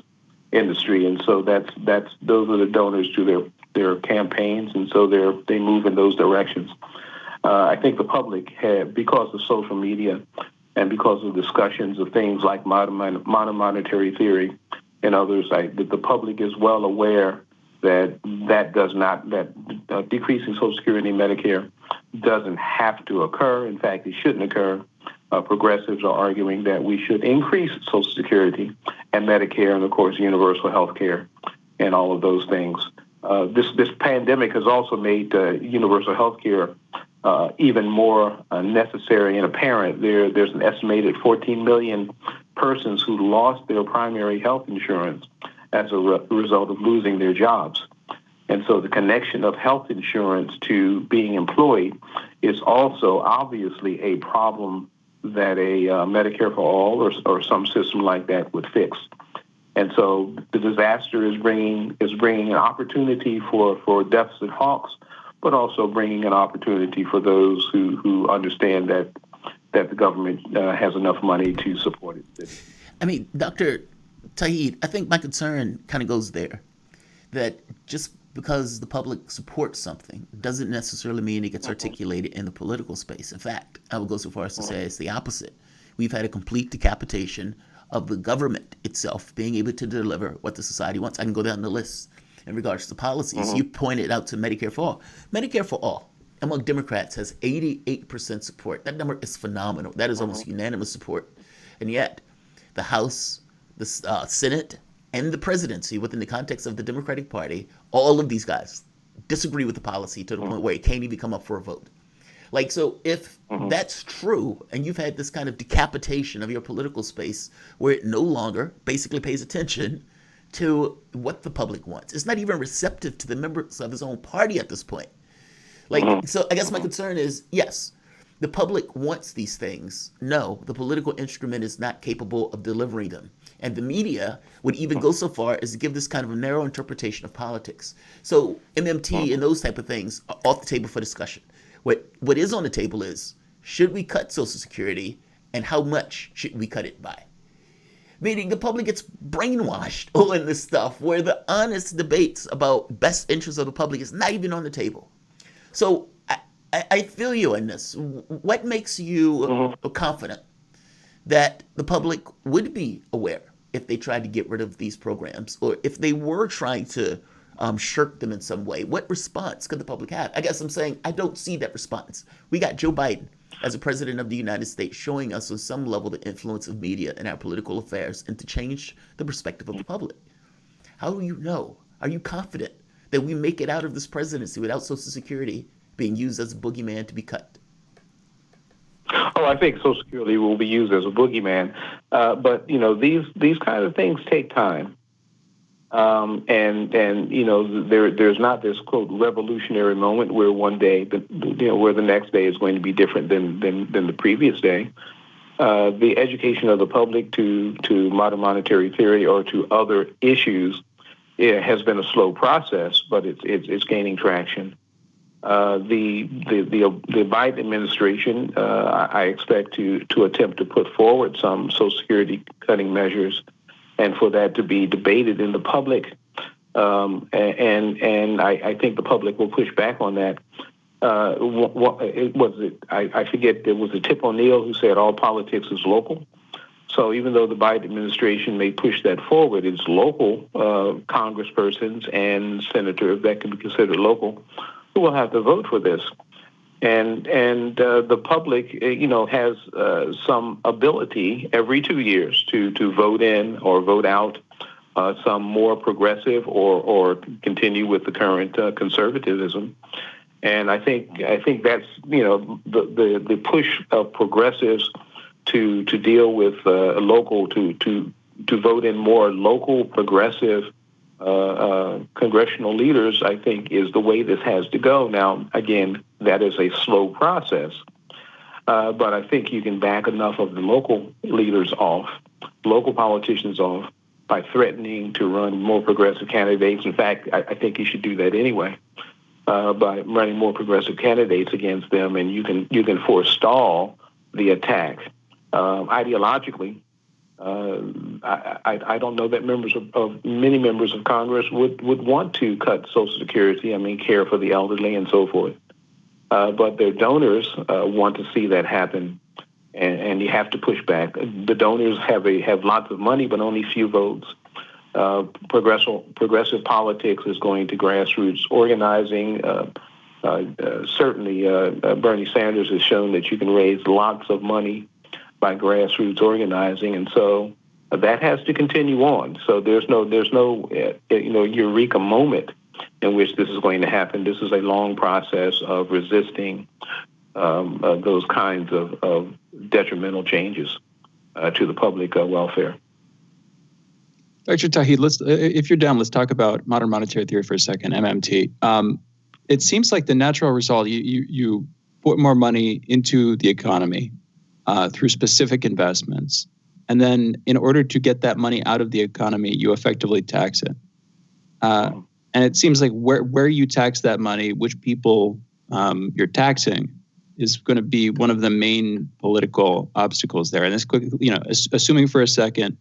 Speaker 21: industry, and so those are the donors to their campaigns, and so they move in those directions. I think the public because of social media and because of discussions of things like modern monetary theory and others, the public is well aware that decreasing Social Security and Medicare doesn't have to occur. In fact, it shouldn't occur. Progressives are arguing that we should increase Social Security and Medicare and, of course, universal health care and all of those things. This pandemic has also made universal health care even more necessary and apparent. There's an estimated 14 million persons who lost their primary health insurance as a result of losing their jobs. And so the connection of health insurance to being employed is also obviously a problem that a Medicare for All or some system like that would fix. And so the disaster is bringing an opportunity for deficit hawks, but also bringing an opportunity for those who understand that the government has enough money to support it.
Speaker 1: I mean, Dr. Tauheed, I think my concern kind of goes there, that just because the public supports something doesn't necessarily mean it gets articulated in the political space. In fact, I would go so far as to say it's the opposite. We've had a complete decapitation of the government itself being able to deliver what the society wants. I can go down the list in regards to policies. You pointed out to Medicare for All. Medicare for All among Democrats has 88% support. That number is phenomenal. That is almost unanimous support. And yet the House, the Senate, and the presidency within the context of the Democratic Party, all of these guys disagree with the policy to the point where it can't even come up for a vote. Like, so if that's true, and you've had this kind of decapitation of your political space where it no longer basically pays attention to what the public wants, it's not even receptive to the members of his own party at this point. Like, so I guess my concern is, yes, the public wants these things. No, the political instrument is not capable of delivering them. And the media would even go so far as to give this kind of a narrow interpretation of politics. So MMT and those type of things are off the table for discussion. What is on the table is, should we cut Social Security, and how much should we cut it by? Meaning the public gets brainwashed all in this stuff where the honest debates about best interests of the public is not even on the table. So I feel you in this. What makes you confident that the public would be aware if they tried to get rid of these programs, or if they were trying to shirk them in some way? What response could the public have? I guess I'm saying I don't see that response. We got Joe Biden as a president of the United States showing us on some level the influence of media in our political affairs and to change the perspective of the public. How do you know? Are you confident that we make it out of this presidency without Social Security being used as a boogeyman to be cut?
Speaker 21: Oh, I think Social Security will be used as a boogeyman, but these kind of things take time, and there's not this quote revolutionary moment where one day, where the next day is going to be different than the previous day. The education of the public to modern monetary theory or to other issues has been a slow process, but it's gaining traction. The Biden administration, I expect to attempt to put forward some Social Security cutting measures, and for that to be debated in the public. And I think the public will push back on that. I forget, there was a Tip O'Neill who said all politics is local. So even though the Biden administration may push that forward, it's local congresspersons and senators that can be considered local who will have to vote for this. And the public, has some ability every 2 years to vote in or vote out some more progressive or continue with the current conservatism. And I think that's the push of progressives to deal with local to vote in more local progressive congressional leaders, I think, is the way this has to go. Now, again, that is a slow process, but I think you can back enough of the local leaders off, local politicians off, by threatening to run more progressive candidates. In fact, I think you should do that anyway, by running more progressive candidates against them, and you can forestall the attack ideologically. I don't know that many members of Congress would want to cut Social Security, care for the elderly and so forth. But their donors want to see that happen, and you have to push back. The donors have lots of money, but only few votes. Progressive politics is going to grassroots organizing. Certainly, Bernie Sanders has shown that you can raise lots of money by grassroots organizing, and so that has to continue on. So there's no eureka moment in which this is going to happen. This is a long process of resisting those kinds of detrimental changes to the public welfare.
Speaker 11: Dr. Tauheed, if you're down, let's talk about modern monetary theory for a second, MMT. It seems like the natural result, you put more money into the economy through specific investments. And then in order to get that money out of the economy, you effectively tax it. And it seems like where you tax that money, which people you're taxing, is going to be one of the main political obstacles there. And this quick, assuming for a second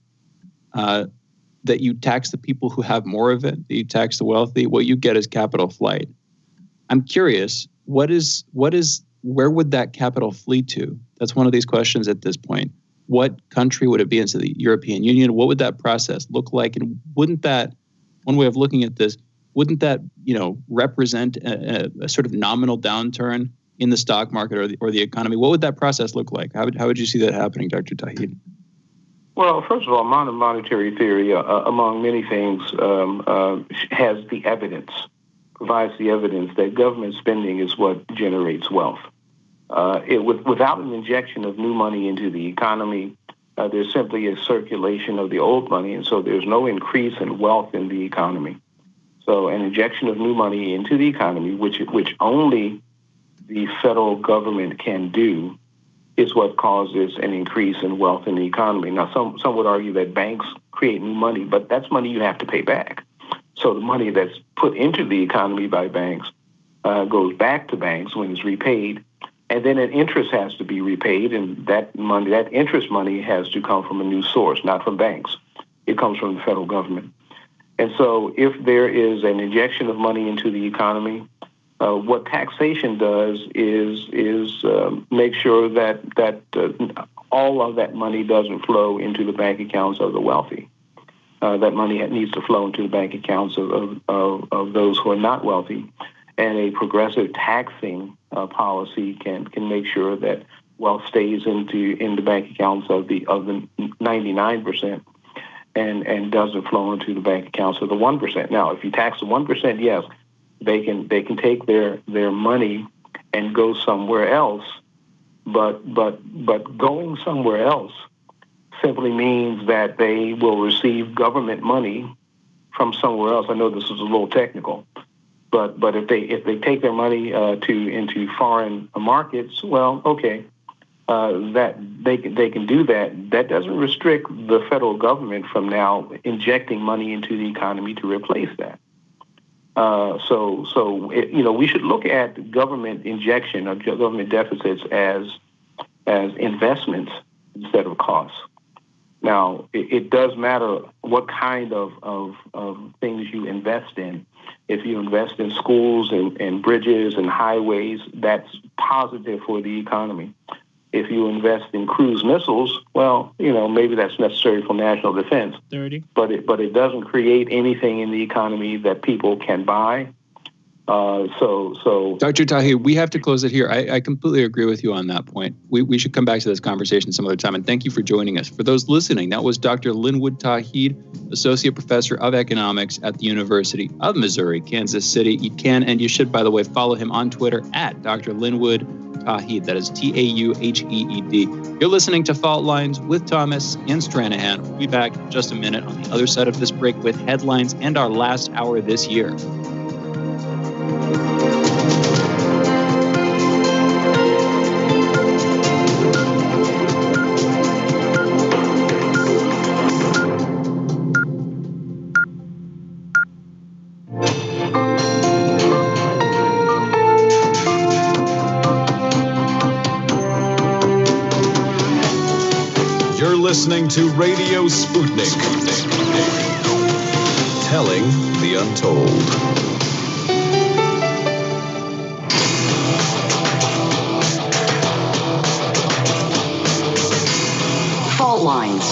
Speaker 11: that you tax the people who have more of it, that you tax the wealthy, what you get is capital flight. I'm curious, where would that capital flee to? That's one of these questions at this point. What country would it be into the European Union? What would that process look like? And wouldn't that, one way of looking at this, wouldn't that, represent a sort of nominal downturn in the stock market or the economy? What would that process look like? How would you see that happening, Dr. Tauheed?
Speaker 21: Well, first of all, modern monetary theory, among many things, has the evidence, provides the evidence that government spending is what generates wealth. Without an injection of new money into the economy, there's simply a circulation of the old money, and so there's no increase in wealth in the economy. So an injection of new money into the economy, which only the federal government can do, is what causes an increase in wealth in the economy. Now, some would argue that banks create new money, but that's money you have to pay back. So the money that's put into the economy by banks goes back to banks when it's repaid, and then an interest has to be repaid, and that interest money has to come from a new source, not from banks. It comes from the federal government. And so if there is an injection of money into the economy, what taxation does is make sure that all of that money doesn't flow into the bank accounts of the wealthy. That money needs to flow into the bank accounts of those who are not wealthy. And a progressive taxing policy can make sure that wealth stays in the bank accounts of the 99% and doesn't flow into the bank accounts of the 1%. Now, if you tax the 1%, yes, they can take their money and go somewhere else, but going somewhere else simply means that they will receive government money from somewhere else. I know this is a little technical, but if they take their money into foreign markets, well, okay, that they can do that. That doesn't restrict the federal government from now injecting money into the economy to replace that. We should look at government injection or government deficits as investments instead of costs. Now, it does matter what kind of things you invest in. If you invest in schools and bridges and highways, that's positive for the economy. If you invest in cruise missiles, well, maybe that's necessary for national defense.
Speaker 3: 30.
Speaker 21: But it doesn't create anything in the economy that people can buy. So
Speaker 22: Dr. Tauheed, we have to close it here. I completely agree with you on that point. We should come back to this conversation some other time, and thank you for joining us. For those listening, that was Dr. Linwood Tauheed, Associate Professor of Economics at the University of Missouri, Kansas City. You can, and you should, by the way, follow him on Twitter at Dr. Linwood Tauheed. That is Tauheed. You're listening to Fault Lines with Thomas and Stranahan. We'll be back in just a minute on the other side of this break with headlines and our last hour this year.
Speaker 23: Listening to Radio Sputnik. Telling the untold.
Speaker 17: Fault lines.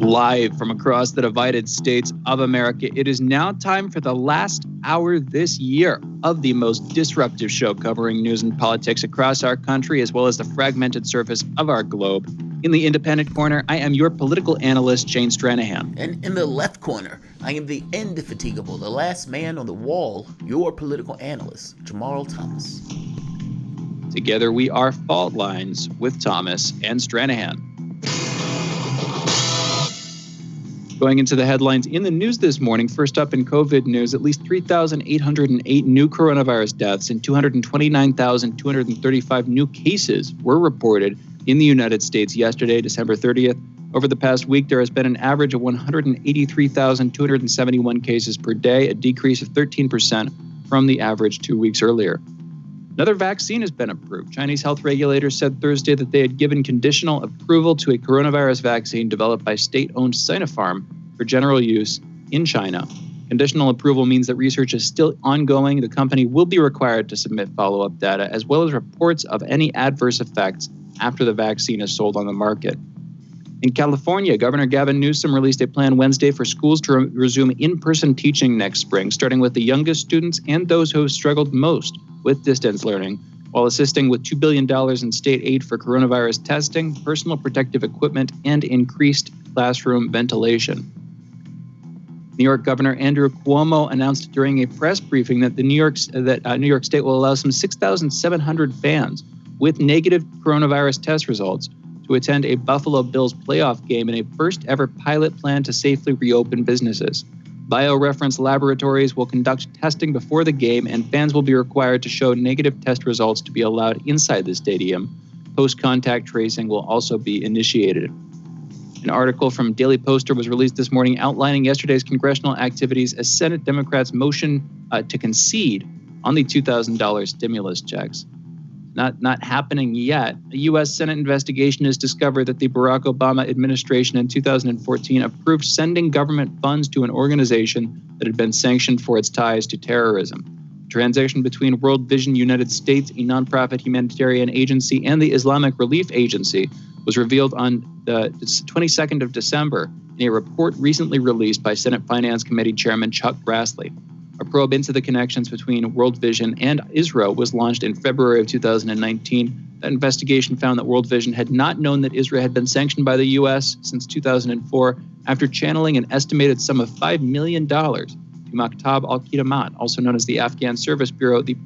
Speaker 22: Live from across the divided states of America, it is now time for the last hour this year of the most disruptive show covering news and politics across our country, as well as the fragmented surface of our globe. In the independent corner, I am your political analyst, Shane Stranahan.
Speaker 1: And in the left corner, I am the indefatigable, the last man on the wall, your political analyst, Jamarl Thomas.
Speaker 22: Together we are Fault Lines with Thomas and Stranahan. Going into the headlines in the news this morning, first up in COVID news, at least 3,808 new coronavirus deaths and 229,235 new cases were reported in the United States yesterday, December 30th. Over the past week, there has been an average of 183,271 cases per day, a decrease of 13% from the average 2 weeks earlier. Another vaccine has been approved. Chinese health regulators said Thursday that they had given conditional approval to a coronavirus vaccine developed by state-owned Sinopharm for general use in China. Conditional approval means that research is still ongoing. The company will be required to submit follow-up data, as well as reports of any adverse effects after the vaccine is sold on the market. In California, Governor Gavin Newsom released a plan Wednesday for schools to resume in-person teaching next spring, starting with the youngest students and those who have struggled most with distance learning, while assisting with $2 billion in state aid for coronavirus testing, personal protective equipment, and increased classroom ventilation. New York Governor Andrew Cuomo announced during a press briefing that New York State will allow some 6,700 fans with negative coronavirus test results to attend a Buffalo Bills playoff game in a first-ever pilot plan to safely reopen businesses. BioReference laboratories will conduct testing before the game, and fans will be required to show negative test results to be allowed inside the stadium. Post-contact tracing will also be initiated. An article from Daily Poster was released this morning outlining yesterday's congressional activities as Senate Democrats' motion to concede on the $2,000 stimulus checks. Not happening yet. A U.S. Senate investigation has discovered that the Barack Obama administration in 2014 approved sending government funds to an organization that had been sanctioned for its ties to terrorism. The transaction between World Vision United States, a nonprofit humanitarian agency, and the Islamic Relief Agency was revealed on the 22nd of December in a report recently released by Senate Finance Committee Chairman Chuck Grassley. A probe into the connections between World Vision and Israel was launched in February of 2019. That investigation found that World Vision had not known that Israel had been sanctioned by the U.S. since 2004 after channeling an estimated sum of $5 million to Maktab al-Qidamat, also known as the Afghan Service Bureau, the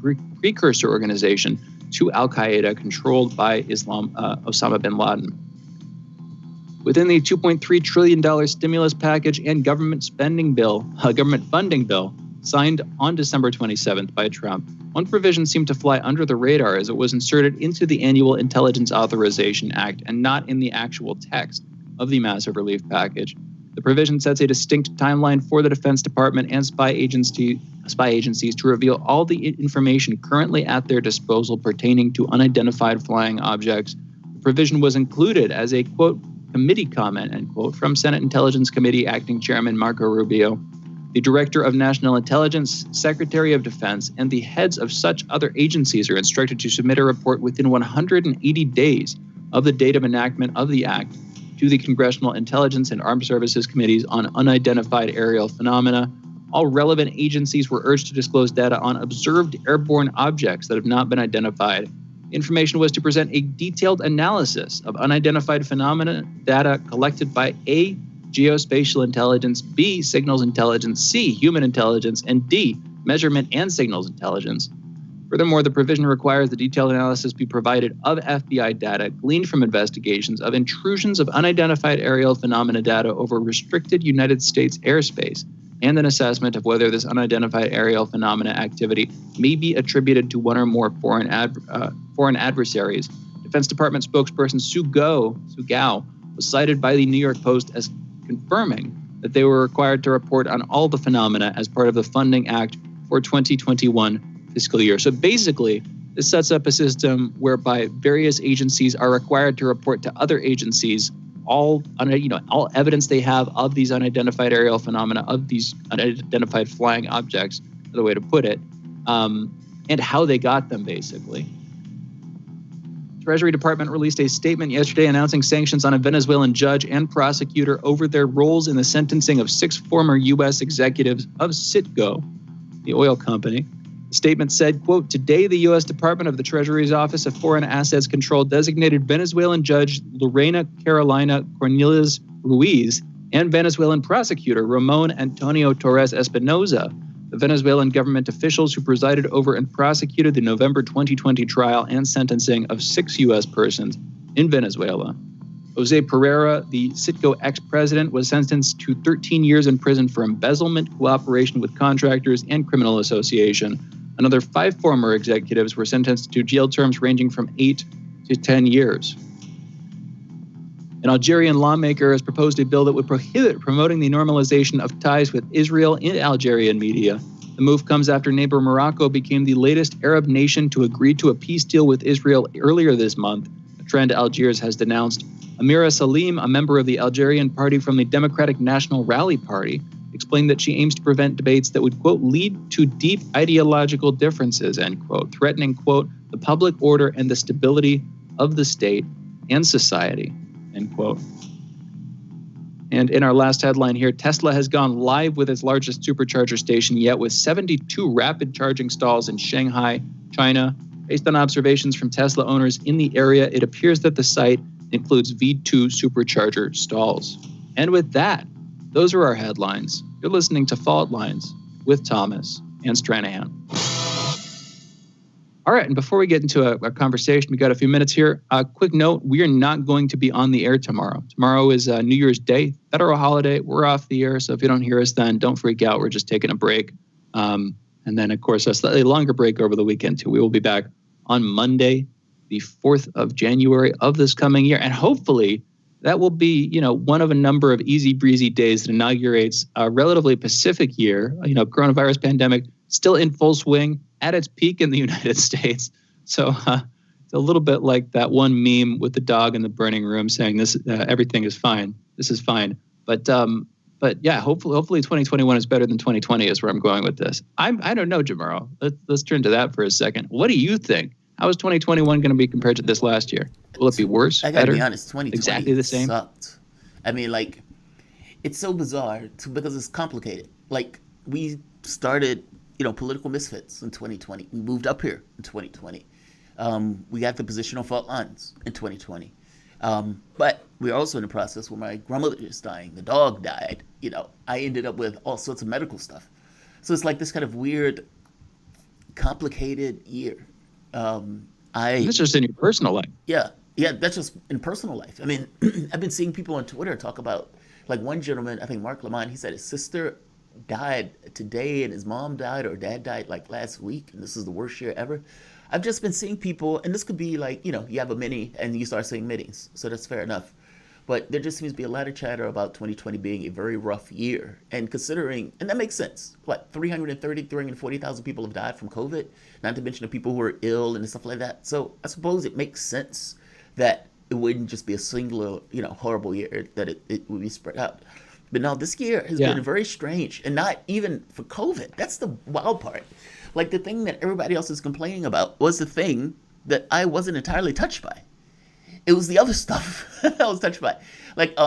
Speaker 22: precursor organization to al-Qaeda controlled by Osama bin Laden. Within the $2.3 trillion stimulus package and government funding bill signed on December 27th by Trump, one provision seemed to fly under the radar as it was inserted into the annual Intelligence Authorization Act and not in the actual text of the massive relief package. The provision sets a distinct timeline for the Defense Department and spy agencies to reveal all the information currently at their disposal pertaining to unidentified flying objects. The provision was included as a, quote, committee comment, end quote, from Senate Intelligence Committee Acting Chairman Marco Rubio. The Director of National Intelligence, Secretary of Defense, and the heads of such other agencies are instructed to submit a report within 180 days of the date of enactment of the Act to the Congressional Intelligence and Armed Services Committees on Unidentified Aerial Phenomena. All relevant agencies were urged to disclose data on observed airborne objects that have not been identified. Information was to present a detailed analysis of unidentified phenomena data collected by A, geospatial intelligence, B, signals intelligence, C, human intelligence, and D, measurement and signals intelligence. Furthermore, the provision requires the detailed analysis be provided of FBI data gleaned from investigations of intrusions of unidentified aerial phenomena data over restricted United States airspace, and an assessment of whether this unidentified aerial phenomena activity may be attributed to one or more foreign adversaries. Defense Department spokesperson Sue Gao was cited by the New York Post as confirming that they were required to report on all the phenomena as part of the Funding Act for 2021 fiscal year. So basically, this sets up a system whereby various agencies are required to report to other agencies all evidence they have of these unidentified aerial phenomena, of these unidentified flying objects, another way to put it, and how they got them, basically. Treasury Department released a statement yesterday announcing sanctions on a Venezuelan judge and prosecutor over their roles in the sentencing of 6 former U.S. executives of Citgo, the oil company. The statement said, quote, today the U.S. Department of the Treasury's Office of Foreign Assets Control designated Venezuelan Judge Lorena Carolina Cornelius Ruiz and Venezuelan prosecutor Ramon Antonio Torres Espinoza, the Venezuelan government officials who presided over and prosecuted the November 2020 trial and sentencing of 6 U.S. persons in Venezuela. Jose Pereira, the Citgo ex-president, was sentenced to 13 years in prison for embezzlement, cooperation with contractors, and criminal association. Another 5 former executives were sentenced to jail terms ranging from 8 to 10 years. An Algerian lawmaker has proposed a bill that would prohibit promoting the normalization of ties with Israel in Algerian media. The move comes after neighbor Morocco became the latest Arab nation to agree to a peace deal with Israel earlier this month, a trend Algiers has denounced. Amira Salim, a member of the Algerian party from the Democratic National Rally Party, explained that she aims to prevent debates that would, quote, lead to deep ideological differences, end quote, threatening, quote, the public order and the stability of the state and society, end quote. And in our last headline here, Tesla has gone live with its largest supercharger station yet, with 72 rapid charging stalls in Shanghai, China. Based on observations from Tesla owners in the area, it appears that the site includes V2 supercharger stalls. And with that, those are our headlines. You're listening to Fault Lines with Thomas and Stranahan. All right, and before we get into a conversation, we got a few minutes here. A quick note, we are not going to be on the air tomorrow. Tomorrow is New Year's Day, federal holiday. We're off the air, so if you don't hear us then, don't freak out. We're just taking a break. And then, of course, a slightly longer break over the weekend, too. We will be back on Monday, the 4th of January of this coming year, and hopefully that will be, one of a number of easy breezy days that inaugurates a relatively pacific year. Coronavirus pandemic still in full swing at its peak in the United States. So it's a little bit like that one meme with the dog in the burning room saying this, everything is fine. This is fine. But yeah, hopefully 2021 is better than 2020 is where I'm going with this. I don't know, Jamarl. Let's turn to that for a second. What do you think? How is 2021 going to be compared to this last year? Will it be worse?
Speaker 1: I gotta
Speaker 22: better,
Speaker 1: be honest, 2020
Speaker 22: exactly the same.
Speaker 1: Sucked. I mean, it's so bizarre because it's complicated. We started, political misfits in 2020. We moved up here in 2020. We got the position on fault lines in 2020. But we're also in the process where my grandmother is dying. The dog died. I ended up with all sorts of medical stuff. So it's like this kind of weird, complicated year.
Speaker 22: That's just in your personal life.
Speaker 1: Yeah, that's just in personal life. I mean, I've been seeing people on Twitter talk about, one gentleman, I think Mark Lamont, he said his sister died today and his mom died or dad died last week, and this is the worst year ever. I've just been seeing people, and this could be you have a mini and you start seeing minis, so that's fair enough. But there just seems to be a lot of chatter about 2020 being a very rough year. And considering, and that makes sense, 340,000 people have died from COVID, not to mention the people who are ill and stuff like that. So I suppose it makes sense that it wouldn't just be a singular, horrible year, that it would be spread out. But no, this year has been very strange, and not even for COVID. That's the wild part. Like, the thing that everybody else is complaining about was the thing that I wasn't entirely touched by. It was the other stuff I was touched by. Like,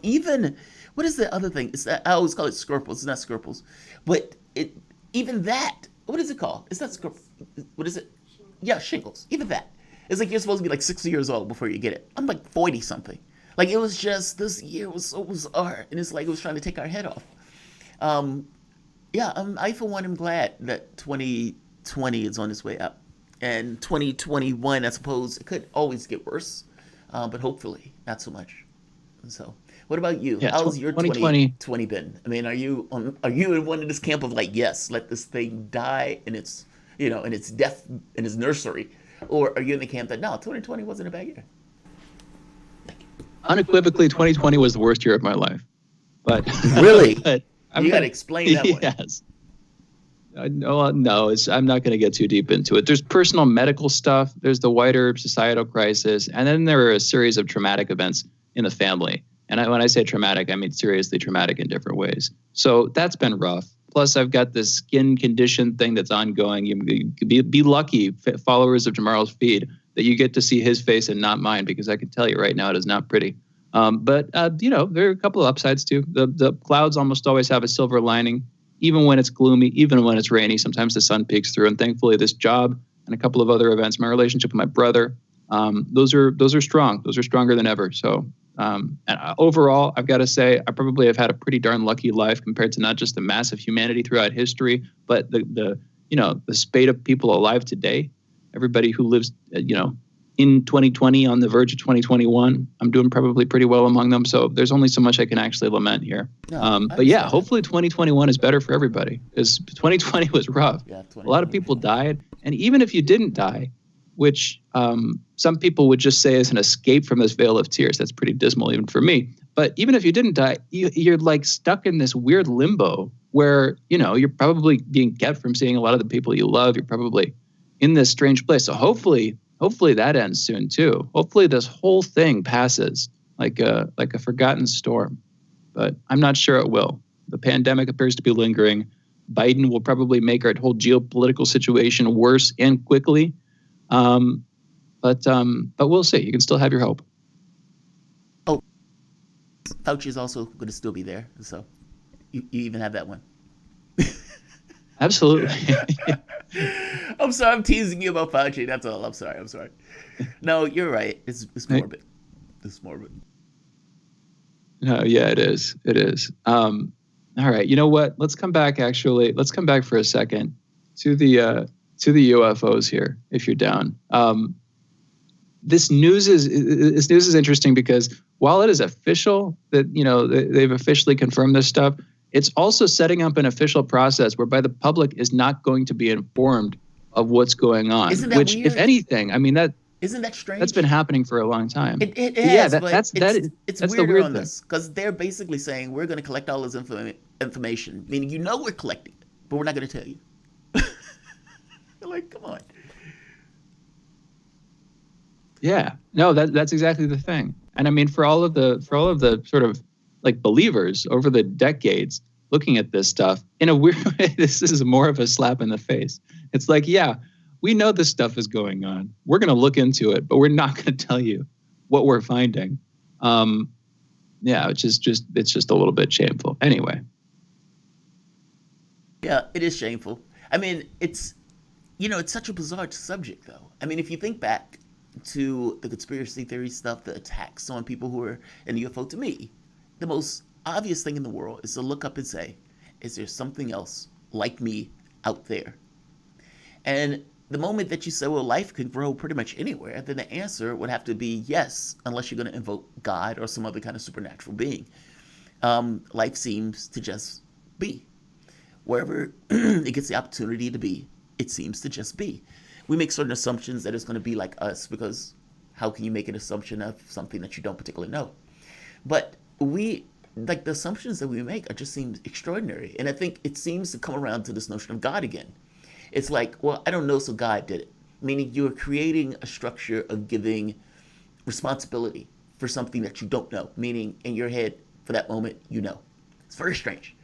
Speaker 1: even, what is the other thing? It's that, I always call it scruples. It's not scruples. But even that, what is it called? It's not scruples. What is it? Yeah, shingles. Even that. It's like you're supposed to be like 60 years old before you get it. I'm like 40 something. Like, it was just, this year was so bizarre. And it's like it was trying to take our head off. I, for one, am glad that 2020 is on its way up. And 2021, I suppose, it could always get worse. But hopefully, not so much. So, what about you?
Speaker 22: Yeah,
Speaker 1: how's your 2020 been? I mean, are you in one of this camp of like, yes, let this thing die in its, in its death, in its nursery? Or are you in the camp that, no, 2020 wasn't a bad year?
Speaker 22: Unequivocally, 2020 was the worst year of my life. But
Speaker 1: really,
Speaker 22: but
Speaker 1: you got to explain that one.
Speaker 22: Yes. No, I'm not going to get too deep into it. There's personal medical stuff. There's the wider societal crisis, and then there are a series of traumatic events in the family. And when I say traumatic, I mean seriously traumatic in different ways. So that's been rough. Plus, I've got this skin condition thing that's ongoing. You be lucky, followers of Jamarl's feed, that you get to see his face and not mine, because I can tell you right now it is not pretty. But there are a couple of upsides too. The clouds almost always have a silver lining, even when it's gloomy, even when it's rainy. Sometimes the sun peeks through. And thankfully, this job and a couple of other events, my relationship with my brother, those are strong. Those are stronger than ever. So and overall, I've got to say, I probably have had a pretty darn lucky life compared to not just the mass of humanity throughout history, but the spate of people alive today. Everybody who lives, in 2020 on the verge of 2021, I'm doing probably pretty well among them. So there's only so much I can actually lament here. But yeah, hopefully 2021 is better for everybody, because 2020 was rough. Yeah, a lot of people died. And even if you didn't die, which some people would just say is an escape from this veil of tears. That's pretty dismal even for me. But even if you didn't die, you're like stuck in this weird limbo where, you're probably being kept from seeing a lot of the people you love. You're probably in this strange place. So hopefully that ends soon too. Hopefully this whole thing passes like a forgotten storm. But I'm not sure it will. The pandemic appears to be lingering. Biden will probably make our whole geopolitical situation worse and quickly. But we'll see. You can still have your hope.
Speaker 1: Oh, Fauci is also going to still be there, so you even have that one.
Speaker 22: Absolutely.
Speaker 1: I'm sorry, I'm teasing you about Fauci. That's all. I'm sorry. No, you're right. It's morbid. It's morbid.
Speaker 22: No, yeah, it is. It is. All right. You know what? Let's come back. Actually, let's come back for a second to the UFOs here, if you're down. This news is interesting because while it is official that they've officially confirmed this stuff, it's also setting up an official process whereby the public is not going to be informed of what's going on.
Speaker 1: Isn't that
Speaker 22: which,
Speaker 1: weird?
Speaker 22: If anything, I mean
Speaker 1: isn't that strange?
Speaker 22: That's been happening for a long time.
Speaker 1: It has,
Speaker 22: yeah,
Speaker 1: but
Speaker 22: that's
Speaker 1: weirder
Speaker 22: the weird
Speaker 1: on
Speaker 22: thing.
Speaker 1: this, because they're basically saying we're going to collect all this information, meaning we're collecting it, but we're not going to tell you. You're like, come on.
Speaker 22: Yeah, no, that's exactly the thing. And I mean, for all of the sort of like believers over the decades looking at this stuff in a weird way, this is more of a slap in the face. It's like, yeah, we know this stuff is going on. We're going to look into it, but we're not going to tell you what we're finding. Yeah, it's just a little bit shameful. Anyway.
Speaker 1: Yeah, it is shameful. I mean, it's such a bizarre subject, though. I mean, if you think back to the conspiracy theory stuff, the attacks on people who are in the UFO, to me, the most obvious thing in the world is to look up and say, is there something else like me out there? And the moment that you say, well, life could grow pretty much anywhere, then the answer would have to be yes, unless you're going to invoke God or some other kind of supernatural being. Life seems to just be. Wherever it gets the opportunity to be, it seems to just be. We make certain assumptions that it's going to be like us, because how can you make an assumption of something that you don't particularly know? But the assumptions that we make just seem extraordinary. And I think it seems to come around to this notion of God again. It's like, well, I don't know, so God did it. Meaning you're creating a structure of giving responsibility for something that you don't know. Meaning in your head, for that moment, you know. It's very strange.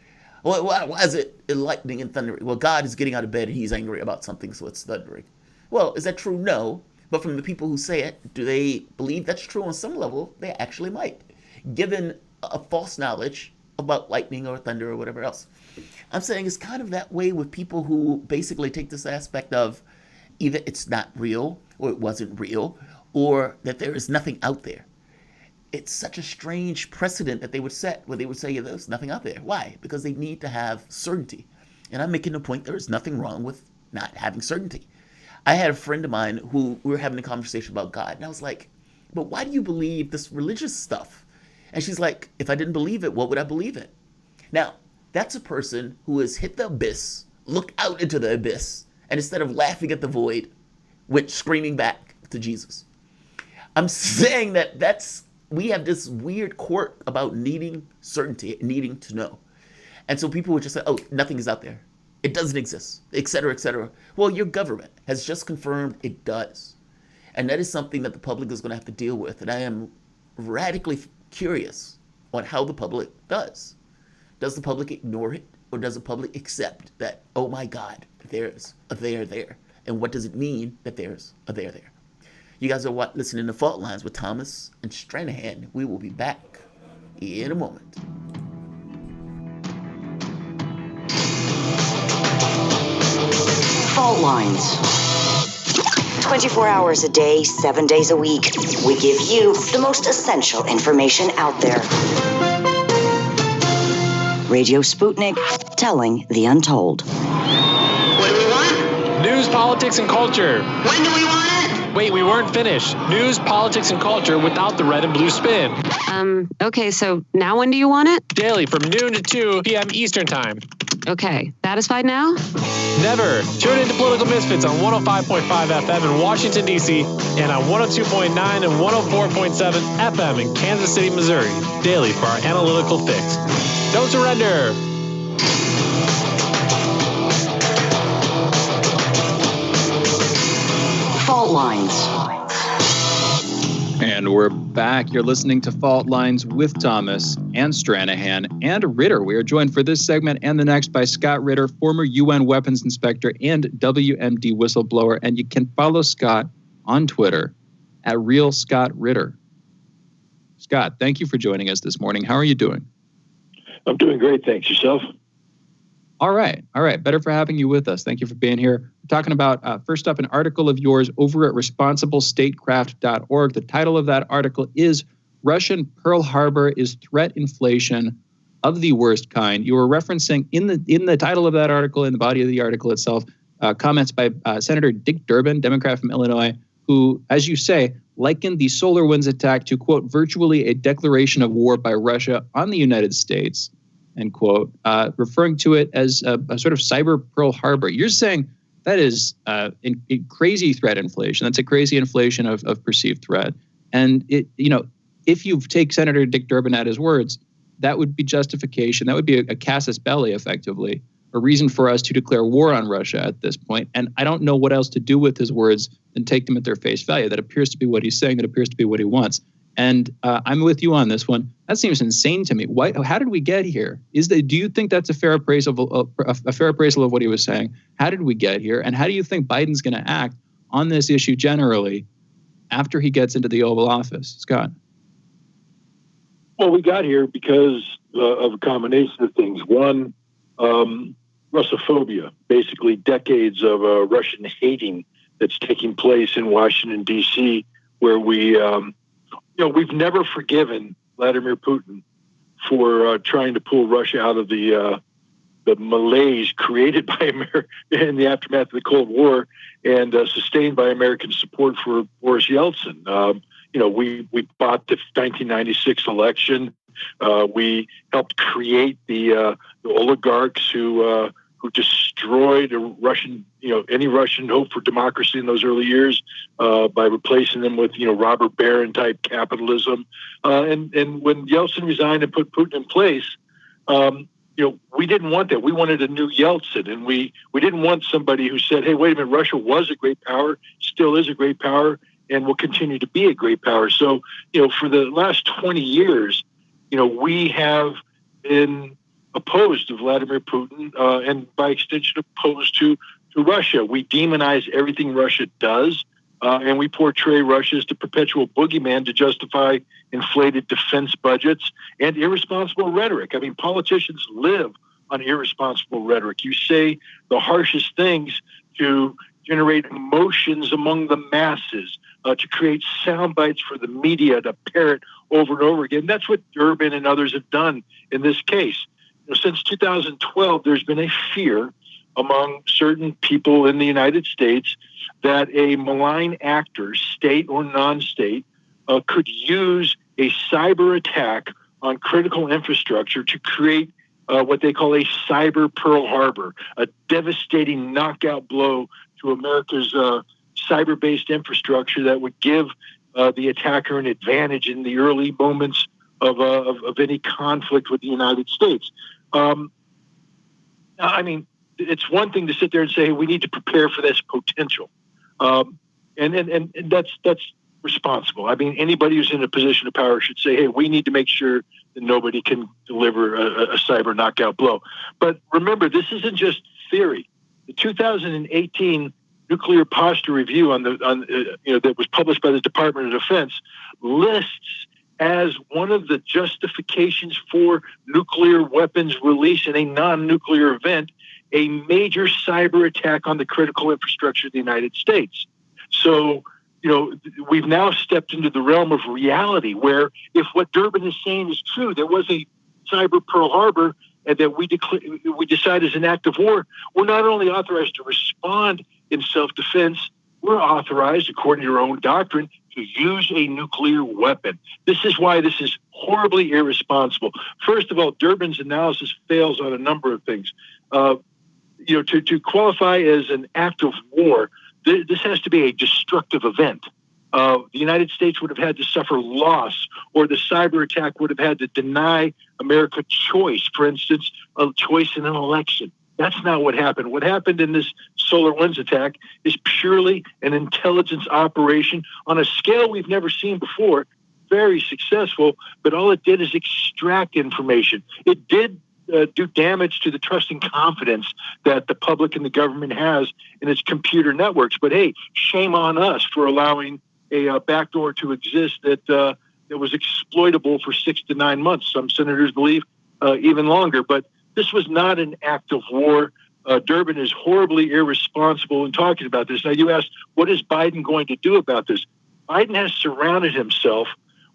Speaker 1: Why is it lightning and thundering? Well, God is getting out of bed and he's angry about something, so it's thundering. Well, is that true? No. But from the people who say it, do they believe that's true on some level? They actually might, given a false knowledge about lightning or thunder or whatever else. I'm saying it's kind of that way with people who basically take this aspect of either it's not real or it wasn't real or that there is nothing out there. It's such a strange precedent that they would set where they would say, yeah, there's nothing out there. Why? Because they need to have certainty. And I'm making the point there is nothing wrong with not having certainty. I had a friend of mine who we were having a conversation about God, and I was like, but why do you believe this religious stuff? And she's like, if I didn't believe it, what would I believe it? Now, that's a person who has hit the abyss, looked out into the abyss, and instead of laughing at the void, went screaming back to Jesus. I'm saying that we have this weird quirk about needing certainty, needing to know. And so people would just say, oh, nothing is out there. It doesn't exist, et cetera, et cetera. Well, your government has just confirmed it does. And that is something that the public is going to have to deal with. And I am radically curious on how the public does. Does the public ignore it? Or does the public accept that, oh my God, there's a there there? And what does it mean that there's a there there? You guys are listening to Fault Lines with Thomas and Stranahan. We will be back in a moment.
Speaker 17: Fault Lines. 24 hours a day, 7 days a week. We give you the most essential information out there. Radio Sputnik, telling the untold.
Speaker 3: What do we want?
Speaker 11: News, politics, and culture.
Speaker 3: When do we want it?
Speaker 11: Wait, we weren't finished. News, politics, and culture without the red and blue spin.
Speaker 20: Okay, so now when do you want it?
Speaker 11: Daily from noon to 2 p.m. Eastern Time.
Speaker 20: Okay, satisfied now?
Speaker 11: Never. Tune into Political Misfits on 105.5 FM in Washington, D.C. and on 102.9 and 104.7 FM in Kansas City, Missouri. Daily for our analytical fix. Don't surrender.
Speaker 17: Fault Lines.
Speaker 22: And we're back. You're listening to Fault Lines with Thomas and Stranahan and Ritter. We are joined for this segment and the next by Scott Ritter, former UN weapons inspector and WMD whistleblower. And you can follow Scott on Twitter at @RealScottRitter. Scott, thank you for joining us this morning. How are you doing?
Speaker 8: I'm doing great. Thanks. Yourself?
Speaker 22: All right. Better for having you with us. Thank you for being here. We're talking about, first up, an article of yours over at responsiblestatecraft.org. The title of that article is Russian Pearl Harbor is Threat Inflation of the Worst Kind. You were referencing in the title of that article, in the body of the article itself, comments by Senator Dick Durbin, Democrat from Illinois, who, as you say, likened the SolarWinds attack to, quote, virtually a declaration of war by Russia on the United States, end quote, referring to it as a sort of cyber Pearl Harbor. You're saying that is a crazy threat inflation. That's a crazy inflation of perceived threat. And if you take Senator Dick Durbin at his words, that would be justification. That would be a casus belli, effectively, a reason for us to declare war on Russia at this point. And I don't know what else to do with his words than take them at their face value. That appears to be what he's saying. That appears to be what he wants. And I'm with you on this one. That seems insane to me. How did we get here? Do you think that's a fair appraisal of what he was saying? How did we get here? And how do you think Biden's going to act on this issue generally after he gets into the Oval Office? Scott?
Speaker 8: Well, we got here because of a combination of things. One, Russophobia, basically decades of Russian hating that's taking place in Washington, D.C., where we've never forgiven Vladimir Putin for trying to pull Russia out of the malaise created by America in the aftermath of the Cold War and sustained by American support for Boris Yeltsin. We bought the 1996 election. We helped create the oligarchs who destroyed any Russian hope for democracy in those early years by replacing them with Robert Barron type capitalism. And when Yeltsin resigned and put Putin in place, we didn't want that. We wanted a new Yeltsin, and we didn't want somebody who said, "Hey, wait a minute, Russia was a great power, still is a great power, and will continue to be a great power." So, for the last 20 years, we have been opposed to Vladimir Putin and by extension opposed to Russia. We demonize everything Russia does, and we portray Russia as the perpetual boogeyman to justify inflated defense budgets and irresponsible rhetoric. I mean, politicians live on irresponsible rhetoric. You say the harshest things to generate emotions among the masses, to create sound bites for the media to parrot over and over again. That's what Durbin and others have done in this case. Since 2012, there's been a fear among certain people in the United States that a malign actor, state or non-state, could use a cyber attack on critical infrastructure to create what they call a cyber Pearl Harbor, a devastating knockout blow to America's cyber-based infrastructure that would give the attacker an advantage in the early moments of any conflict with the United States. I mean, it's one thing to sit there and say, hey, we need to prepare for this potential. And that's responsible. I mean, anybody who's in a position of power should say, hey, we need to make sure that nobody can deliver a cyber knockout blow. But remember, this isn't just theory. The 2018 Nuclear Posture Review that was published by the Department of Defense lists as one of the justifications for nuclear weapons release in a non-nuclear event a major cyber attack on the critical infrastructure of the United States. So, we've now stepped into the realm of reality where if what Durbin is saying is true, there was a cyber Pearl Harbor and that we decide as an act of war, we're not only authorized to respond in self-defense, we're authorized, according to your own doctrine, to use a nuclear weapon. This is why this is horribly irresponsible. First of all, Durbin's analysis fails on a number of things. To qualify as an act of war, this has to be a destructive event. The United States would have had to suffer loss, or the cyber attack would have had to deny America choice, for instance, a choice in an election. That's not what happened. What happened in this SolarWinds attack is purely an intelligence operation on a scale we've never seen before, very successful, but all it did is extract information. It did do damage to the trust and confidence that the public and the government has in its computer networks. But hey, shame on us for allowing a backdoor to exist that was exploitable for 6 to 9 months. Some senators believe even longer. But this was not an act of war. Durbin is horribly irresponsible in talking about this. Now, you asked, what is Biden going to do about this? Biden has surrounded himself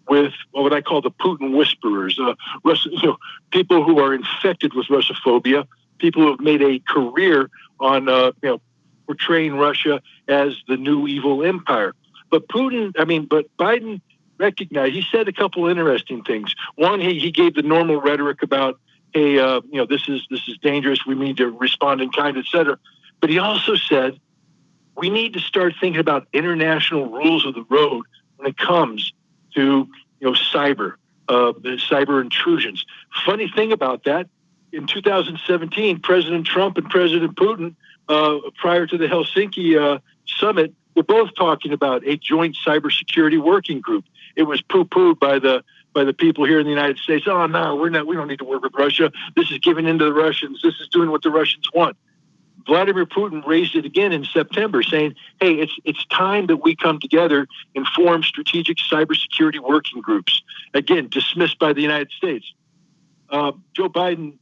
Speaker 8: with what I call the Putin whisperers, people who are infected with Russophobia, people who have made a career on portraying Russia as the new evil empire. But Biden recognized, he said a couple interesting things. One, he gave the normal rhetoric about, hey, this is dangerous, we need to respond in kind, et cetera. But he also said, we need to start thinking about international rules of the road when it comes to cyber intrusions. Funny thing about that, in 2017, President Trump and President Putin, prior to the Helsinki summit, were both talking about a joint cybersecurity working group. It was poo-pooed by the people here in the United States. Oh no, we don't need to work with Russia. This is giving in to the Russians. This is doing what the Russians want. Vladimir Putin raised it again in September, saying, hey, it's time that we come together and form strategic cybersecurity working groups. Again, dismissed by the United States. Joe Biden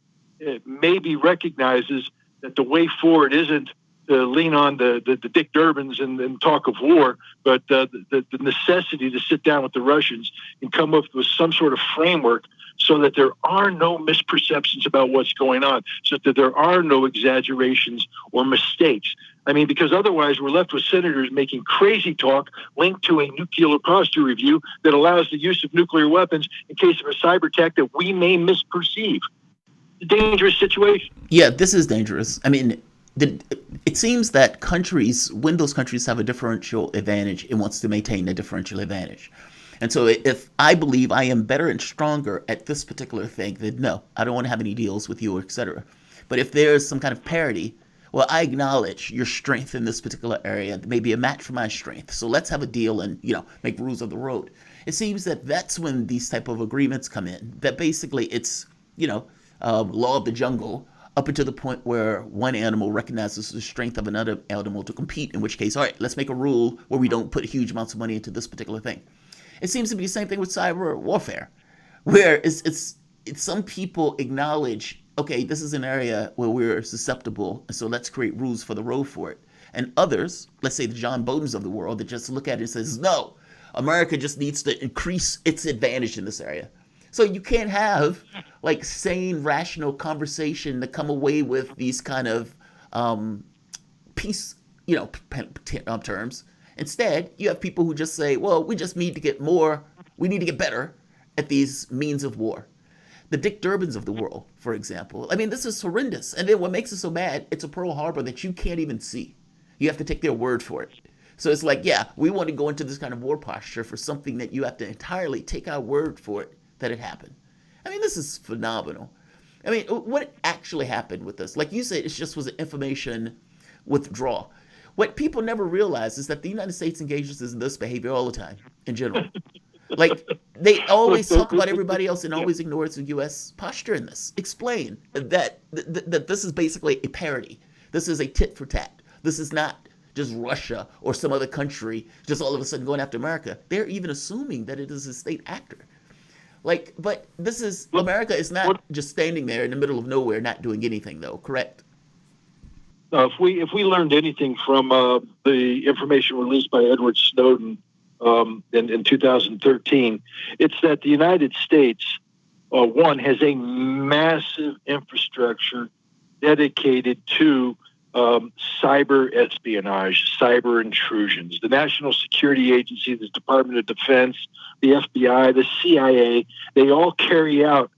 Speaker 8: maybe recognizes that the way forward isn't to lean on the Dick Durbins and talk of war, but the necessity to sit down with the Russians and come up with some sort of framework so that there are no misperceptions about what's going on, so that there are no exaggerations or mistakes. I mean, because otherwise we're left with senators making crazy talk linked to a nuclear posture review that allows the use of nuclear weapons in case of a cyber attack that we may misperceive. It's a dangerous situation.
Speaker 1: Yeah, this is dangerous. I mean, it seems that when those countries have a differential advantage, it wants to maintain a differential advantage. And so if I believe I am better and stronger at this particular thing, then no, I don't want to have any deals with you, etc. But if there's some kind of parity, well, I acknowledge your strength in this particular area, maybe a match for my strength. So let's have a deal and, make rules of the road. It seems that that's when these type of agreements come in, that basically it's, law of the jungle, up until the point where one animal recognizes the strength of another animal to compete, in which case, all right, let's make a rule where we don't put huge amounts of money into this particular thing. It seems to be the same thing with cyber warfare, where it's some people acknowledge, okay, this is an area where we're susceptible, and so let's create rules for the road for it. And others, let's say the John Bowdens of the world, that just look at it and says, no, America just needs to increase its advantage in this area. So you can't have like sane, rational conversation to come away with these kind of peace, terms. Instead, you have people who just say, well, we just need to get more, we need to get better at these means of war. The Dick Durbins of the world, for example. I mean, this is horrendous. And then what makes it so bad, it's a Pearl Harbor that you can't even see. You have to take their word for it. So it's like, yeah, we want to go into this kind of war posture for something that you have to entirely take our word for it that it happened. I mean, this is phenomenal. I mean, what actually happened with this? Like you said, it just was an information withdrawal. What people never realize is that the United States engages in this behavior all the time, in general. Like, they always talk about everybody else and always ignore the U.S. posture in this. Explain that this is basically a parody. This is a tit for tat. This is not just Russia or some other country just all of a sudden going after America. They're even assuming that it is a state actor. Like, but this is, America is not just standing there in the middle of nowhere not doing anything, though, correct?
Speaker 8: If we learned anything from the information released by Edward Snowden in 2013, it's that the United States, one, has a massive infrastructure dedicated to cyber espionage, cyber intrusions. The National Security Agency, the Department of Defense, the FBI, the CIA, they all carry out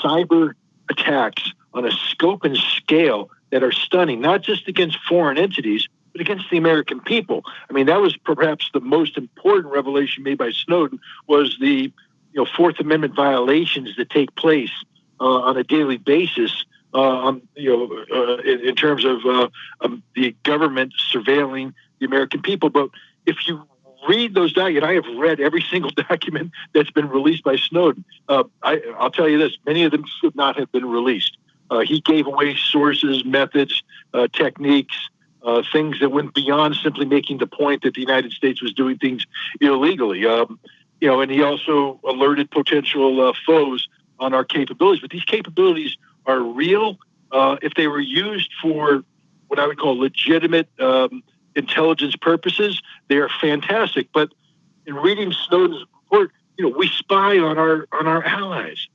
Speaker 8: cyber attacks on a scope and scale that are stunning, not just against foreign entities, but against the American people. I mean, that was perhaps the most important revelation made by Snowden, was the Fourth Amendment violations that take place on a daily basis, in terms of the government surveilling the American people. But if you read those documents, I have read every single document that's been released by Snowden. I'll tell you this, many of them should not have been released. He gave away sources, methods, techniques, things that went beyond simply making the point that the United States was doing things illegally. And he also alerted potential foes on our capabilities. But these capabilities are real. If they were used for what I would call legitimate intelligence purposes, they are fantastic. But in reading Snowden's report, we spy on our allies.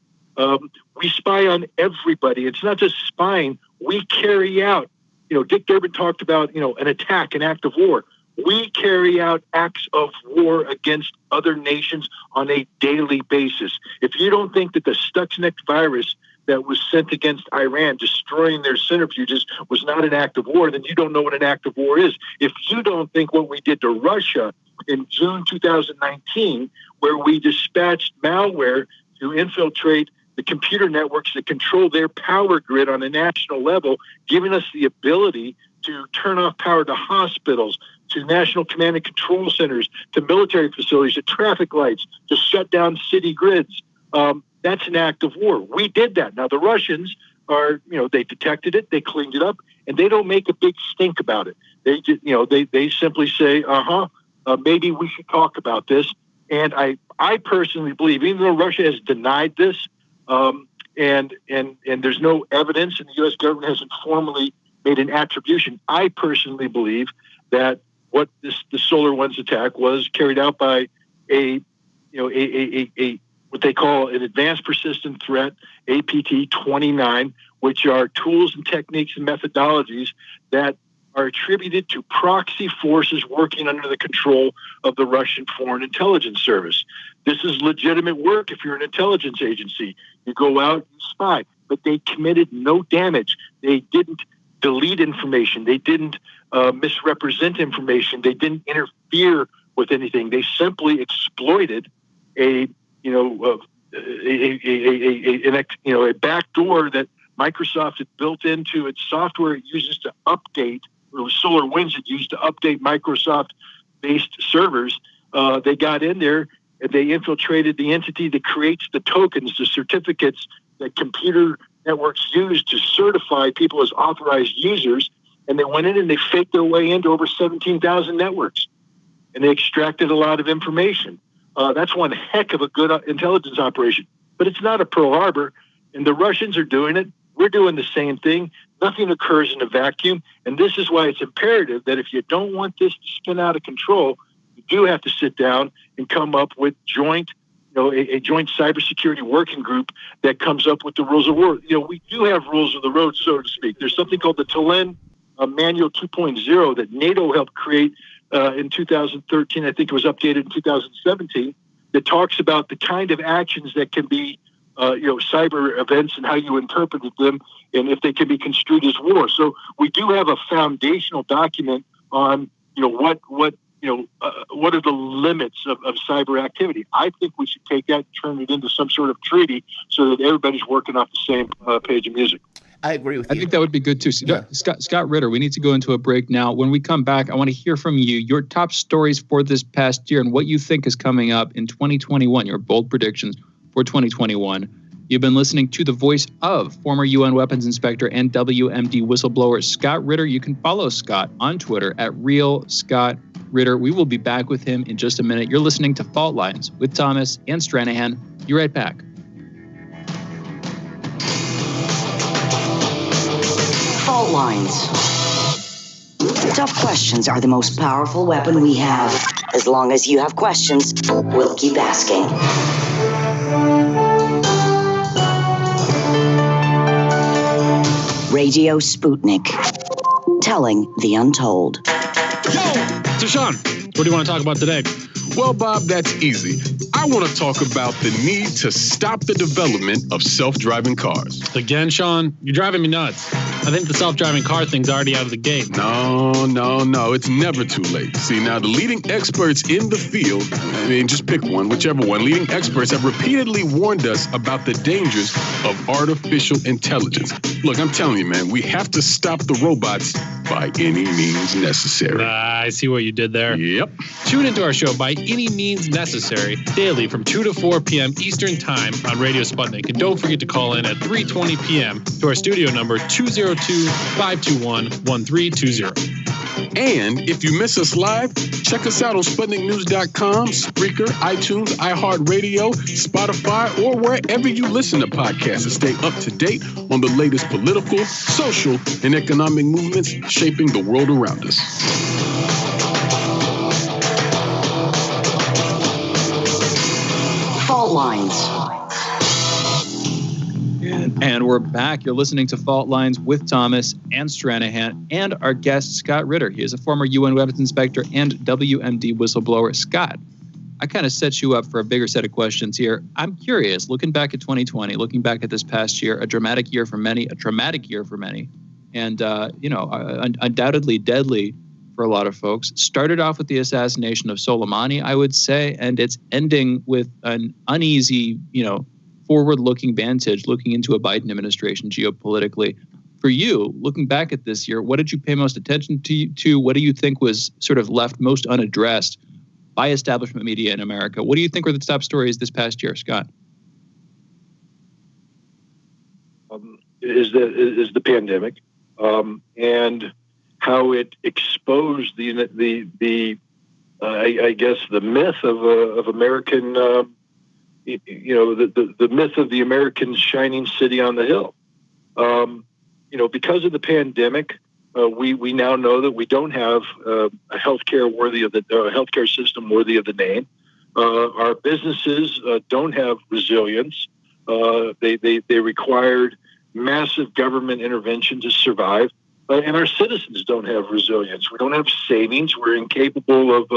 Speaker 8: We spy on everybody. It's not just spying. We carry out, Dick Durbin talked about, an attack, an act of war. We carry out acts of war against other nations on a daily basis. If you don't think that the Stuxnet virus that was sent against Iran, destroying their centrifuges, was not an act of war, then you don't know what an act of war is. If you don't think what we did to Russia in June 2019, where we dispatched malware to infiltrate the computer networks that control their power grid on a national level, giving us the ability to turn off power to hospitals, to national command and control centers, to military facilities, to traffic lights, to shut down city grids. That's an act of war. We did that. Now, the Russians are, they detected it, they cleaned it up, and they don't make a big stink about it. They just, they simply say, maybe we should talk about this. And I personally believe, even though Russia has denied this, and there's no evidence, and the U.S. government hasn't formally made an attribution, I personally believe that what the SolarWinds attack was carried out by a what they call an advanced persistent threat, APT-29, which are tools and techniques and methodologies that are attributed to proxy forces working under the control of the Russian Foreign Intelligence Service. This is legitimate work if you're an intelligence agency. You go out and spy, but they committed no damage. They didn't delete information. They didn't misrepresent information. They didn't interfere with anything. They simply exploited a back door that Microsoft had built into its software it uses to update, or SolarWinds it used to update Microsoft-based servers. They got in there and they infiltrated the entity that creates the tokens, the certificates that computer networks used to certify people as authorized users, and they went in and they faked their way into over 17,000 networks, and they extracted a lot of information. That's one heck of a good intelligence operation, but it's not a Pearl Harbor, and the Russians are doing it. We're doing the same thing. Nothing occurs in a vacuum, and this is why it's imperative that if you don't want this to spin out of control, you do have to sit down and come up with a joint cybersecurity working group that comes up with the rules of war. We do have rules of the road, so to speak. There's something called the Tallinn Manual 2.0 that NATO helped create in 2013. I think it was updated in 2017. That talks about the kind of actions that can be, cyber events and how you interpreted them, and if they can be construed as war. So we do have a foundational document on, what are the limits of cyber activity. I think we should take that and turn it into some sort of treaty so that everybody's working off the same page of music.
Speaker 1: I agree with you.
Speaker 22: I think that would be good too. Yeah. Scott Ritter, we need to go into a break now. When we come back, I want to hear from you, your top stories for this past year and what you think is coming up in 2021, your bold predictions for 2021. You've been listening to the voice of former UN weapons inspector and WMD whistleblower Scott Ritter. You can follow Scott on Twitter at @RealScottRitter. We will be back with him in just a minute. You're listening to Fault Lines with Thomas and Stranahan. Be right back.
Speaker 17: Fault lines. Tough questions are the most powerful weapon we have. As long as you have questions, we'll keep asking. Radio Sputnik. Telling the untold.
Speaker 10: So Sean, what do you want to talk about today?
Speaker 4: Well, Bob, that's easy. I want to talk about the need to stop the development of self-driving cars.
Speaker 10: Again, Sean, you're driving me nuts. I think the self-driving car thing's already out of the gate.
Speaker 4: No. It's never too late. See, now the leading experts in the field, just pick one, whichever one, leading experts have repeatedly warned us about the dangers of artificial intelligence. Look, I'm telling you, man, we have to stop the robots by any means necessary.
Speaker 10: I see what you did there.
Speaker 4: Yep.
Speaker 10: Tune into our show By Any Means Necessary daily from 2 to 4 p.m. Eastern Time on Radio Sputnik. And don't forget to call in at 3:20 p.m. to our studio number 202-521-1320.
Speaker 4: And if you miss us live, check us out on SputnikNews.com, Spreaker, iTunes, iHeartRadio, Spotify, or wherever you listen to podcasts to stay up to date on the latest political, social, and economic movements shaping the world around us.
Speaker 17: Fault lines.
Speaker 22: And we're back. You're listening to Fault Lines with Thomas and Stranahan and our guest, Scott Ritter. He is a former UN weapons inspector and WMD whistleblower. Scott, I kind of set you up for a bigger set of questions here. I'm curious, looking back at 2020, looking back at this past year, a dramatic year for many, a traumatic year for many, and, undoubtedly deadly for a lot of folks. Started off with the assassination of Soleimani, I would say, and it's ending with an uneasy, forward-looking vantage, looking into a Biden administration geopolitically. For you, looking back at this year, what did you pay most attention to? What do you think was sort of left most unaddressed by establishment media in America? What do you think were the top stories this past year, Scott?
Speaker 8: Is the pandemic and how it exposed the myth of American. The myth of the American shining city on the hill. Because of the pandemic, we now know that we don't have a healthcare system worthy of the name. Our businesses don't have resilience. They required massive government intervention to survive, and our citizens don't have resilience. We don't have savings. We're incapable of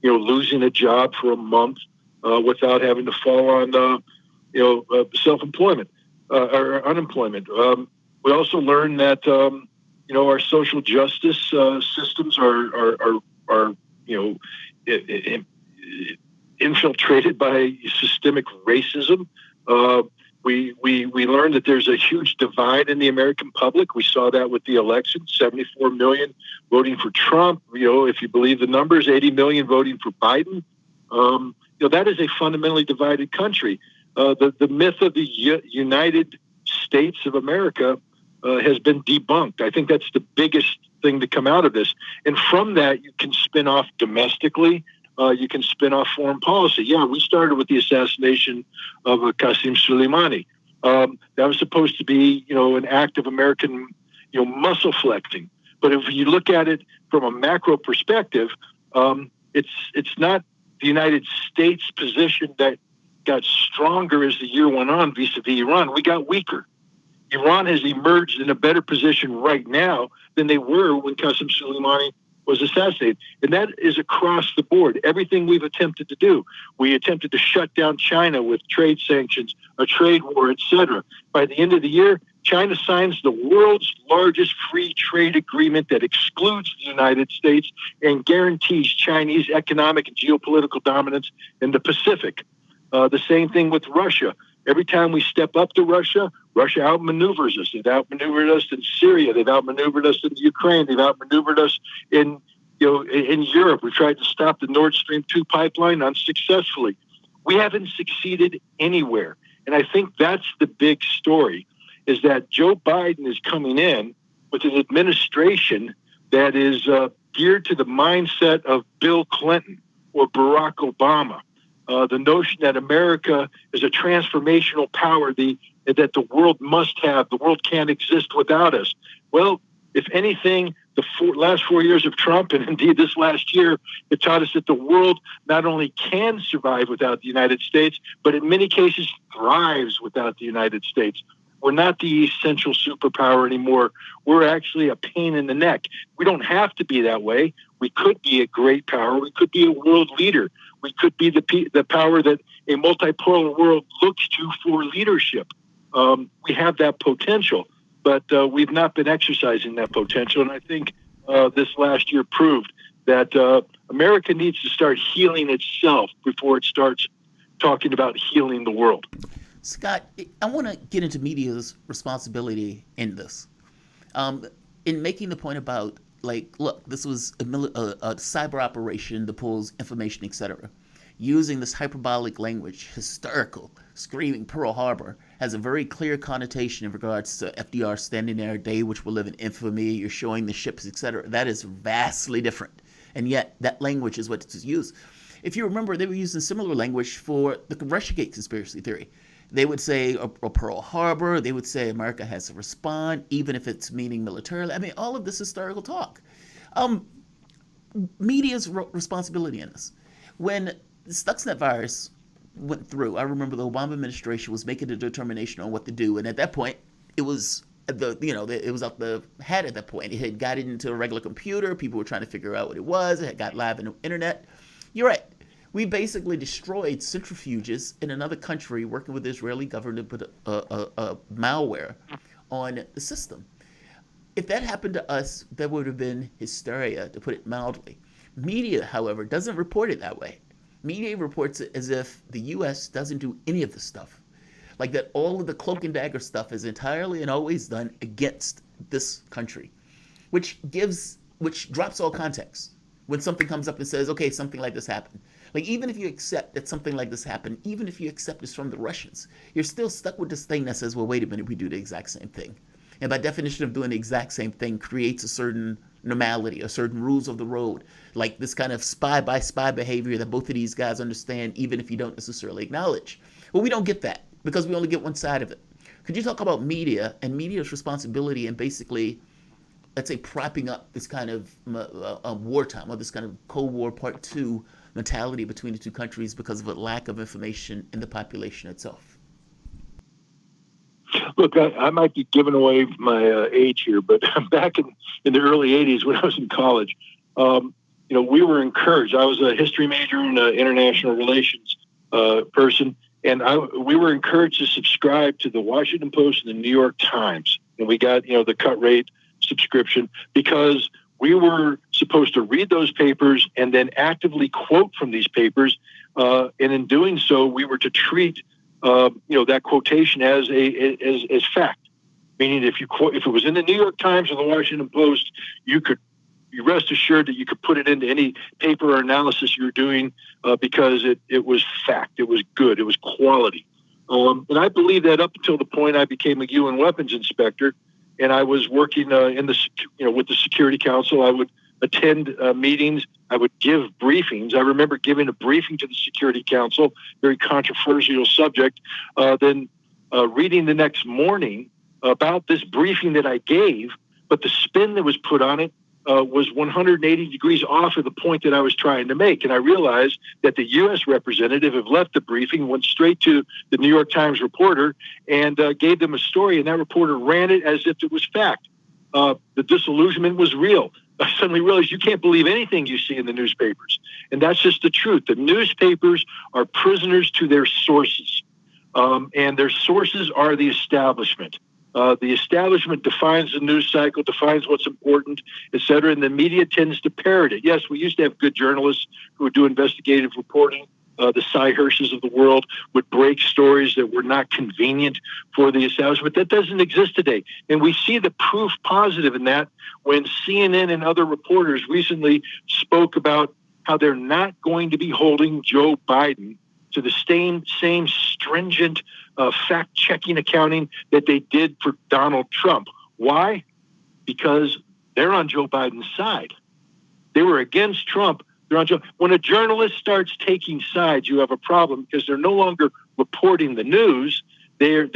Speaker 8: losing a job for a month without having to fall on self-employment or unemployment. We also learned that our social justice systems are infiltrated by systemic racism. We learned that there's a huge divide in the American public. We saw that with the election, 74 million voting for Trump. If you believe the numbers, 80 million voting for Biden. That is a fundamentally divided country. The myth of the United States of America has been debunked. I think that's the biggest thing to come out of this. And from that, you can spin off domestically. You can spin off foreign policy. Yeah, we started with the assassination of Qasem Soleimani. That was supposed to be, an act of American, muscle flexing. But if you look at it from a macro perspective, it's not the United States' position that got stronger as the year went on vis-a-vis Iran. We got weaker. Iran has emerged in a better position right now than they were when Qasem Soleimani was assassinated. And that is across the board. Everything we've attempted to do. We attempted to shut down China with trade sanctions, a trade war, etc. By the end of the year, China signs the world's largest free trade agreement that excludes the United States and guarantees Chinese economic and geopolitical dominance in the Pacific. The same thing with Russia. Every time we step up to Russia, Russia outmaneuvers us. They've outmaneuvered us in Syria. They've outmaneuvered us in Ukraine. They've outmaneuvered us in Europe. We tried to stop the Nord Stream 2 pipeline unsuccessfully. We haven't succeeded anywhere. And I think that's the big story, is that Joe Biden is coming in with an administration that is geared to the mindset of Bill Clinton or Barack Obama. The notion that America is a transformational power that the world must have, the world can't exist without us. Well, if anything, the last 4 years of Trump, and indeed this last year, it taught us that the world not only can survive without the United States, but in many cases thrives without the United States. We're not the essential superpower anymore. We're actually a pain in the neck. We don't have to be that way. We could be a great power. We could be a world leader. We could be the power that a multipolar world looks to for leadership. We have that potential, but we've not been exercising that potential. And I think this last year proved that America needs to start healing itself before it starts talking about healing the world.
Speaker 1: Scott, I want to get into media's responsibility in this. In making the point about, look, this was a cyber operation that pulls information, etc. Using this hyperbolic language, hysterical, screaming Pearl Harbor, has a very clear connotation in regards to FDR standing there, a day which will live in infamy, you're showing the ships, etc. That is vastly different. And yet, that language is what is used. If you remember, they were using similar language for the Russiagate conspiracy theory. They would say a Pearl Harbor. They would say America has to respond, even if it's meaning militarily. I mean, all of this historical talk. Media's responsibility in this. When the Stuxnet virus went through, I remember the Obama administration was making a determination on what to do, and at that point, it was it was out the hat at that point. It had gotten into a regular computer. People were trying to figure out what it was. It had got live on the internet. You're right. We basically destroyed centrifuges in another country working with the Israeli government to put a malware on the system. If that happened to us, that would have been hysteria, to put it mildly. Media, however, doesn't report it that way. Media reports it as if the U.S. doesn't do any of this stuff. Like that all of the cloak and dagger stuff is entirely and always done against this country, which drops all context. When something comes up and says, okay, something like this happened. Like, even if you accept that something like this happened, even if you accept it's from the Russians, you're still stuck with this thing that says, well, wait a minute, we do the exact same thing. And by definition of doing the exact same thing creates a certain normality, a certain rules of the road, like this kind of spy by spy behavior that both of these guys understand, even if you don't necessarily acknowledge. Well, we don't get that because we only get one side of it. Could you talk about media and media's responsibility in basically, let's say, propping up this kind of wartime, or this kind of Cold War Part 2 mentality between the two countries because of a lack of information in the population itself?
Speaker 8: Look, I might be giving away my age here, but back in the early 80s when I was in college, we were encouraged. I was a history major and an international relations person, and we were encouraged to subscribe to the Washington Post and the New York Times. And we got, the cut rate subscription because we were supposed to read those papers and then actively quote from these papers. And in doing so, we were to treat that quotation as fact. Meaning, if it was in the New York Times or the Washington Post, you rest assured that you could put it into any paper or analysis you were doing because it was fact. It was good. It was quality. And I believe that up until the point I became a UN weapons inspector, and I was working with the Security Council. I would attend meetings. I would give briefings. I remember giving a briefing to the Security Council, very controversial subject, then reading the next morning about this briefing that I gave, but the spin that was put on it was 180 degrees off of the point that I was trying to make. And I realized that the U.S. representative had left the briefing, went straight to the New York Times reporter, and gave them a story, and that reporter ran it as if it was fact. The disillusionment was real. I suddenly realized you can't believe anything you see in the newspapers. And that's just the truth. The newspapers are prisoners to their sources, and their sources are the establishment. The establishment defines the news cycle, defines what's important, et cetera, and the media tends to parrot it. Yes, we used to have good journalists who would do investigative reporting. The Cy Hirsches of the world would break stories that were not convenient for the establishment. That doesn't exist today. And we see the proof positive in that when CNN and other reporters recently spoke about how they're not going to be holding Joe Biden to the same stringent fact-checking accounting that they did for Donald Trump. Why? Because they're on Joe Biden's side. They were against Trump. They're on Joe. When a journalist starts taking sides, you have a problem because they're no longer reporting the news. They're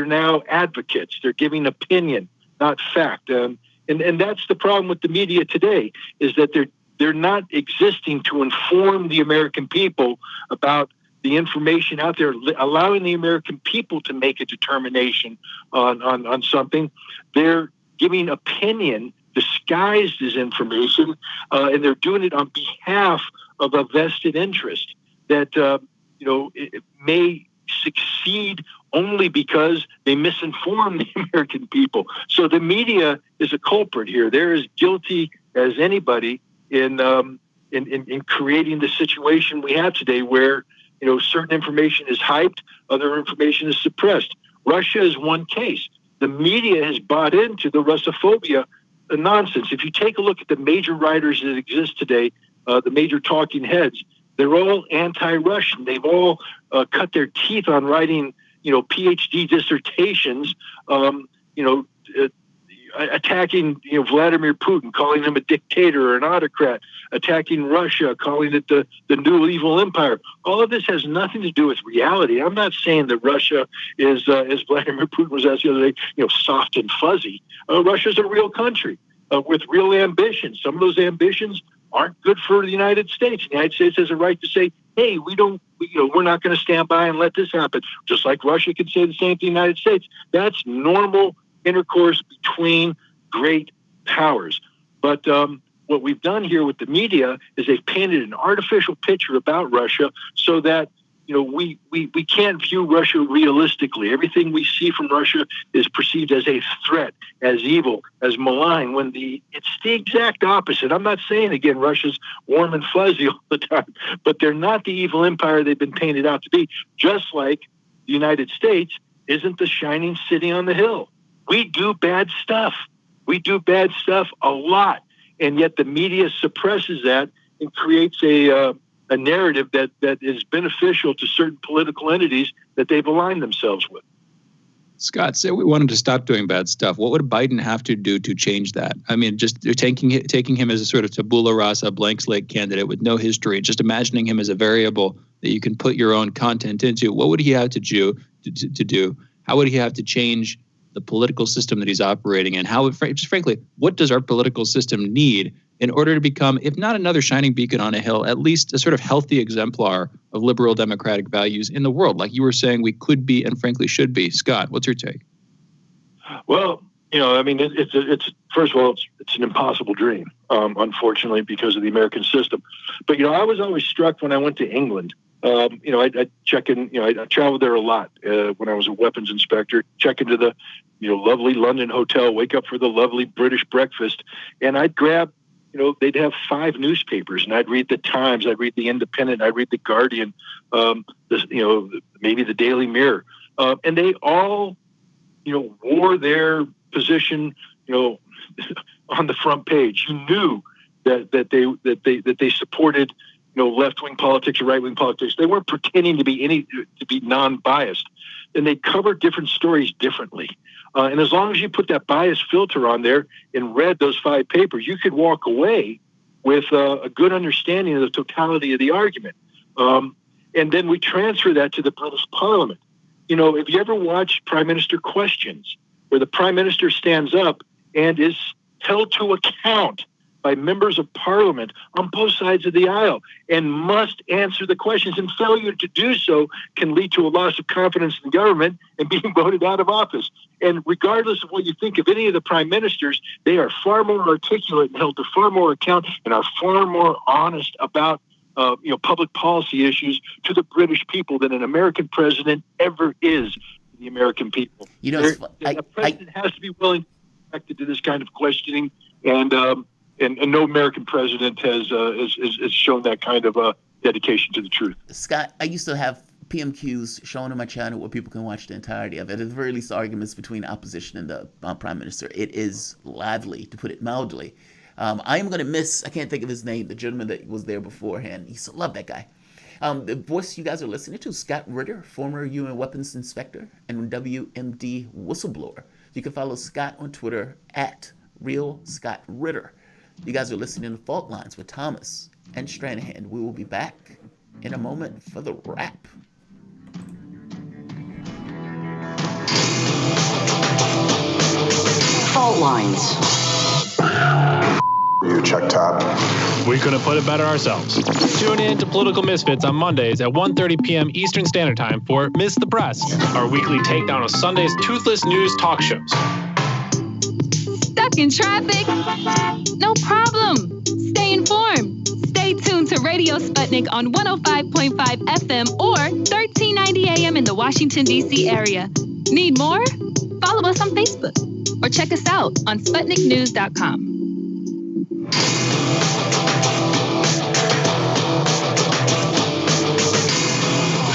Speaker 8: now advocates. They're giving opinion, not fact. And that's the problem with the media today, is that they're not existing to inform the American people about the information out there, allowing the American people to make a determination on something. They're giving opinion disguised as information, and they're doing it on behalf of a vested interest that it may succeed only because they misinform the American people. So the media is a culprit here. They're as guilty as anybody in creating the situation we have today, where certain information is hyped, other information is suppressed. Russia is one case. The media has bought into the Russophobia nonsense. If you take a look at the major writers that exist today, the major talking heads, they're all anti-Russian. They've all cut their teeth on writing, PhD dissertations, attacking Vladimir Putin, calling him a dictator or an autocrat, attacking Russia, calling it the new evil empire. All of this has nothing to do with reality. I'm not saying that Russia is, as Vladimir Putin was asked the other day, soft and fuzzy. Russia's a real country with real ambitions. Some of those ambitions aren't good for the United States. The United States has a right to say, hey, we're not going to stand by and let this happen. Just like Russia can say the same to the United States. That's normal intercourse between great powers. But what we've done here with the media is they've painted an artificial picture about Russia so that we can't view Russia realistically. Everything we see from Russia is perceived as a threat, as evil, as malign, when it's the exact opposite. I'm not saying, again, Russia's warm and fuzzy all the time, but they're not the evil empire they've been painted out to be, just like the United States isn't the shining city on the hill. We do bad stuff. We do bad stuff a lot, and yet the media suppresses that and creates a narrative that is beneficial to certain political entities that they've aligned themselves with.
Speaker 22: Scott, say we wanted to stop doing bad stuff. What would Biden have to do to change that? I mean, just taking him as a sort of tabula rasa, blank slate candidate with no history, just imagining him as a variable that you can put your own content into. What would he have to do? How would he have to change the political system that he's operating in? Just frankly, what does our political system need in order to become, if not another shining beacon on a hill, at least a sort of healthy exemplar of liberal democratic values in the world, like you were saying we could be and frankly should be? Scott, what's your take?
Speaker 8: Well, it's first of all, it's an impossible dream, unfortunately, because of the American system. But, I was always struck when I went to England. I check in, I traveled there a lot when I was a weapons inspector, check into the, lovely London hotel, wake up for the lovely British breakfast, and I'd grab, they'd have 5 newspapers, and I'd read the Times, I'd read the Independent, I'd read the Guardian, maybe the Daily Mirror, and they all, wore their position, on the front page. You knew that they supported left-wing politics or right-wing politics. They weren't pretending to be non-biased. and they cover different stories differently. And as long as you put that bias filter on there and read those 5 papers, you could walk away with a good understanding of the totality of the argument. And then we transfer that to the British Parliament. You know, if you ever watched Prime Minister Questions, where the Prime Minister stands up and is held to account by members of Parliament on both sides of the aisle and must answer the questions, and failure to do so can lead to a loss of confidence in the government and being voted out of office. And regardless of what you think of any of the prime ministers, they are far more articulate and held to far more account and are far more honest about public policy issues to the British people than an American president ever is to the American people.
Speaker 1: You know,
Speaker 8: a president has to be willing to be connected to this kind of questioning, and no American president has shown that kind of dedication to the truth.
Speaker 1: Scott, I used to have PMQs shown on my channel where people can watch the entirety of it. At the very least, arguments between opposition and the prime minister. It is lively, to put it mildly. I am going to miss, I can't think of his name, the gentleman that was there beforehand. I used to love that guy. The voice you guys are listening to, Scott Ritter, former UN weapons inspector and WMD whistleblower. You can follow Scott on Twitter at @RealScottRitter. You guys are listening to Fault Lines with Thomas and Stranahan. We will be back in a moment for the wrap.
Speaker 17: Fault Lines.
Speaker 12: You check top.
Speaker 10: We couldn't put it better ourselves. Tune in to Political Misfits on Mondays at 1:30 p.m. Eastern Standard Time for Miss the Press, our weekly takedown of Sunday's toothless news talk shows.
Speaker 2: Stuck in traffic? No problem. Stay informed. Stay tuned to Radio Sputnik on 105.5 FM or 1390 AM in the Washington, D.C. area. Need more? Follow us on Facebook or check us out on SputnikNews.com.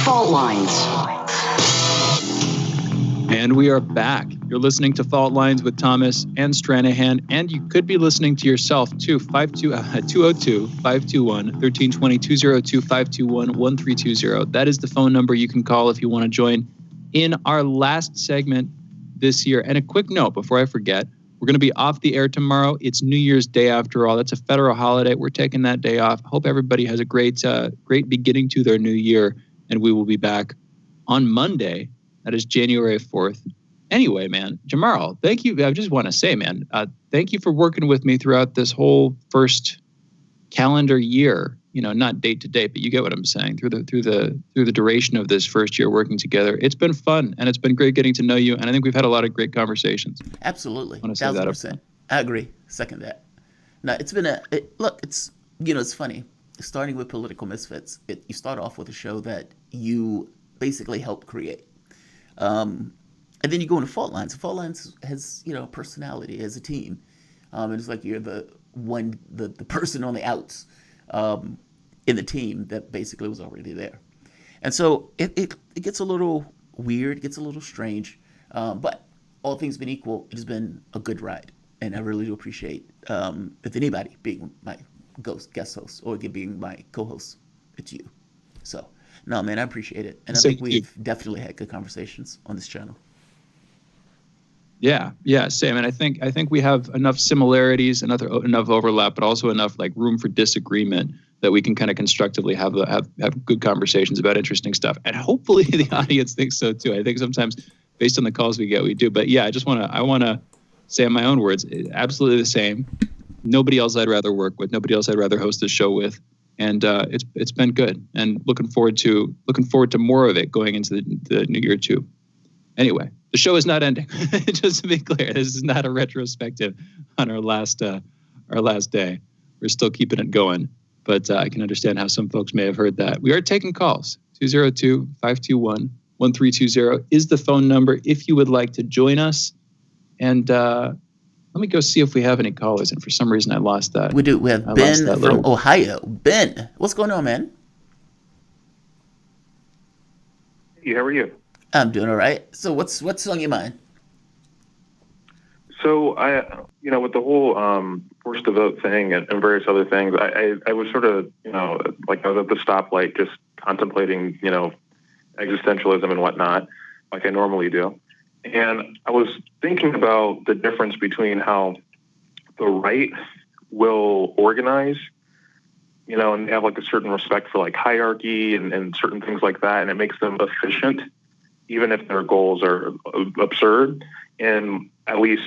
Speaker 17: Fault Lines.
Speaker 22: And we are back. You're listening to Fault Lines with Thomas and Stranahan, and you could be listening to yourself too. 202-521-1320, 202-521-1320. That is the phone number you can call if you want to join in our last segment this year. And a quick note before I forget, we're going to be off the air tomorrow. It's New Year's Day after all. That's a federal holiday. We're taking that day off. Hope everybody has a great beginning to their new year, and we will be back on Monday. That is January 4th. Anyway, man, Jamarl, thank you. I just want to say, man, thank you for working with me throughout this whole first calendar year. You know, not date to date, but you get what I'm saying. Through the duration of this first year working together, it's been fun, and it's been great getting to know you. And I think we've had a lot of great conversation.
Speaker 1: Absolutely,
Speaker 22: 1,000%.
Speaker 1: I agree. Second that. Now it's been it's funny. Starting with Political Misfits, you start off with a show that you basically helped create. And then you go into Fault Lines. Fault Lines has, personality as a team. And it's like you're the person on the outs in the team that basically was already there. And so it gets a little weird, gets a little strange. But all things being equal, it has been a good ride. And I really do appreciate if anybody being my guest host or being my co-host, it's you. So, no, man, I appreciate it. And I think we've definitely had good conversations on this channel.
Speaker 22: Yeah, same. And I think we have enough similarities, enough overlap, but also enough like room for disagreement that we can kind of constructively have good conversations about interesting stuff. And hopefully the audience thinks so too. I think sometimes based on the calls we get, we do. But yeah, I want to say in my own words, absolutely the same. Nobody else I'd rather work with. Nobody else I'd rather host this show with. And it's been good. And looking forward to more of it going into the new year too. Anyway, the show is not ending. Just to be clear, this is not a retrospective on our last day. We're still keeping it going, but I can understand how some folks may have heard that. We are taking calls. 202-521-1320 is the phone number if you would like to join us. And let me go see if we have any callers. And for some reason, I lost that.
Speaker 1: We do. We have Ben from Ohio. Ben, what's going on, man?
Speaker 13: Hey, how are you?
Speaker 1: I'm doing all right. So what's on your mind?
Speaker 13: So with the whole force to vote thing and various other things, I was sort of, like I was at the stoplight just contemplating, existentialism and whatnot. like I normally do. And I was thinking about the difference between how the right will organize, you know, and have like a certain respect for like hierarchy and certain things like that. And it makes them efficient, even if their goals are absurd. And at least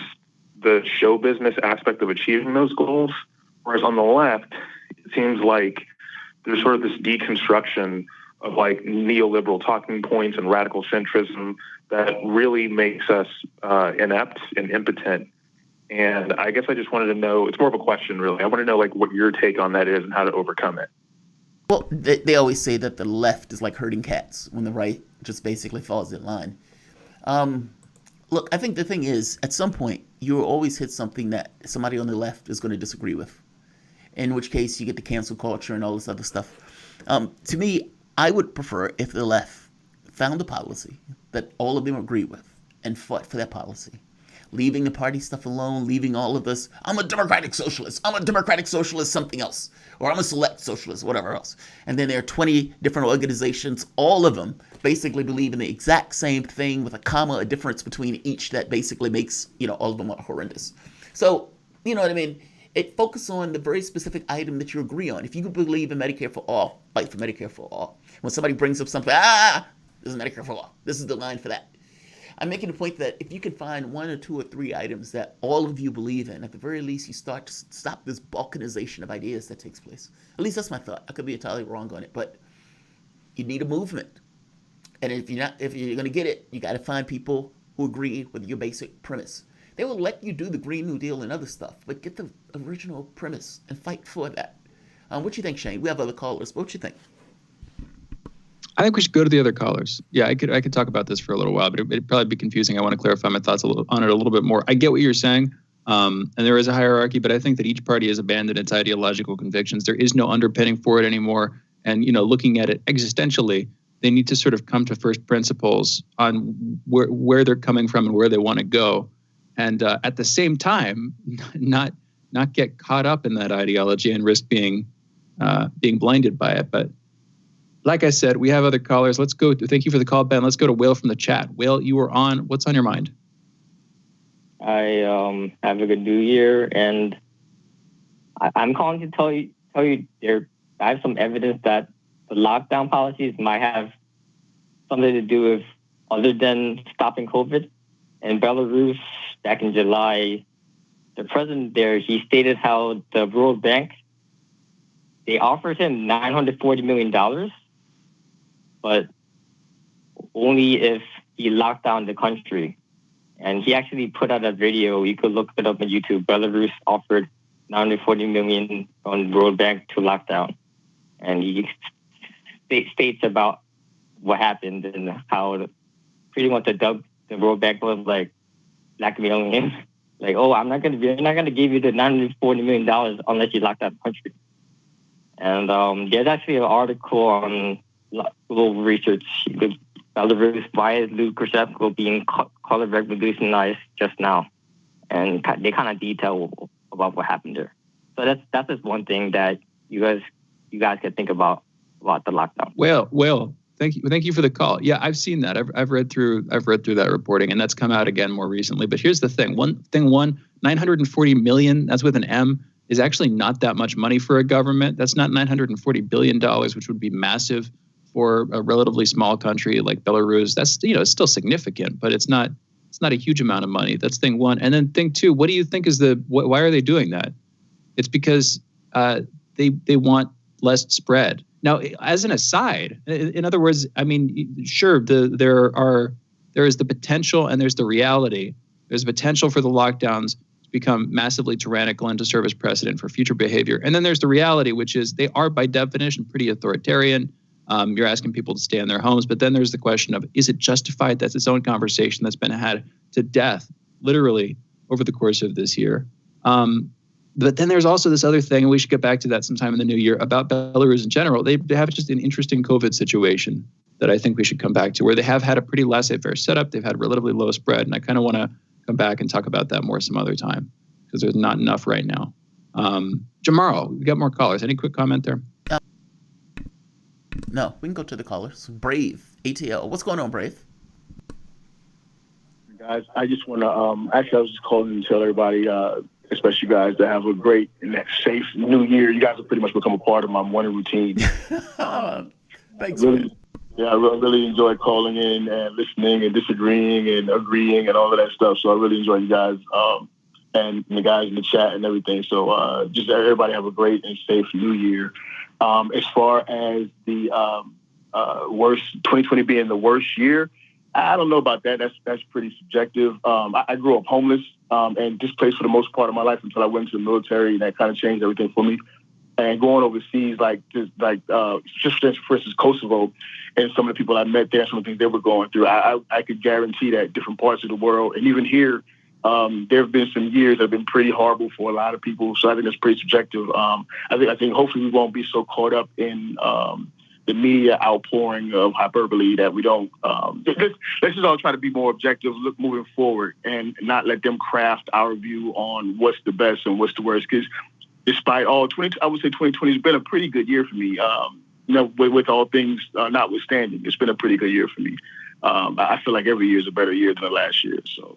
Speaker 13: the show business aspect of achieving those goals. Whereas on the left, it seems like there's sort of this deconstruction of like neoliberal talking points and radical centrism that really makes us inept and impotent. And I guess I just wanted to know, it's more of a question really. I want to know like what your take on that is and how to overcome it.
Speaker 1: Well, they always say that the left is like herding cats when the right just basically falls in line. Look, I think the thing is, at some point, you'll always hit something that somebody on the left is going to disagree with, in which case you get the cancel culture and all this other stuff. To me, I would prefer if the left found a policy that all of them agree with and fought for that policy. Leaving the party stuff alone, leaving all of this, I'm a democratic socialist, something else, or I'm a select socialist, whatever else. And then there are 20 different organizations, all of them basically believe in the exact same thing with a comma, a difference between each that basically makes, all of them horrendous. So, you know what I mean? It focuses on the very specific item that you agree on. If you believe in Medicare for all, fight for Medicare for all. When somebody brings up something, this is Medicare for all. This is the line for that. I'm making the point that if you can find 1 or 2 or 3 items that all of you believe in, at the very least, you start to stop this balkanization of ideas that takes place. At least that's my thought. I could be entirely wrong on it, but you need a movement. And if you're going to get it, you got to find people who agree with your basic premise. They will let you do the Green New Deal and other stuff, but get the original premise and fight for that. What you think, Shane? We have other callers, but what you think?
Speaker 22: I think we should go to the other callers. Yeah, I could talk about this for a little while, but it'd probably be confusing. I want to clarify my thoughts on it a little bit more. I get what you're saying, and there is a hierarchy, but I think that each party has abandoned its ideological convictions. There is no underpinning for it anymore. And, looking at it existentially, they need to sort of come to first principles on where they're coming from and where they want to go. And at the same time, not get caught up in that ideology and risk being blinded by it. But like I said, we have other callers. Let's go. Thank you for the call, Ben. Let's go to Will from the chat. Will, you were on. What's on your mind?
Speaker 12: I have a good New Year, and I'm calling to tell you I have some evidence that the lockdown policies might have something to do with other than stopping COVID. In Belarus, back in July, the president there, he stated how the World Bank, they offered him $940 million, but only if he locked down the country. And he actually put out a video. You could look it up on YouTube. Belarus offered $940 million on World Bank to lock down. And he states about what happened and how pretty much the World Bank was like blackmailing him. Like, I'm not going to give you the $940 million unless you lock down the country. And there's actually an article on global research, Belarus, why is Lukashenko being color revolutionized just now? And they kind of detail about what happened there. So that's just one thing that you guys can think about the lockdown.
Speaker 22: Well, thank you for the call. Yeah, I've seen that. I've read through that reporting, and that's come out again more recently. But here's the thing: 940 million, that's with an M, is actually not that much money for a government. That's not $940 billion, which would be massive for a relatively small country like Belarus. That's, it's still significant, but it's not a huge amount of money. That's thing one. And then thing two, what do you think is why are they doing that? It's because they want less spread. Now, as an aside, in other words, I mean, sure, there is the potential and there's the reality. There's potential for the lockdowns to become massively tyrannical and to serve as precedent for future behavior. And then there's the reality, which is they are by definition pretty authoritarian. You're asking people to stay in their homes. But then there's the question of, is it justified? That's its own conversation that's been had to death, literally, over the course of this year. But then there's also this other thing, and we should get back to that sometime in the new year, about Belarus in general. They have just an interesting COVID situation that I think we should come back to, where they have had a pretty laissez-faire setup. They've had relatively low spread, and I kind of want to come back and talk about that more some other time, because there's not enough right now. Jamarl, we got more callers. Any quick comment there?
Speaker 1: No, we can go to the callers. Brave, ATL. What's going on, Brave?
Speaker 5: Guys, I just want to, actually, I was just calling to tell everybody, especially you guys, to have a great and safe new year. You guys have pretty much become a part of my morning routine.
Speaker 1: Thanks,
Speaker 5: really, yeah, I really enjoy calling in and listening and disagreeing and agreeing and all of that stuff. So I really enjoy you guys and the guys in the chat and everything. So just everybody have a great and safe new year. As far as the worst, 2020 being the worst year, I don't know about that. That's pretty subjective. I grew up homeless and displaced for the most part of my life until I went into the military, and that kind of changed everything for me. And going overseas, just for instance, Kosovo, and some of the people I met there, some of the things they were going through, I could guarantee that different parts of the world, and even here, there have been some years that have been pretty horrible for a lot of people. So I think that's pretty subjective. I think hopefully we won't be so caught up in the media outpouring of hyperbole that we don't. Let's just all try to be more objective, look moving forward, and not let them craft our view on what's the best and what's the worst. Because despite all, I would say 2020 has been a pretty good year for me. With all things notwithstanding, it's been a pretty good year for me. I feel like every year is a better year than the last year. So,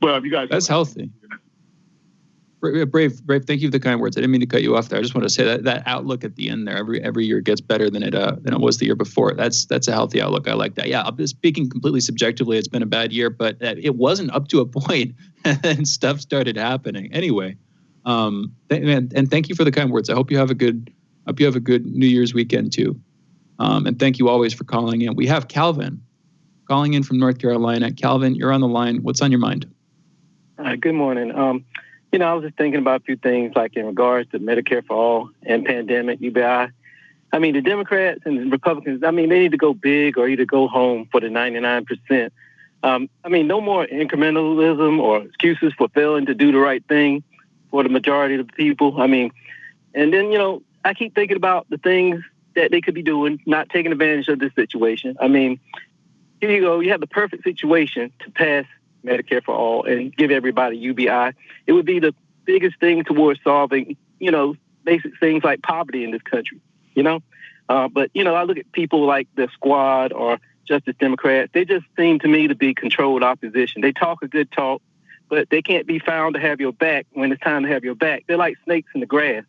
Speaker 5: but you guys,
Speaker 22: that's healthy. Brave. Thank you for the kind words. I didn't mean to cut you off there. I just want to say that outlook at the end there, every year gets better than it was the year before. That's a healthy outlook. I like that. Yeah, I'm speaking completely subjectively. It's been a bad year, but it wasn't up to a point, and then stuff started happening. Anyway, and thank you for the kind words. I hope you have a good New Year's weekend too. And thank you always for calling in. We have Calvin calling in from North Carolina. Calvin, you're on the line. What's on your mind?
Speaker 14: Good morning. I was just thinking about a few things, like in regards to Medicare for all and pandemic, UBI. I mean, the Democrats and the Republicans, they need to go big or either go home for the 99%. No more incrementalism or excuses for failing to do the right thing for the majority of the people. And then, I keep thinking about the things that they could be doing, not taking advantage of this situation. Here you go. You have the perfect situation to pass Medicare for all and give everybody UBI. It would be the biggest thing towards solving, basic things like poverty in this country, But, I look at people like the Squad or Justice Democrats. They just seem to me to be controlled opposition. They talk a good talk, but they can't be found to have your back when it's time to have your back. They're like snakes in the grass.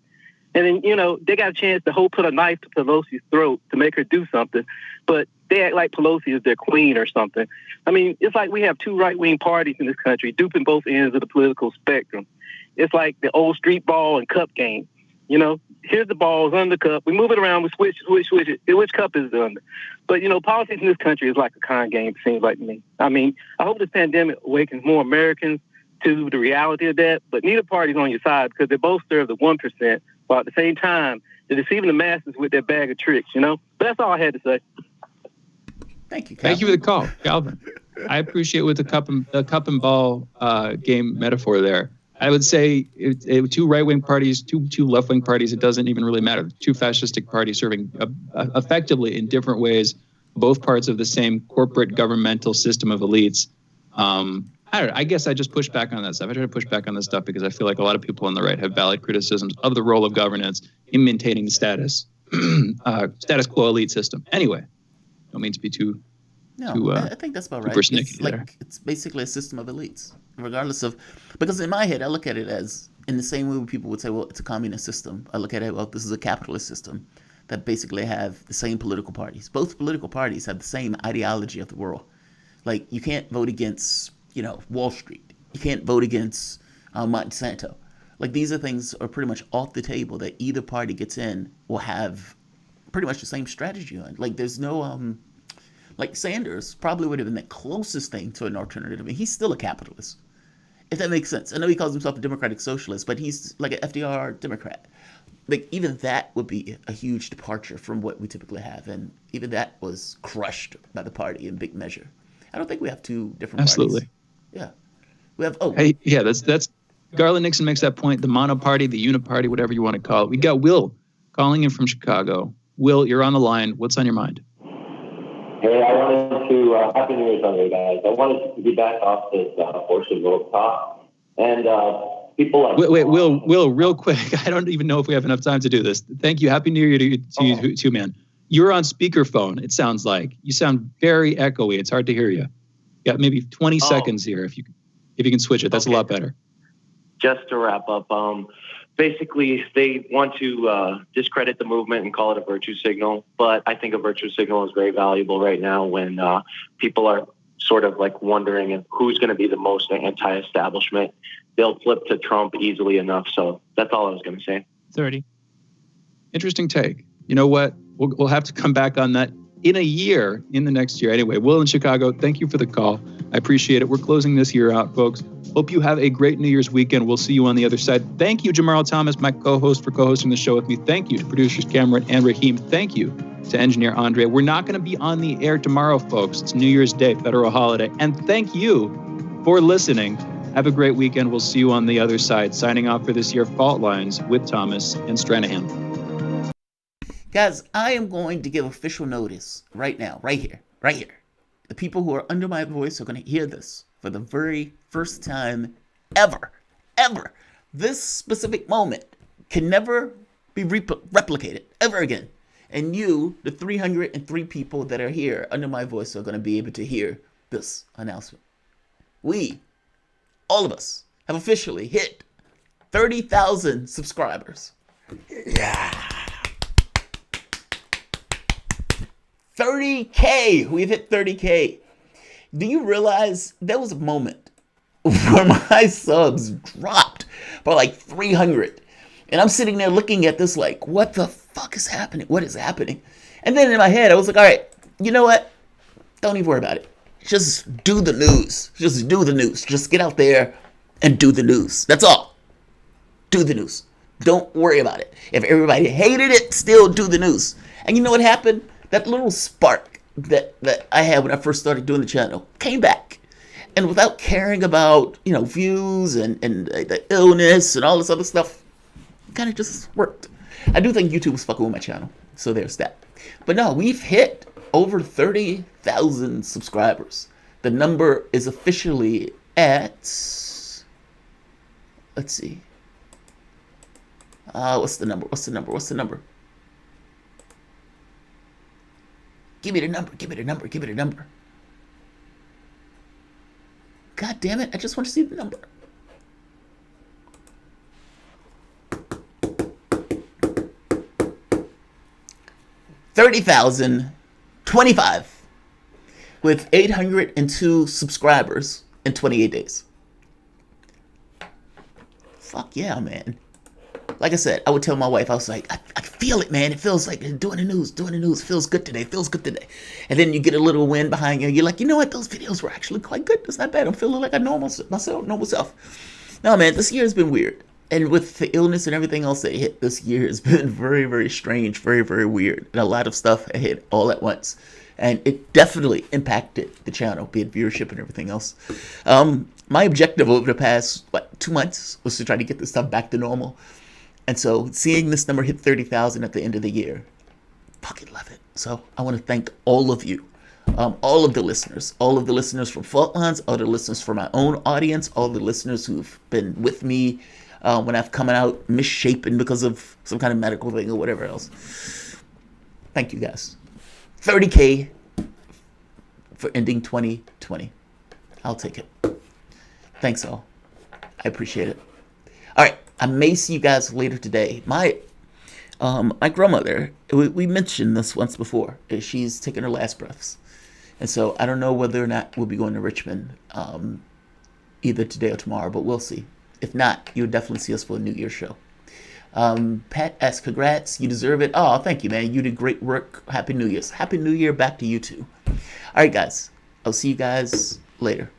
Speaker 14: And then, they got a chance to put a knife to Pelosi's throat to make her do something, but they act like Pelosi is their queen or something. It's like we have two right-wing parties in this country, duping both ends of the political spectrum. It's like the old street ball and cup game. Here's the ball, it's under the cup. We move it around, we switch it. Which cup is it under? But, politics in this country is like a con game, it seems like to me. I hope this pandemic awakens more Americans to the reality of that, but neither party's on your side because they both serve the 1%, while at the same time, they're deceiving the masses with their bag of tricks, But that's all I had to say.
Speaker 1: Thank you, Calvin.
Speaker 22: Thank you for the call, Calvin. I appreciate with the cup and ball game metaphor there. I would say two right-wing parties, two left-wing parties, it doesn't even really matter. Two fascistic parties serving effectively in different ways, both parts of the same corporate governmental system of elites. I don't know. I guess I just push back on that stuff. I try to push back on this stuff because I feel like a lot of people on the right have valid criticisms of the role of governance in maintaining the status quo elite system. Anyway, don't mean to be too.
Speaker 1: I think that's about right. It's basically a system of elites, regardless of, because in my head I look at it as in the same way people would say, well, it's a communist system. I look at it, well, this is a capitalist system that basically have the same political parties. Both political parties have the same ideology of the world. Like you can't vote against, Wall Street. You can't vote against Monsanto. Like these are things are pretty much off the table that either party gets in will have pretty much the same strategy on. Like there's no like Sanders probably would have been the closest thing to an alternative. He's still a capitalist, if that makes sense. I know he calls himself a democratic socialist, but he's like an FDR Democrat. Like even that would be a huge departure from what we typically have, and even that was crushed by the party in big measure. I don't think we have two different
Speaker 22: Absolutely.
Speaker 1: parties. Yeah, we have.
Speaker 22: That's Garland Nixon makes that point. The monoparty, the uniparty, whatever you want to call it. We got Will calling in from Chicago. Will, you're on the line. What's on your mind?
Speaker 15: Hey, I wanted to Happy New Year's on you guys. I wanted to be back off this horse and rope talk, and people like
Speaker 22: wait, Will, real quick. I don't even know if we have enough time to do this. Thank you. Happy New Year to you too, man. You're on speakerphone. It sounds like you sound very echoey. It's hard to hear you. Got maybe 20 seconds here. If you can switch it, that's a lot better.
Speaker 6: Just to wrap up, basically they want to discredit the movement and call it a virtue signal, but I think a virtue signal is very valuable right now when people are sort of like wondering who's going to be the most anti-establishment. They'll flip to Trump easily enough. So that's all I was going to say.
Speaker 22: 30. Interesting take. You know what? We'll have to come back on that in a year, in the next year. Anyway, Will in Chicago, thank you for the call. I appreciate it. We're closing this year out, folks. Hope you have a great New Year's weekend. We'll see you on the other side. Thank you, Jamarl Thomas, my co-host, for co-hosting the show with me. Thank you to producers Cameron and Raheem. Thank you to engineer Andre. We're not going to be on the air tomorrow, folks. It's New Year's Day, federal holiday. And thank you for listening. Have a great weekend. We'll see you on the other side. Signing off for this year, Fault Lines with Thomas and Stranahan.
Speaker 1: Guys, I am going to give official notice right now, right here. The people who are under my voice are going to hear this for the very first time ever. This specific moment can never be replicated ever again. And you, the 303 people that are here under my voice, are going to be able to hear this announcement. We, all of us, have officially hit 30,000 subscribers. Yeah. 30K. We've hit 30K. Do you realize there was a moment where my subs dropped by like 300? And I'm sitting there looking at this like, what the fuck is happening? What is happening? And then in my head, I was like, all right, you know what? Don't even worry about it. Just do the news. Just do the news. Just get out there and do the news. That's all. Do the news. Don't worry about it. If everybody hated it, still do the news. And you know what happened? That little spark that I had when I first started doing the channel came back. And without caring about, views and the illness and all this other stuff, it kind of just worked. I do think YouTube was fucking with my channel. So there's that. But no, we've hit over 30,000 subscribers. The number is officially at, let's see. What's the number? Give me the number. God damn it, I just want to see the number. $30,025 with 802 subscribers in 28 days. Fuck yeah, man. Like I said, I would tell my wife, I was like, I feel it, man. It feels like doing the news. Feels good today. And then you get a little wind behind you. You're like, you know what? Those videos were actually quite good. It's not bad. I'm feeling like a normal self. No, man, this year has been weird. And with the illness and everything else that hit this year has been very, very strange, very, very weird. And a lot of stuff hit all at once. And it definitely impacted the channel, be it viewership and everything else. My objective over the past, 2 months was to try to get this stuff back to normal. And so seeing this number hit 30,000 at the end of the year, fucking love it. So I want to thank all of you, all of the listeners from Fault Lines, all the listeners from my own audience, all the listeners who've been with me when I've come out misshapen because of some kind of medical thing or whatever else. Thank you guys. 30K for ending 2020. I'll take it. Thanks all. I appreciate it. All right. I may see you guys later today. My grandmother, we mentioned this once before. She's taking her last breaths. And so I don't know whether or not we'll be going to Richmond either today or tomorrow, but we'll see. If not, you'll definitely see us for a New Year's show. Pat asks, congrats, you deserve it. Oh, thank you, man. You did great work. Happy New Year's. Happy New Year back to you too. All right, guys. I'll see you guys later.